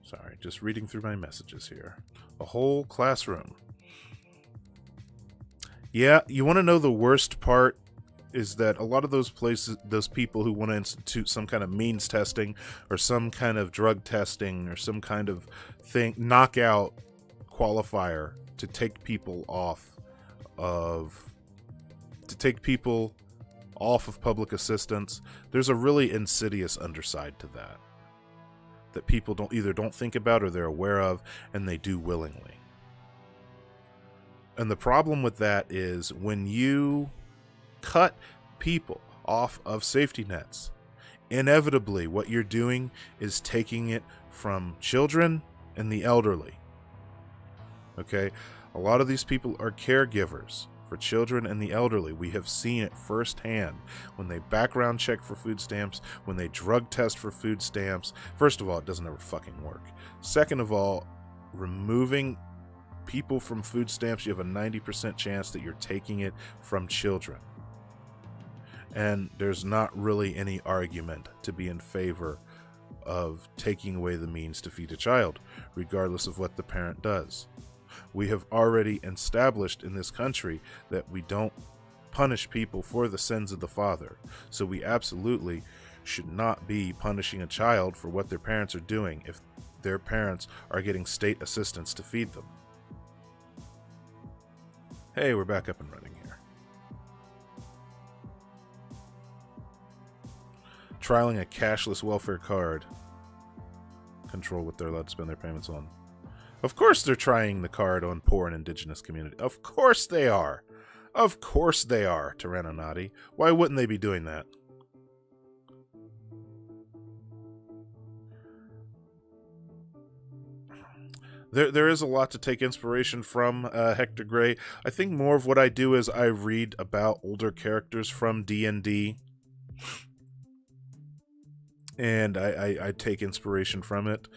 Sorry, just reading through my messages here. A whole classroom. Yeah, you want to know the worst part is that a lot of those places, those people who want to institute some kind of means testing or some kind of drug testing or some kind of thing, knockout qualifier to take people off of public assistance, there's a really insidious underside to that people don't think about or they're aware of, and they do willingly. And the problem with that is when you cut people off of safety nets, inevitably what you're doing is taking it from children and the elderly. Okay? A lot of these people are caregivers for children and the elderly. We have seen it firsthand when they background check for food stamps, when they drug test for food stamps. First of all, it doesn't ever fucking work. Second of all, removing people from food stamps, you have a 90% chance that you're taking it from children. And there's not really any argument to be in favor of taking away the means to feed a child, regardless of what the parent does. We have already established in this country that we don't punish people for the sins of the father. So we absolutely should not be punishing a child for what their parents are doing if their parents are getting state assistance to feed them. Hey, we're back up and running here. Trialing a cashless welfare card. Control what they're allowed to spend their payments on. Of course they're trying the card on poor and indigenous community. Of course they are. Of course they are, Tyranninati. Why wouldn't they be doing that? There is a lot to take inspiration from, Hector Gray. I think more of what I do is I read about older characters from D&D. And I take inspiration from it.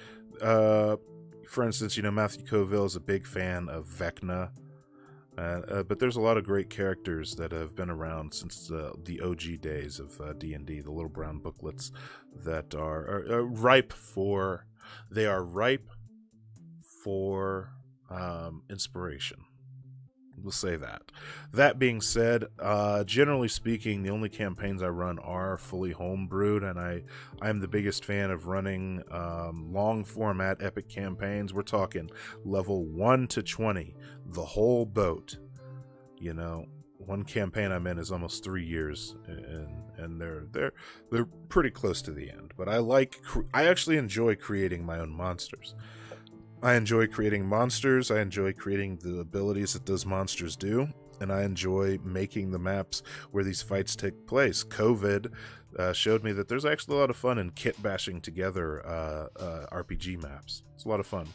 For instance, Matthew Coville is a big fan of Vecna. But there's a lot of great characters that have been around since the OG days of D&D, the little brown booklets that are ripe for... They are ripe for inspiration. We'll say that. That being said, generally speaking, the only campaigns I run are fully homebrewed, and I'm the biggest fan of running long format epic campaigns. We're talking level 1 to 20, the whole boat. One campaign I'm in is almost 3 years, and they're pretty close to the end. But I actually enjoy creating my own monsters. I enjoy creating monsters, I enjoy creating the abilities that those monsters do, and I enjoy making the maps where these fights take place. COVID showed me that there's actually a lot of fun in kit bashing together RPG maps. It's a lot of fun.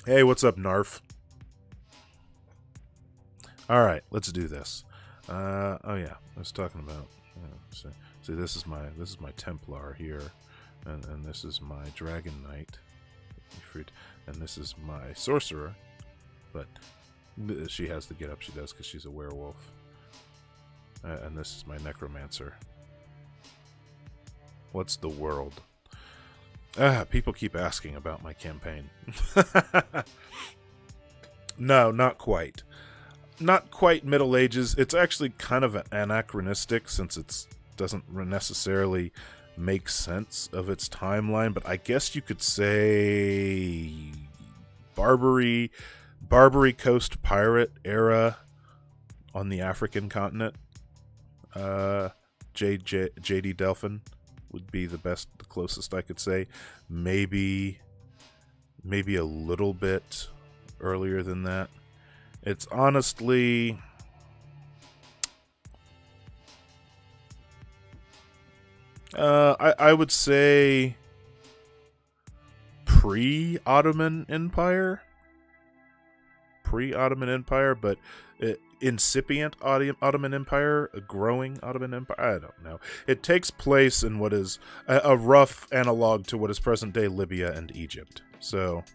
Hey, what's up, Narf? Alright, let's do this. Oh yeah, I was talking about... See, this is my Templar here, and this is my Dragon Knight. And this is my sorcerer, but she has the get up she does because she's a werewolf. And this is my necromancer. What's the world? People keep asking about my campaign. No, not quite. Not quite Middle Ages. It's actually kind of anachronistic since it doesn't necessarily make sense of its timeline, but I guess you could say Barbary Coast pirate era on the African continent. J.D. Delphin would be the closest I could say. Maybe a little bit earlier than that. It's honestly, I would say pre-Ottoman Empire, but incipient Ottoman Empire, a growing Ottoman Empire. I don't know. It takes place in what is a rough analog to what is present-day Libya and Egypt. So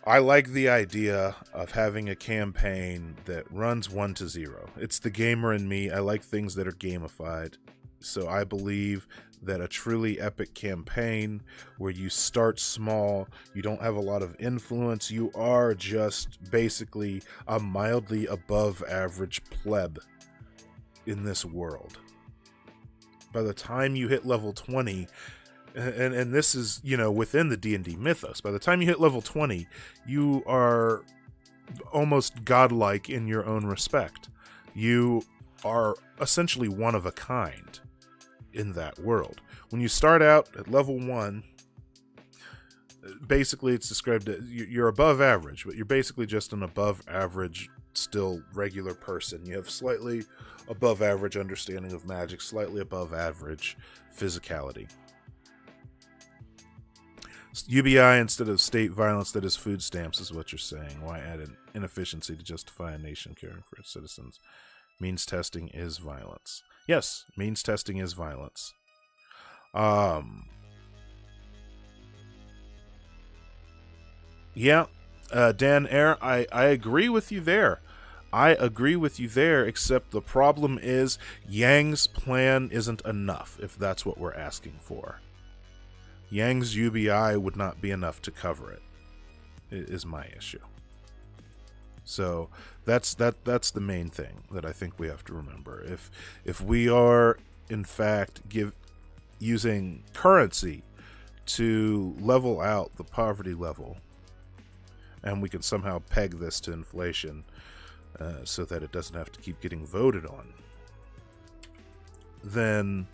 I like the idea of having a campaign that runs 1 to 0. It's the gamer in me. I like things that are gamified. So I believe that a truly epic campaign where you start small, you don't have a lot of influence, you are just basically a mildly above average pleb in this world. By the time you hit level 20, and this is, within the D&D mythos, by the time you hit level 20, you are almost godlike in your own respect. You are essentially one of a kind in that world. When you start out at level 1, basically it's described as you're above average, but you're basically just an above average, still regular person. You have slightly above average understanding of magic, slightly above average physicality. UBI instead of state violence, that is food stamps, is what you're saying. Why add an inefficiency to justify a nation caring for its citizens? Means testing is violence. Yes, means testing is violence. Yeah, Dan Air, I agree with you there. Except the problem is Yang's plan isn't enough, if that's what we're asking for. Yang's UBI would not be enough to cover it, is my issue. So that's the main thing that I think we have to remember. If we are in fact using currency to level out the poverty level, and we can somehow peg this to inflation so that it doesn't have to keep getting voted on, then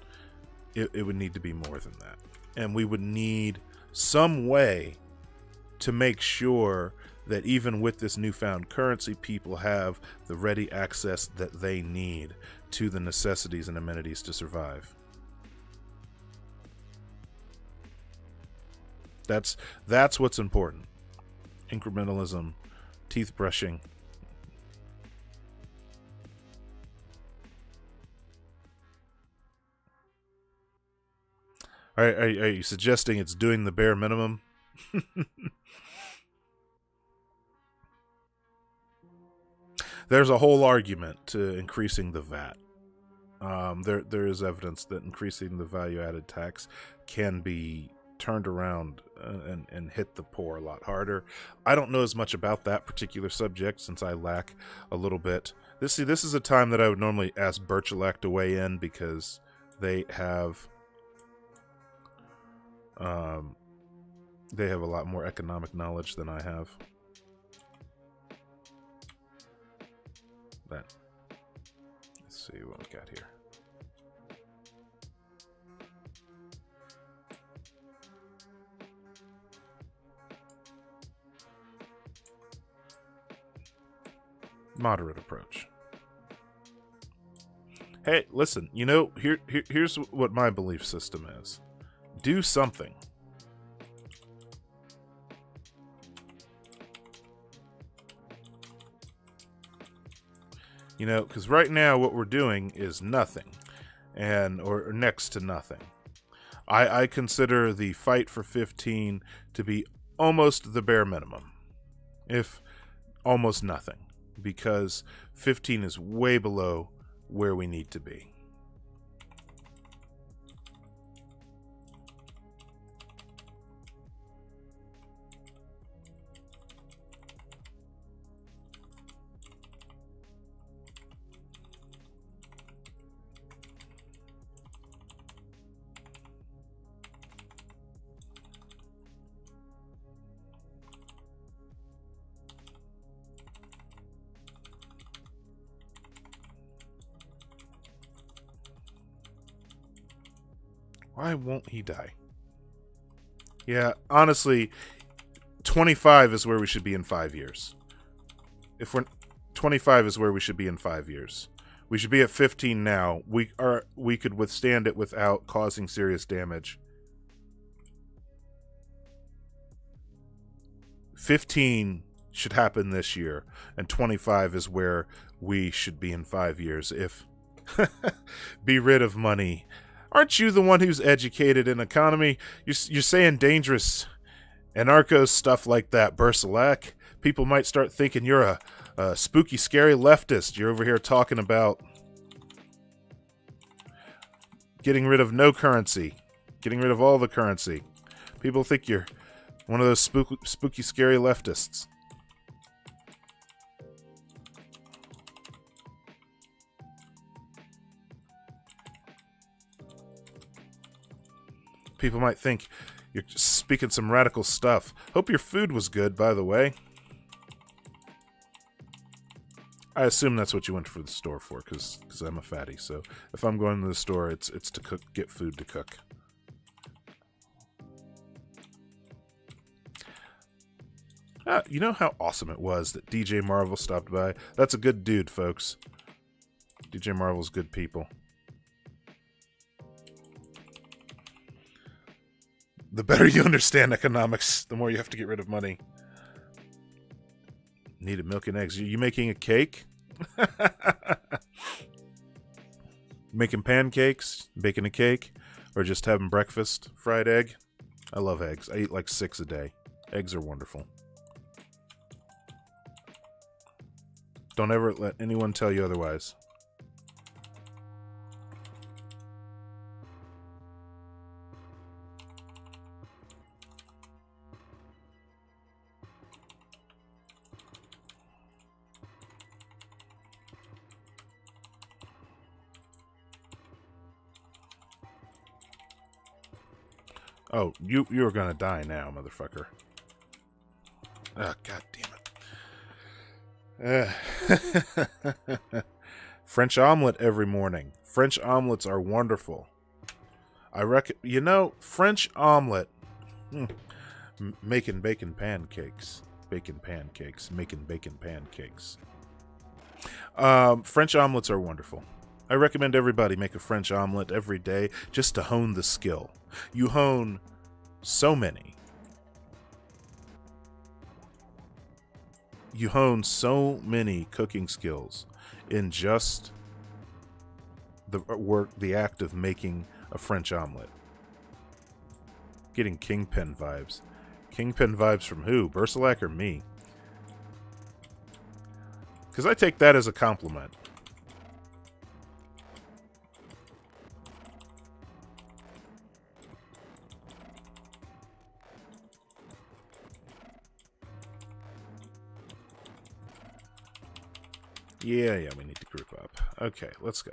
it would need to be more than that. And we would need some way to make sure that even with this newfound currency, people have the ready access that they need to the necessities and amenities to survive. That's what's important. Incrementalism, teeth brushing. Are you suggesting it's doing the bare minimum? There's a whole argument to increasing the VAT. There is evidence that increasing the value-added tax can be turned around and hit the poor a lot harder. I don't know as much about that particular subject since I lack a little bit. This is a time that I would normally ask Birchelac to weigh in because they have a lot more economic knowledge than I have. Let's see what we got here. Moderate approach. Hey, listen, here's what my belief system is. Do something. Because right now what we're doing is nothing, or next to nothing. I consider the fight for 15 to be almost the bare minimum, if almost nothing, because 15 is way below where we need to be. Why won't he die? Yeah, honestly, 25 is where we should be in 5 years. If we're 25 is where we should be in 5 years. We should be at 15 now. We could withstand it without causing serious damage. 15 should happen this year, and 25 is where we should be in 5 years. If be rid of money. Aren't you the one who's educated in economy? You're saying dangerous anarcho stuff like that, Bersalak. People might start thinking you're a spooky, scary leftist. You're over here talking about getting rid of no currency, getting rid of all the currency. People think you're one of those spooky, scary leftists. People might think you're just speaking some radical stuff. Hope your food was good, by the way. I assume that's what you went for the store for, because I'm a fatty. So if I'm going to the store, it's to cook, get food to cook. You know how awesome it was that DJ Marvel stopped by? That's a good dude, folks. DJ Marvel's good people. The better you understand economics, the more you have to get rid of money. Needed milk and eggs. Are you making a cake? Making pancakes? Baking a cake? Or just having breakfast? Fried egg? I love eggs. I eat like 6 a day. Eggs are wonderful. Don't ever let anyone tell you otherwise. Oh, you're gonna die now, motherfucker. Oh, god damn it. French omelet every morning. French omelets are wonderful. You know, French omelet. Making bacon pancakes. Bacon pancakes. Making bacon pancakes. French omelets are wonderful. I recommend everybody make a French omelet every day just to hone the skill. You hone so many. You hone so many cooking skills in just the act of making a French omelet. Getting Kingpin vibes. Kingpin vibes from who? Bersalak or me? Because I take that as a compliment. Yeah, we need to group up. Okay, let's go.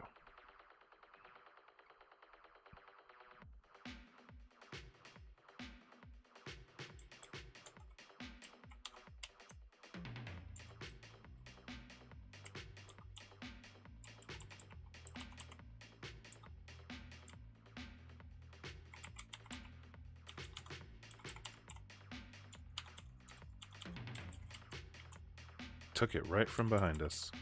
Took it right from behind us.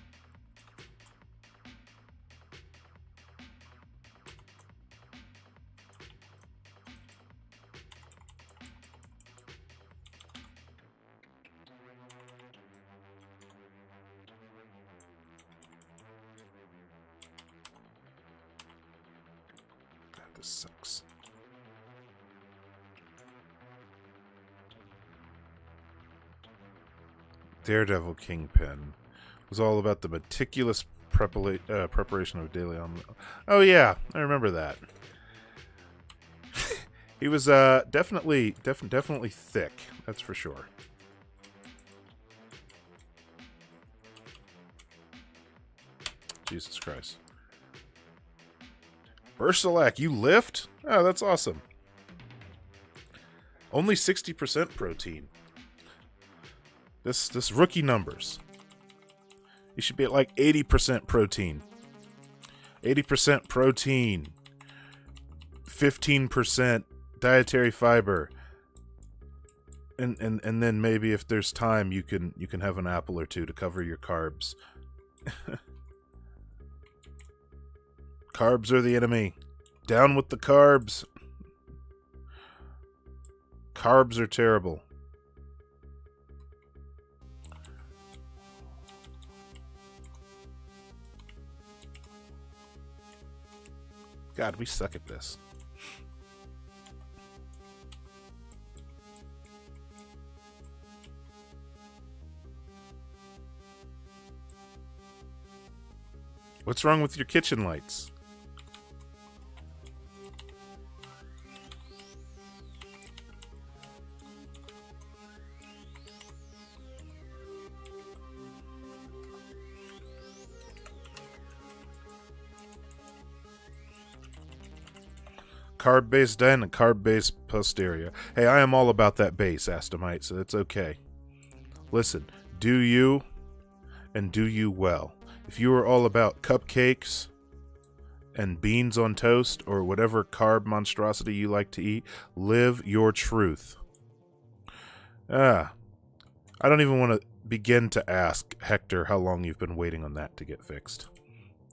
This sucks. Daredevil Kingpin was all about the meticulous preparation of daily omelet. Oh yeah, I remember that. He was definitely thick. That's for sure. Jesus Christ. Bersalak, you lift? Oh, that's awesome. Only 60% protein. This rookie numbers. You should be at like 80% protein. 80% protein. 15% dietary fiber. And then maybe if there's time you can have an apple or two to cover your carbs. Carbs are the enemy. Down with the carbs. Carbs are terrible. God, we suck at this. What's wrong with your kitchen lights? Carb-based diet and carb-based posterior. Hey, I am all about that base, Astomite, so it's okay. Listen, do you, and do you well. If you are all about cupcakes and beans on toast or whatever carb monstrosity you like to eat, live your truth. I don't even want to begin to ask Hector how long you've been waiting on that to get fixed.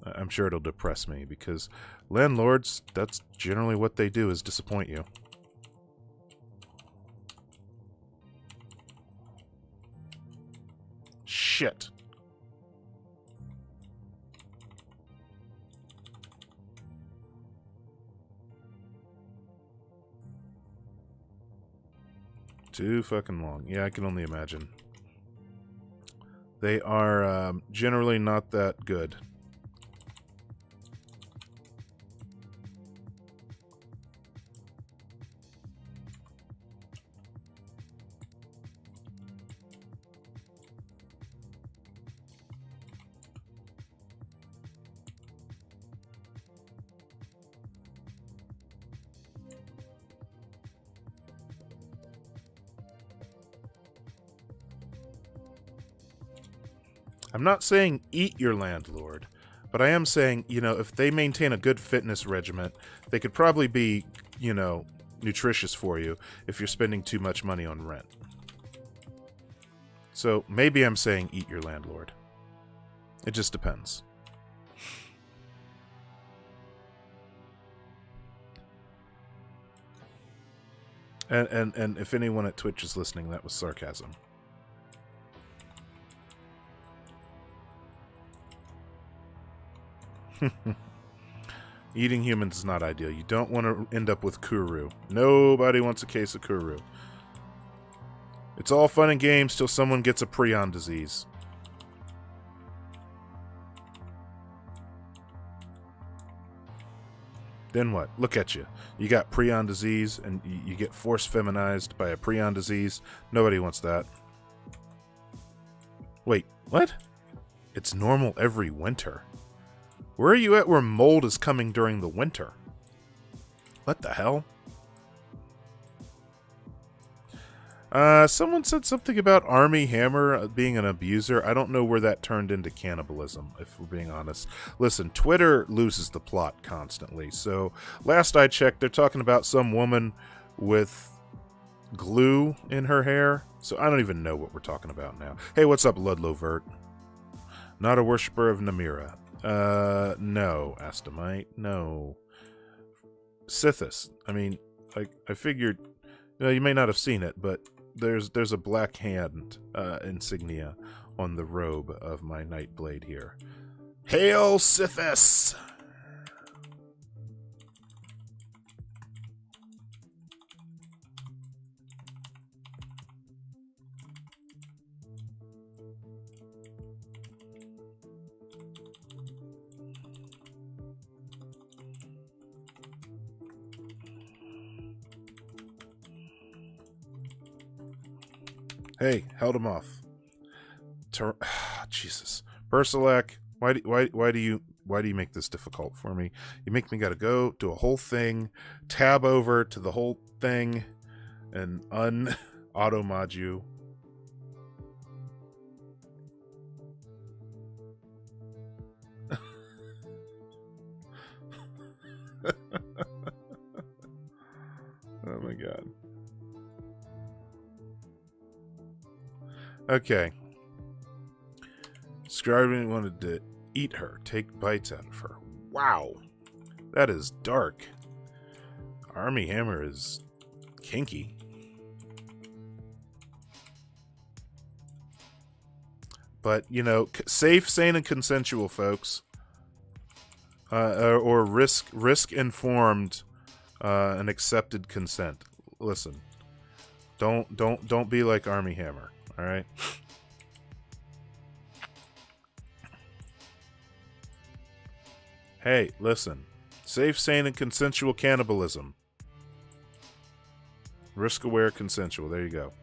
I'm sure it'll depress me because landlords, that's generally what they do, is disappoint you. Shit. Too fucking long. Yeah, I can only imagine. They are generally not that good. I'm not saying eat your landlord, but I am saying, you know, if they maintain a good fitness regimen, they could probably be, you know, nutritious for you if you're spending too much money on rent. So maybe I'm saying eat your landlord. It just depends. And if anyone at Twitch is listening, that was sarcasm. Eating humans is not ideal. You don't want to end up with Kuru. Nobody wants a case of Kuru. It's all fun and games till someone gets a prion disease. Then what? Look at you. You got prion disease and you get force feminized by a prion disease. Nobody wants that. Wait, what? It's normal every winter. Where are you at where mold is coming during the winter? What the hell? Someone said something about Army Hammer being an abuser. I don't know where that turned into cannibalism, if we're being honest. Listen, Twitter loses the plot constantly. So, last I checked, they're talking about some woman with glue in her hair. So, I don't even know what we're talking about now. Hey, what's up, Ludlow Vert? Not a worshiper of Namira. No, Astomite. No. Sithis. I mean, I figured... You know, you may not have seen it, but there's a black hand insignia on the robe of my Nightblade here. Hail Sithis! Hey, held him off. Jesus, Bersalak, why do you make this difficult for me? You make me gotta go do a whole thing, tab over to the whole thing, and auto-mod you. Okay. Scribing wanted to eat her, take bites out of her. Wow. That is dark. Army Hammer is kinky. But, you know, safe, sane, and consensual, folks. Or risk-informed and accepted consent. Listen. Don't be like Army Hammer, all right? Hey, listen. Safe, sane, and consensual cannibalism. Risk-aware, consensual. There you go.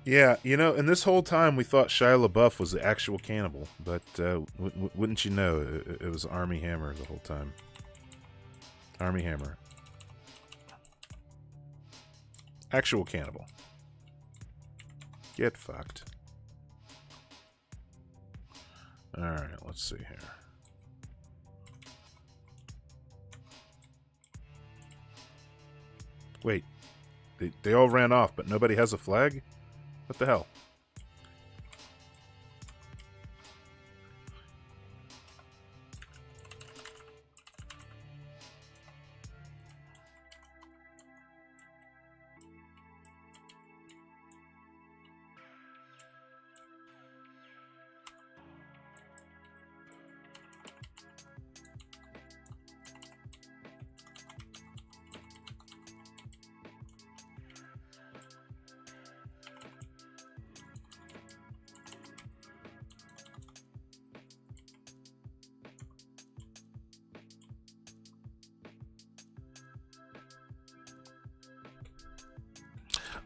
Yeah, you know, and this whole time we thought Shia LaBeouf was the actual cannibal, but wouldn't you know, it was Army Hammer the whole time. Army Hammer. Actual cannibal. Get fucked. Alright, let's see here. Wait. They all ran off, but nobody has a flag? What the hell?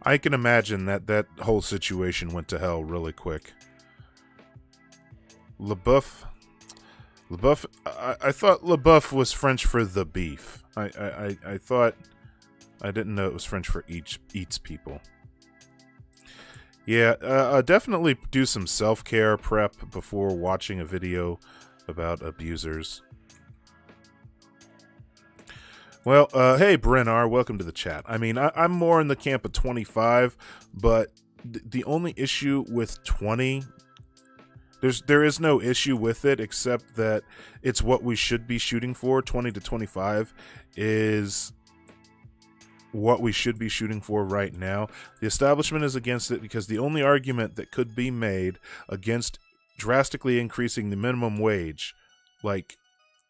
I can imagine that whole situation went to hell really quick. LaBeouf, I thought LaBeouf was French for the beef. I thought, I didn't know it was French for eats people. Yeah, definitely do some self-care prep before watching a video about abusers. Well, hey, Brennar, welcome to the chat. I mean, I'm more in the camp of 25, but the only issue with 20, there is no issue with it except that it's what we should be shooting for. 20 to 25 is what we should be shooting for right now. The establishment is against it because the only argument that could be made against drastically increasing the minimum wage, like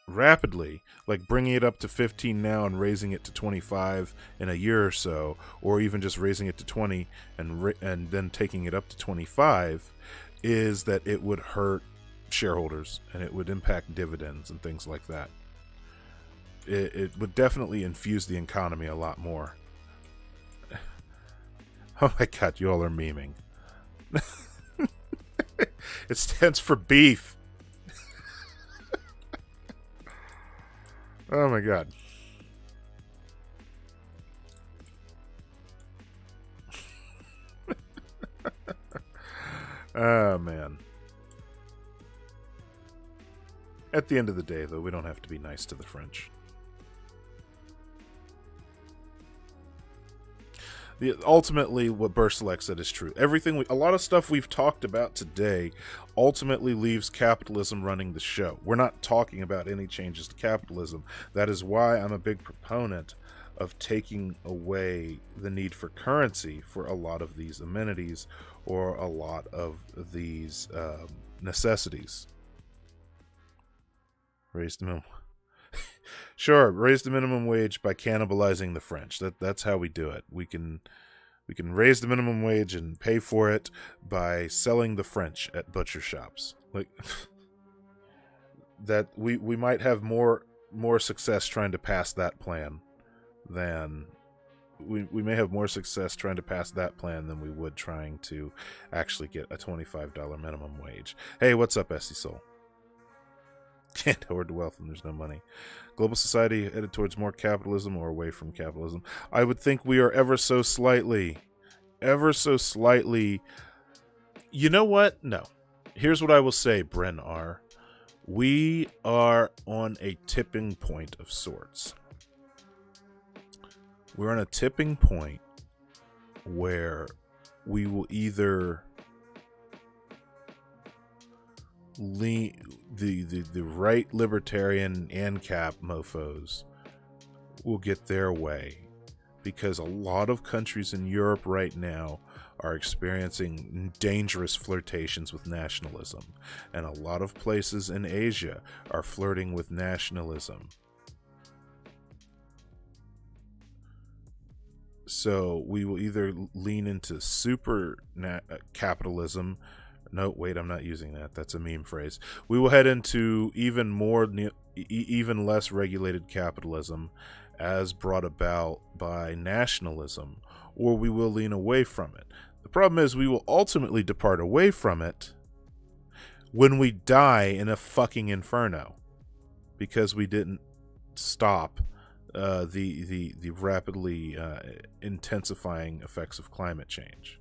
rapidly, like bringing it up to 15 now and raising it to 25 in a year or so, or even just raising it to 20 and then taking it up to 25, is that it would hurt shareholders and it would impact dividends and things like that. It would definitely infuse the economy a lot more. Oh my god, you all are memeing. It stands for beef. Oh my god. Oh man. At the end of the day, though, we don't have to be nice to the French. Ultimately, what Burselek said is true. A lot of stuff we've talked about today ultimately leaves capitalism running the show. We're not talking about any changes to capitalism. That is why I'm a big proponent of taking away the need for currency for a lot of these amenities or a lot of these necessities. Raise the minimum. Sure, raise the minimum wage by cannibalizing the French. That's how we do it. We can raise the minimum wage and pay for it by selling the French at butcher shops. Like that, we might have more success trying to pass that plan than we may have more success trying to pass that plan than we would trying to actually get a $25 minimum wage. Hey, what's up, Essie Soul? Can't hoard wealth and there's no money. Global society headed towards more capitalism or away from capitalism? I would think we are ever so slightly. You know what? No. Here's what I will say, Bren R. We are on a tipping point of sorts. We're on a tipping point where we will either lean the right libertarian ANCAP mofos will get their way, because a lot of countries in Europe right now are experiencing dangerous flirtations with nationalism, and a lot of places in Asia are flirting with nationalism. So we will either lean into super capitalism. No, wait, I'm not using that. That's a meme phrase. We will head into even less regulated capitalism as brought about by nationalism, or we will lean away from it. The problem is we will ultimately depart away from it when we die in a fucking inferno, because we didn't stop the rapidly intensifying effects of climate change,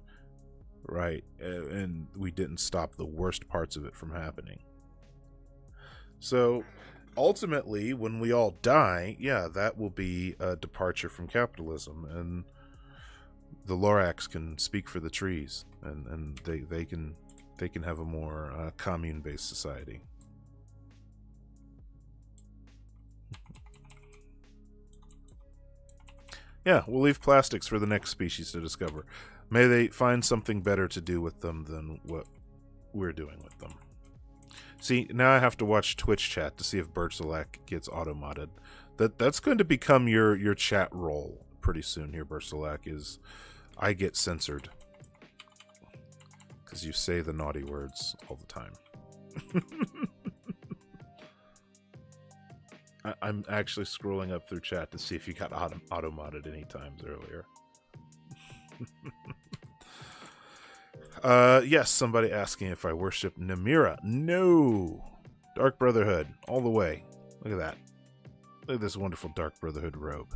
right? And we didn't stop the worst parts of it from happening. So ultimately, when we all die, yeah, that will be a departure from capitalism, and the Lorax can speak for the trees, and they can have a more commune-based society. Yeah, we'll leave plastics for the next species to discover. May they find something better to do with them than what we're doing with them. See, now I have to watch Twitch chat to see if Berzelak gets auto-modded. That's going to become your chat role pretty soon here, Berzelak, is I get censored. Because you say the naughty words all the time. I'm actually scrolling up through chat to see if you got auto-modded any times earlier. Yes, somebody asking if I worship Namira. No! Dark Brotherhood, all the way. Look at that. Look at this wonderful Dark Brotherhood robe.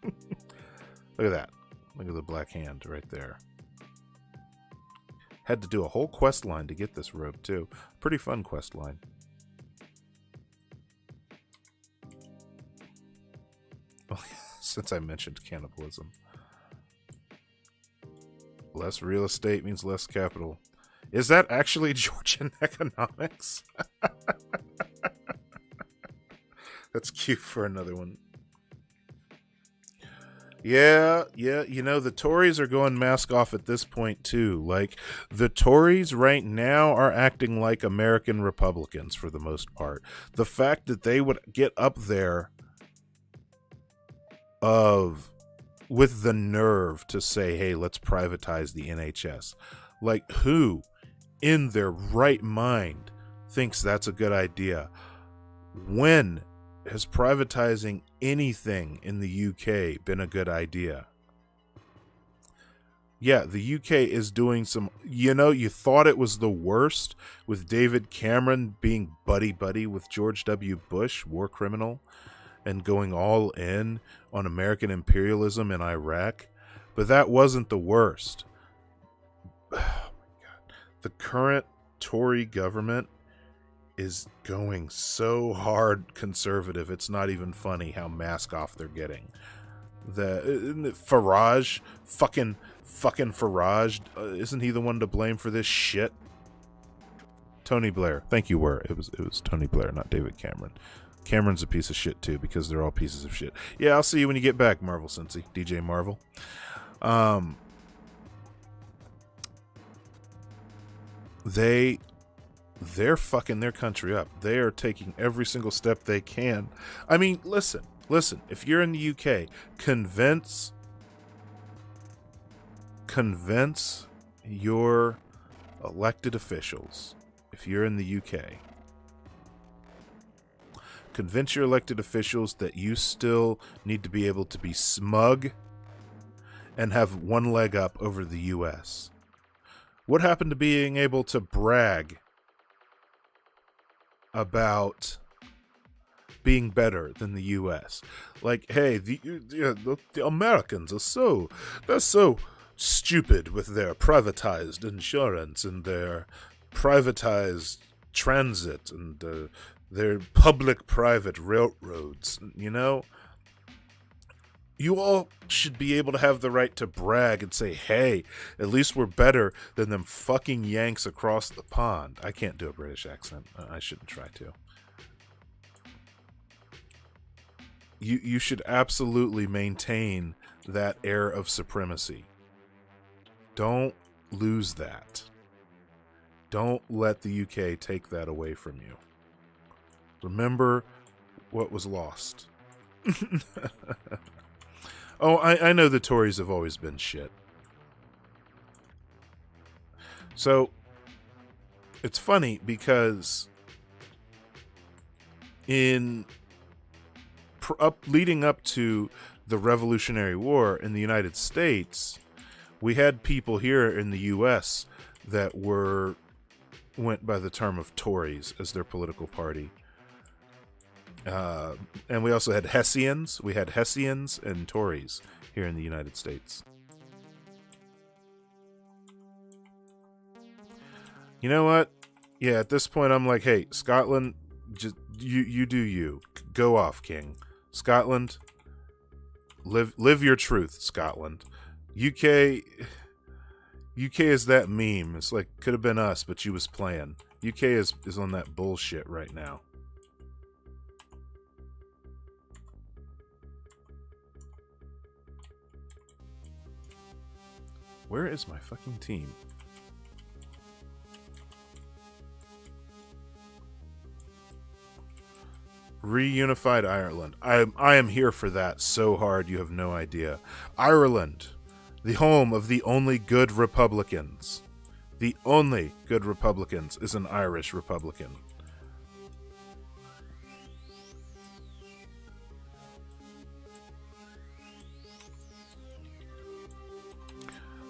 Look at that. Look at the black hand right there. Had to do a whole quest line to get this robe, too. Pretty fun quest line. Since I mentioned cannibalism. Less real estate means less capital. Is that actually Georgian economics? That's cute for another one. Yeah, you know, the Tories are going mask off at this point, too. Like, the Tories right now are acting like American Republicans for the most part. The fact that they would get up there with the nerve to say, hey, let's privatize the NHS. Like, who in their right mind thinks that's a good idea? When has privatizing anything in the UK been a good idea? Yeah, the UK is doing some, you thought it was the worst with David Cameron being buddy-buddy with George W. Bush, war criminal, and going all in on American imperialism in Iraq. But that wasn't the worst. Oh my God. The current Tory government is going so hard conservative, it's not even funny how mask off they're getting. The Farage, fucking Farage, isn't he the one to blame for this shit? Tony Blair. Thank you, Were. It was Tony Blair, not David Cameron. Cameron's a piece of shit too, because they're all pieces of shit. Yeah, I'll see you when you get back, Marvel Cincy. DJ Marvel. They're fucking their country up. They are taking every single step they can. I mean, listen. If you're in the UK, convince your elected officials. If you're in the UK, convince your elected officials that you still need to be able to be smug and have one leg up over the US. What happened to being able to brag about being better than the US? Like, hey, the Americans are so stupid with their privatized insurance and their privatized transit and their public-private railroads. You know, you all should be able to have the right to brag and say, hey, at least we're better than them fucking Yanks across the pond. I can't do a British accent. I shouldn't try to. You should absolutely maintain that air of supremacy. Don't lose that. Don't let the UK take that away from you. Remember what was lost. Oh, I know the Tories have always been shit. So, it's funny because leading up to the Revolutionary War in the United States, we had people here in the U.S. that went by the term of Tories as their political party. And we also had Hessians. We had Hessians and Tories here in the United States. You know what? Yeah, at this point I'm like, hey, Scotland, just you do you. Go off, King. Scotland, live your truth, Scotland. UK is that meme. It's like, could have been us, but you was playing. UK is on that bullshit right now. Where is my fucking team? Reunified Ireland. I am here for that so hard you have no idea. Ireland, the home of the only good Republicans. The only good Republicans is an Irish Republican.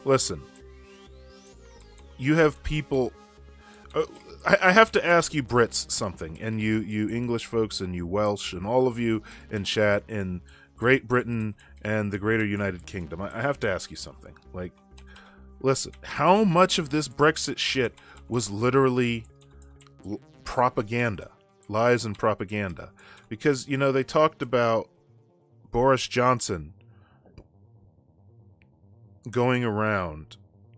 Listen, you have people... I have to ask you Brits something, and you English folks and you Welsh and all of you in chat in Great Britain and the Greater United Kingdom. I have to ask you something. Like, listen, how much of this Brexit shit was literally propaganda, lies and propaganda? Because, you know, they talked about Boris Johnson going around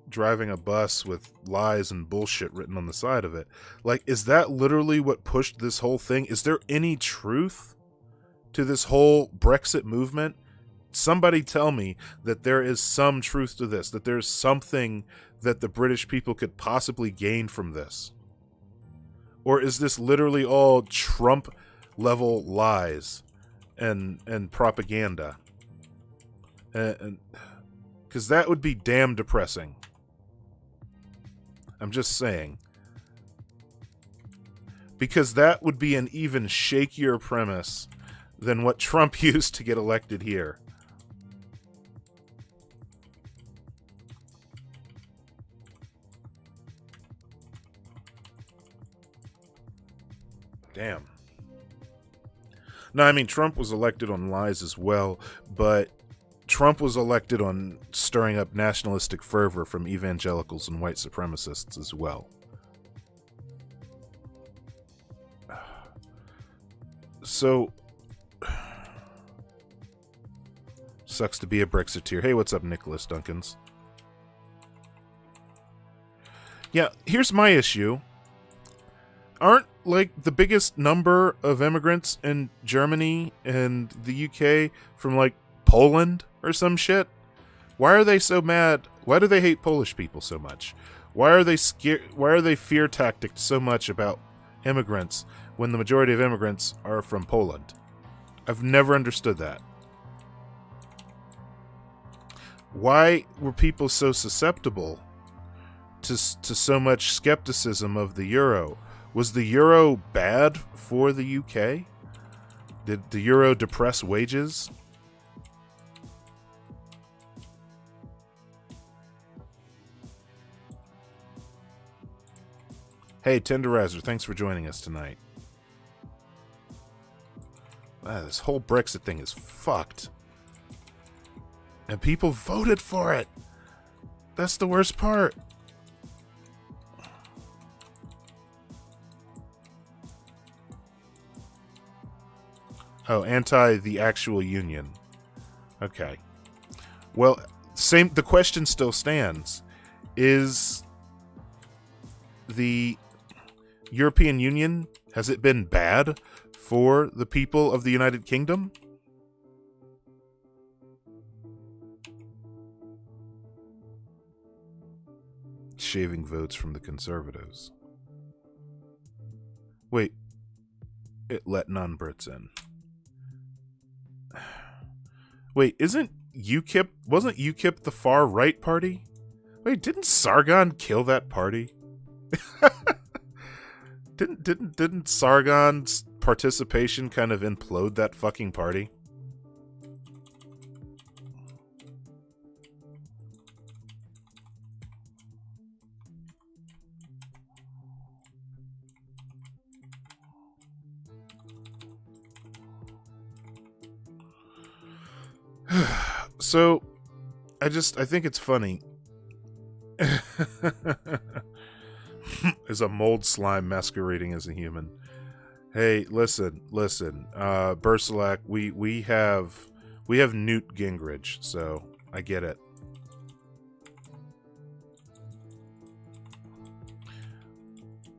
driving a bus with lies and bullshit written on the side of it. Like, is that literally what pushed this whole thing? Is there any truth to this whole Brexit movement? Somebody tell me that there is some truth to this, that there's something that the British people could possibly gain from this. Or is this literally all Trump level lies and propaganda? And because that would be damn depressing. I'm just saying. Because that would be an even shakier premise than what Trump used to get elected here. Damn. No, I mean, Trump was elected on lies as well, but Trump was elected on stirring up nationalistic fervor from evangelicals and white supremacists as well. So, sucks to be a Brexiteer. Hey, what's up, Nicholas Duncans? Yeah, here's my issue. Aren't, like, the biggest number of immigrants in Germany and the UK from, like, Poland or some shit? Why are they so mad? Why do they hate Polish people so much? Why are they scared? Why are they fear tacticked so much about immigrants when the majority of immigrants are from Poland? I've never understood that. Why were people so susceptible to so much skepticism of the euro? Was the euro bad for the UK? Did the euro depress wages? Hey, Tenderizer, thanks for joining us tonight. This whole Brexit thing is fucked. And people voted for it. That's the worst part. Oh, anti the actual union. Okay. Well, the question still stands. Is the European Union, has it been bad for the people of the United Kingdom? Shaving votes from the Conservatives. Wait. It let non-Brits in. Wait, wasn't UKIP the far-right party? Wait, didn't Sargon kill that party? Didn't Sargon's participation kind of implode that fucking party? So, I think it's funny. Is a mold slime masquerading as a human. Hey, listen, Bersalak, we have Newt Gingrich, so I get it.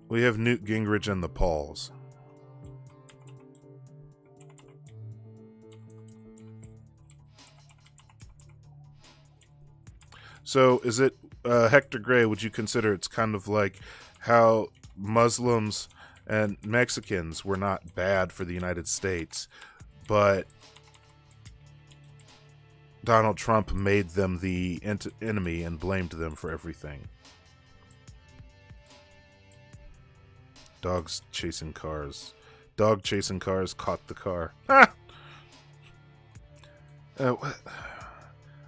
We have Newt Gingrich and the Pauls. So, is it, Hector Gray, would you consider it's kind of like how Muslims and Mexicans were not bad for the United States, but Donald Trump made them the enemy and blamed them for everything? Dogs chasing cars. Dog chasing cars caught the car.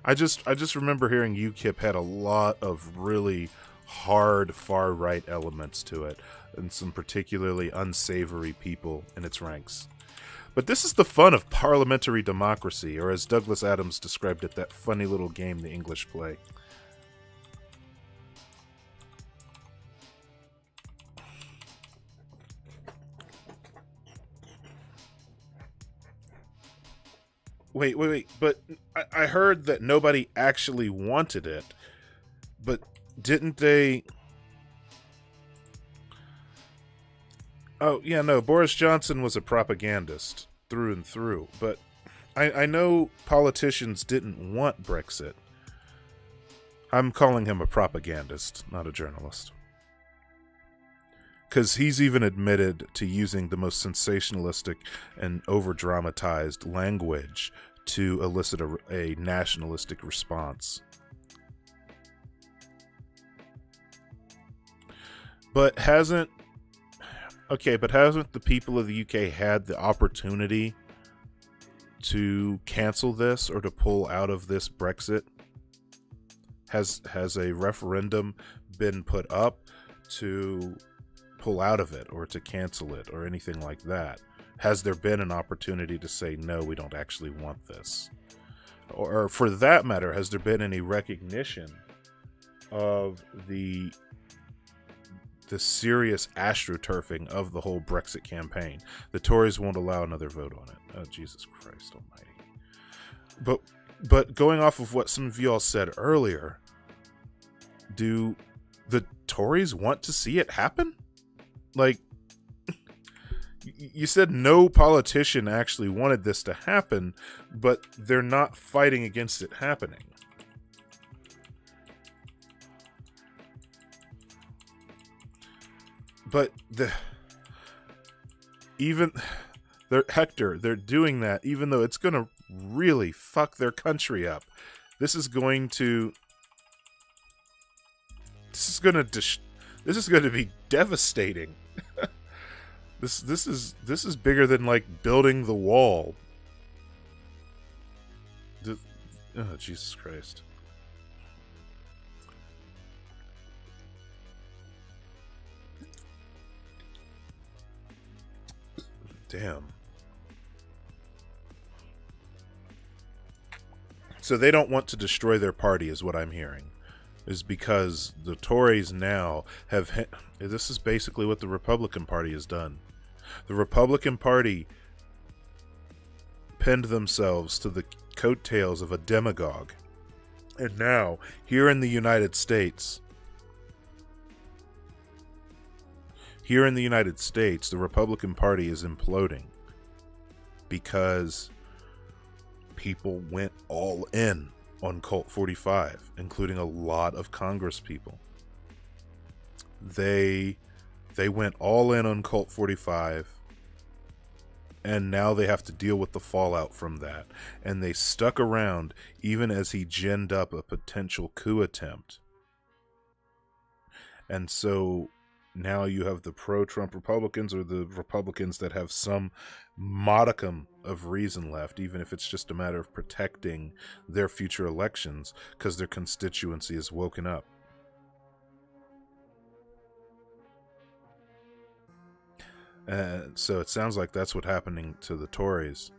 I just remember hearing UKIP had a lot of really hard far-right elements to it, and some particularly unsavory people in its ranks. But this is the fun of parliamentary democracy, or as Douglas Adams described it, that funny little game the English play. Wait, but I heard that nobody actually wanted it, but didn't they... Oh, yeah, no, Boris Johnson was a propagandist through and through, but I know politicians didn't want Brexit. I'm calling him a propagandist, not a journalist. Because he's even admitted to using the most sensationalistic and over-dramatized language to elicit a nationalistic response. But hasn't the people of the UK had the opportunity to cancel this or to pull out of this Brexit? Has a referendum been put up to pull out of it or to cancel it or anything like that? Has there been an opportunity to say, no, we don't actually want this? Or for that matter, has there been any recognition of the serious astroturfing of the whole Brexit campaign? The Tories won't allow another vote on it. Oh, Jesus Christ almighty. But going off of what some of you all said earlier, do the Tories want to see it happen? Like, you said no politician actually wanted this to happen, but they're not fighting against it happening. But Hector, they're doing that even though it's going to really fuck their country up. This is going to be devastating. This is bigger than like building the wall. Oh, Jesus Christ. Damn. So they don't want to destroy their party, is what I'm hearing. Is because the Tories now have... This is basically what the Republican Party has done. The Republican Party pinned themselves to the coattails of a demagogue. And now, here in the United States, the Republican Party is imploding because people went all in on Colt 45, including a lot of Congress people. They went all in on Colt 45, and now they have to deal with the fallout from that. And they stuck around even as he ginned up a potential coup attempt. And so now you have the pro-Trump Republicans, or the Republicans that have some modicum of reason left, even if it's just a matter of protecting their future elections because their constituency is woken up. So it sounds like that's what's happening to the Tories.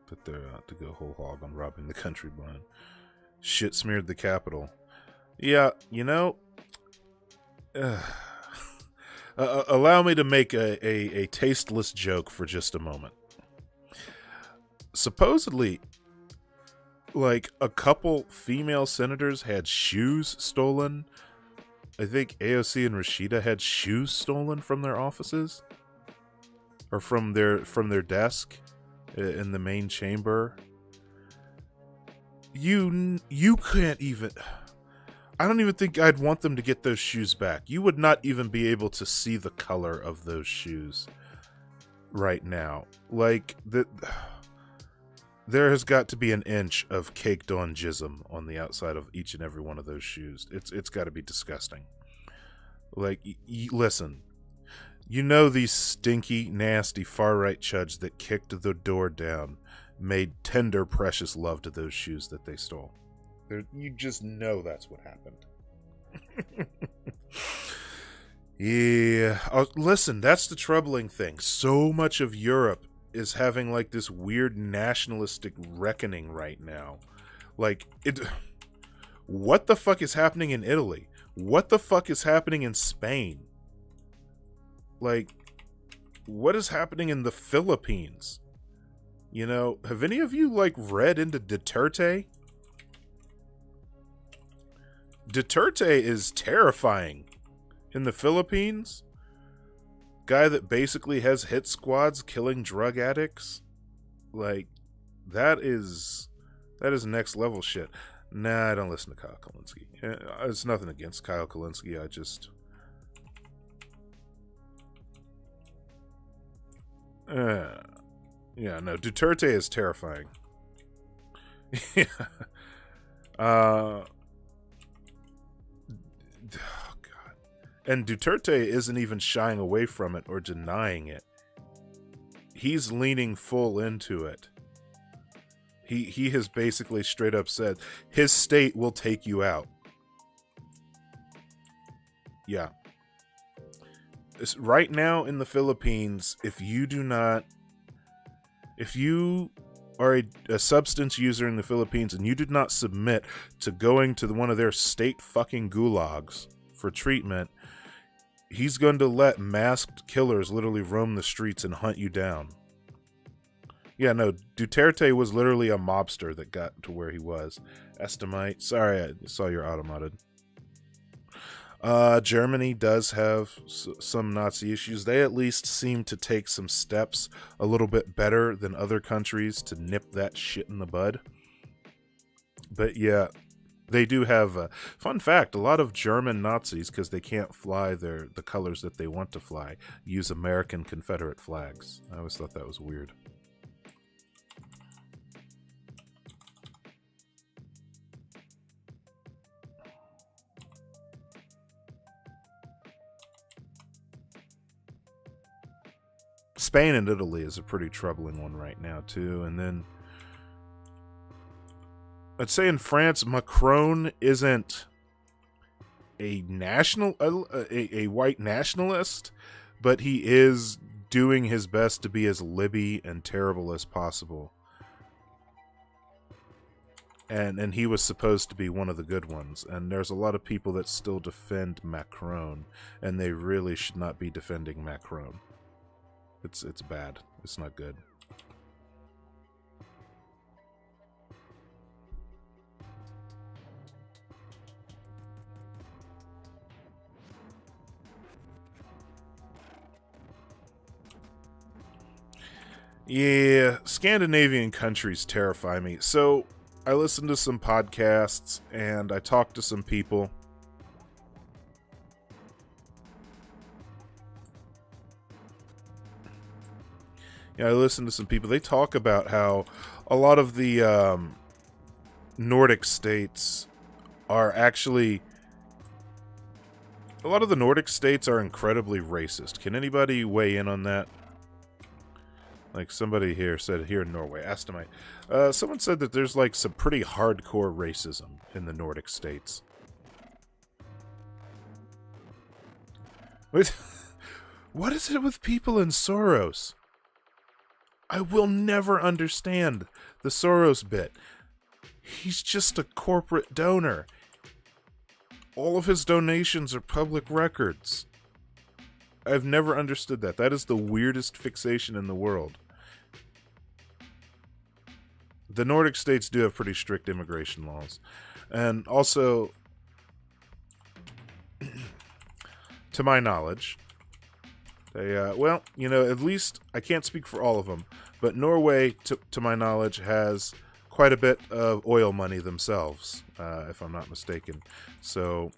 But they're out to go whole hog on robbing the country blind. Shit smeared the Capitol. Yeah, you know, allow me to make a tasteless joke for just a moment. Supposedly, like, a couple female senators had shoes stolen. I think AOC and Rashida had shoes stolen from their offices, or from their desk in the main chamber. You can't even... I don't even think I'd want them to get those shoes back. You would not even be able to see the color of those shoes right now. Like, there has got to be an inch of caked on jism on the outside of each and every one of those shoes. It's got to be disgusting. Like, listen, you know, these stinky, nasty far-right chuds that kicked the door down made tender, precious love to those shoes that they stole. You just know that's what happened. Yeah. Oh, listen, that's the troubling thing. So much of Europe is having, like, this weird nationalistic reckoning right now. Like, what the fuck is happening in Italy? What the fuck is happening in Spain? Like, what is happening in the Philippines? You know, have any of you, like, read into Duterte? Duterte is terrifying in the Philippines. Guy that basically has hit squads killing drug addicts. Like, that is next level shit. Nah, I don't listen to Kyle Kulinski. It's nothing against Kyle Kulinski. I just... yeah, no, Duterte is terrifying. Yeah. Oh, God. And Duterte isn't even shying away from it or denying it. He's leaning full into it. He has basically straight up said, his state will take you out. Yeah. Right now in the Philippines, if you are a substance user in the Philippines and you did not submit to going to one of their state fucking gulags for treatment, he's going to let masked killers literally roam the streets and hunt you down. Yeah, no, Duterte was literally a mobster that got to where he was. Estimite, sorry, I saw your automated. Germany does have some Nazi issues. They at least seem to take some steps a little bit better than other countries to nip that shit in the bud. But yeah, they do have, fun fact, a lot of German Nazis, because they can't fly the colors that they want to fly, use American Confederate flags. I always thought that was weird. Spain and Italy is a pretty troubling one right now, too. And then I'd say in France, Macron isn't a white nationalist, but he is doing his best to be as libby and terrible as possible. and he was supposed to be one of the good ones. And there's a lot of people that still defend Macron, and they really should not be defending Macron. It's bad. It's not good. Yeah, Scandinavian countries terrify me. So I listened to some podcasts and I talked to some people. Yeah, I listened to some people. They talk about how a lot of the Nordic states are actually... A lot of the Nordic states are incredibly racist. Can anybody weigh in on that? Like somebody here said here in Norway, Astamite. Someone said that there's like some pretty hardcore racism in the Nordic states. What is it with people in Soros? I will never understand the Soros bit. He's just a corporate donor. All of his donations are public records. I've never understood that. That is the weirdest fixation in the world. The Nordic states do have pretty strict immigration laws. And also, to my knowledge, they, well, you know, at least, I can't speak for all of them, but Norway, to my knowledge, has quite a bit of oil money themselves, if I'm not mistaken. So,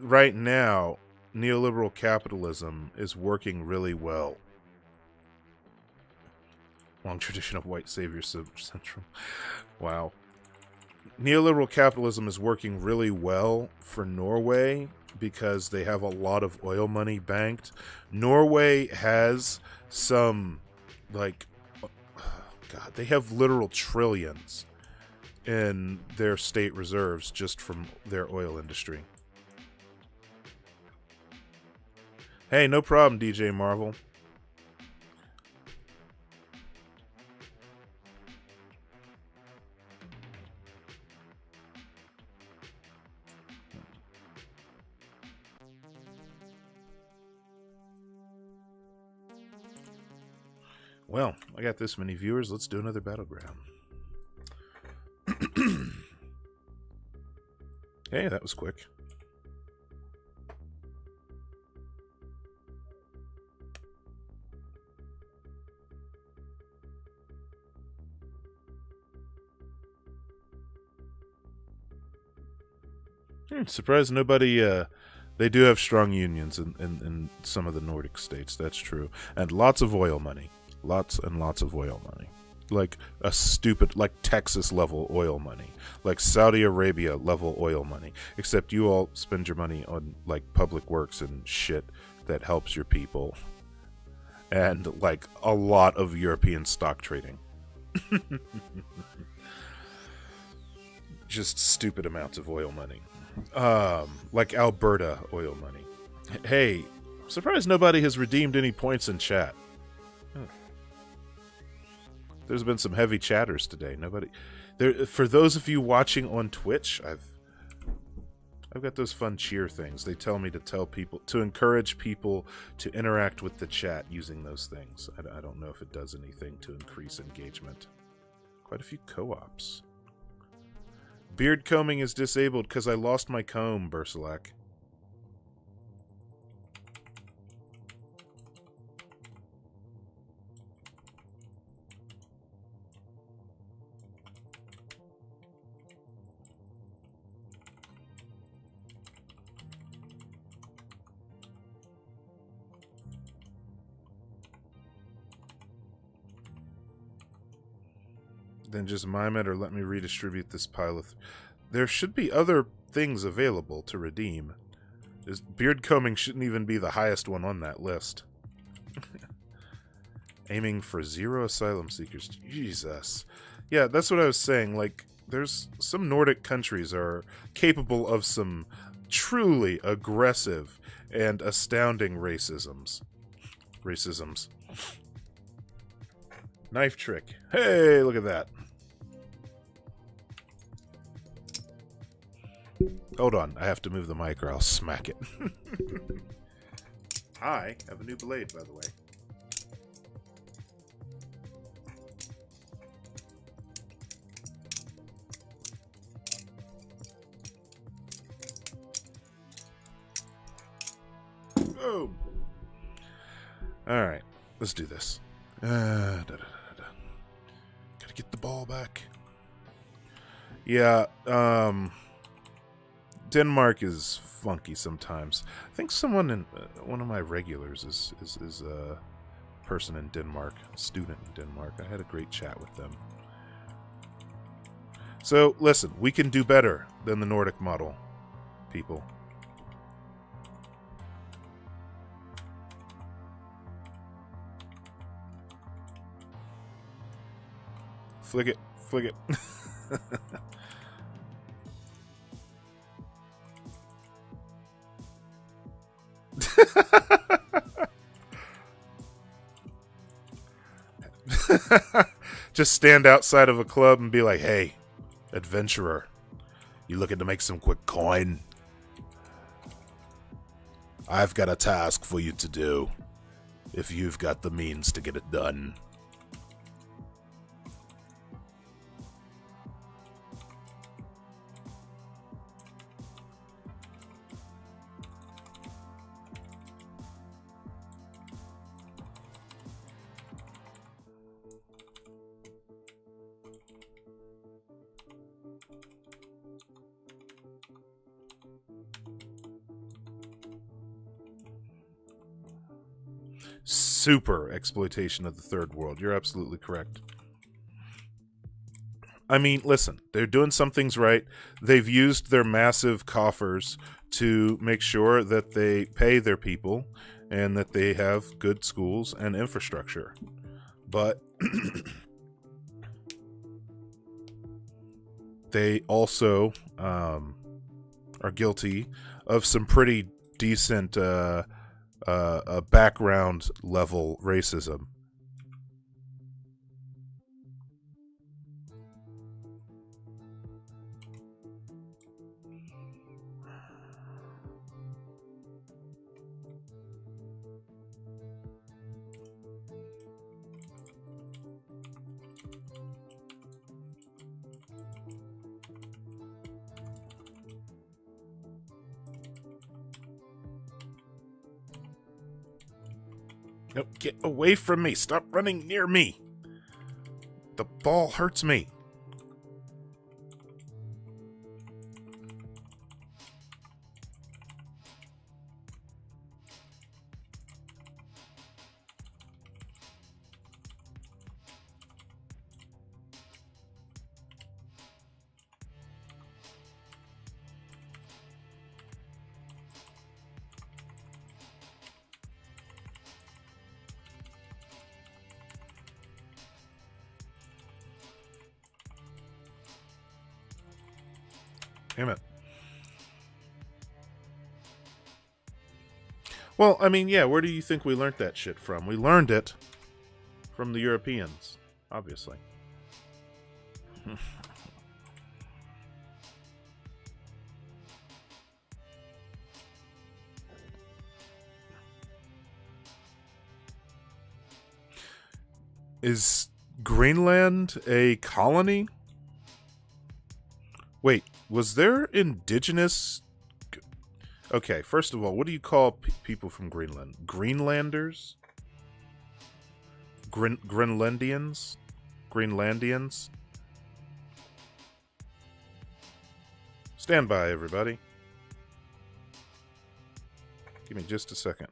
right now, neoliberal capitalism is working really well. Long tradition of white savior syndrome. Wow. Neoliberal capitalism is working really well for Norway because they have a lot of oil money banked. Norway has some, like, God, they have literal trillions in their state reserves just from their oil industry. Hey, no problem, DJ Marvel. Well, I got this many viewers. Let's do another battleground. Hey, that was quick. Surprised nobody, they do have strong unions in some of the Nordic states, that's true. And lots of oil money. Lots and lots of oil money. Like a stupid, like Texas level oil money. Like Saudi Arabia level oil money. Except you all spend your money on like public works and shit that helps your people. And like a lot of European stock trading. Just stupid amounts of oil money. Like Alberta oil money. Hey, I'm surprised nobody has redeemed any points in chat. There's been some heavy chatters today. Nobody there. For those of you watching on Twitch, I've got those fun cheer things. They tell me to tell people, to encourage people to interact with the chat using those things. I don't know if it does anything to increase engagement. Quite a few co-ops. Beard combing is disabled because I lost my comb, Bersalak. Then just mime it or let me redistribute this pile of... There should be other things available to redeem. Beard combing shouldn't even be the highest one on that list. Aiming for 0 asylum seekers. Jesus. Yeah, that's what I was saying. Like, there's some Nordic countries are capable of some truly aggressive and astounding racisms. Knife trick. Hey, look at that. Hold on, I have to move the mic or I'll smack it. I have a new blade, by the way. Boom! Alright, let's do this. Gotta get the ball back. Yeah, Denmark is funky sometimes. I think someone in one of my regulars is a person in Denmark, a student in Denmark. I had a great chat with them. So, listen, we can do better than the Nordic model, people. Flick it, flick it. Just stand outside of a club and be like, hey, adventurer, you looking to make some quick coin? I've got a task for you to do, if you've got the means to get it done. Super exploitation of the third world. You're absolutely correct. I mean, listen, they're doing some things right. They've used their massive coffers to make sure that they pay their people and that they have good schools and infrastructure. But they also are guilty of some pretty decent background level racism. No, get away from me. Stop running near me. The ball hurts me. Damn it. Well, I mean, yeah, where do you think we learned that shit from? We learned it from the Europeans, obviously. Is Greenland a colony? Wait, was there indigenous... Okay, first of all, what do you call people from Greenland? Greenlanders? Greenlandians? Greenlandians? Stand by, everybody. Give me just a second.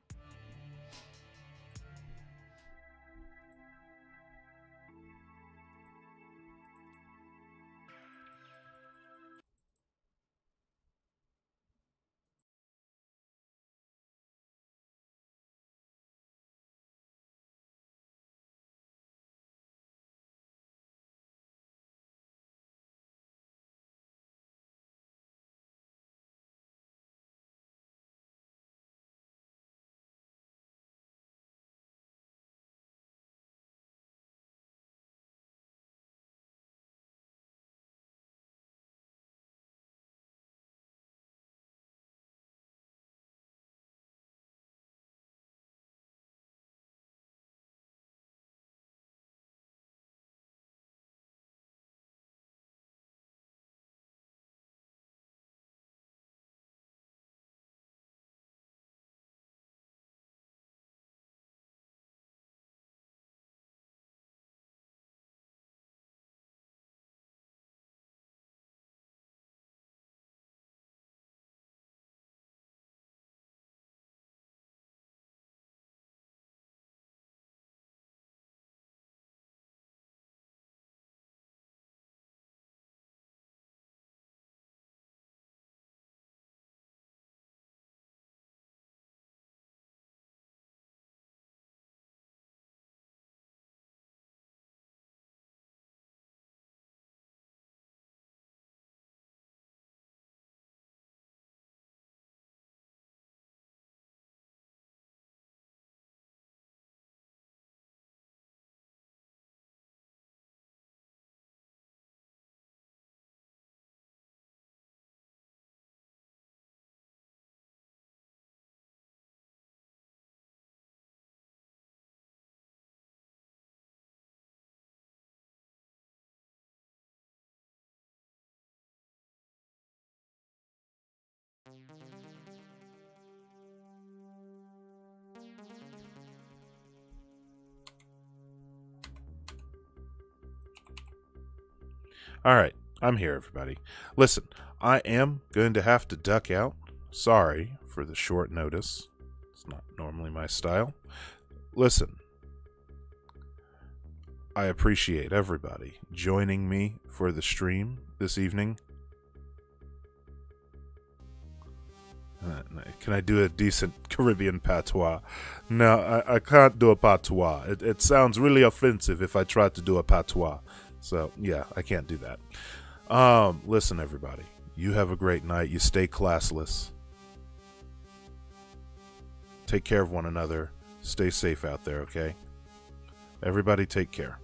All right, I'm here, everybody. Listen, I am going to have to duck out. Sorry for the short notice. It's not normally my style. Listen, I appreciate everybody joining me for the stream this evening. Can I do a decent Caribbean patois? No, I can't do a patois. It sounds really offensive if I try to do a patois. So, yeah, I can't do that. Listen, everybody. You have a great night. You stay classless. Take care of one another. Stay safe out there, okay? Everybody take care.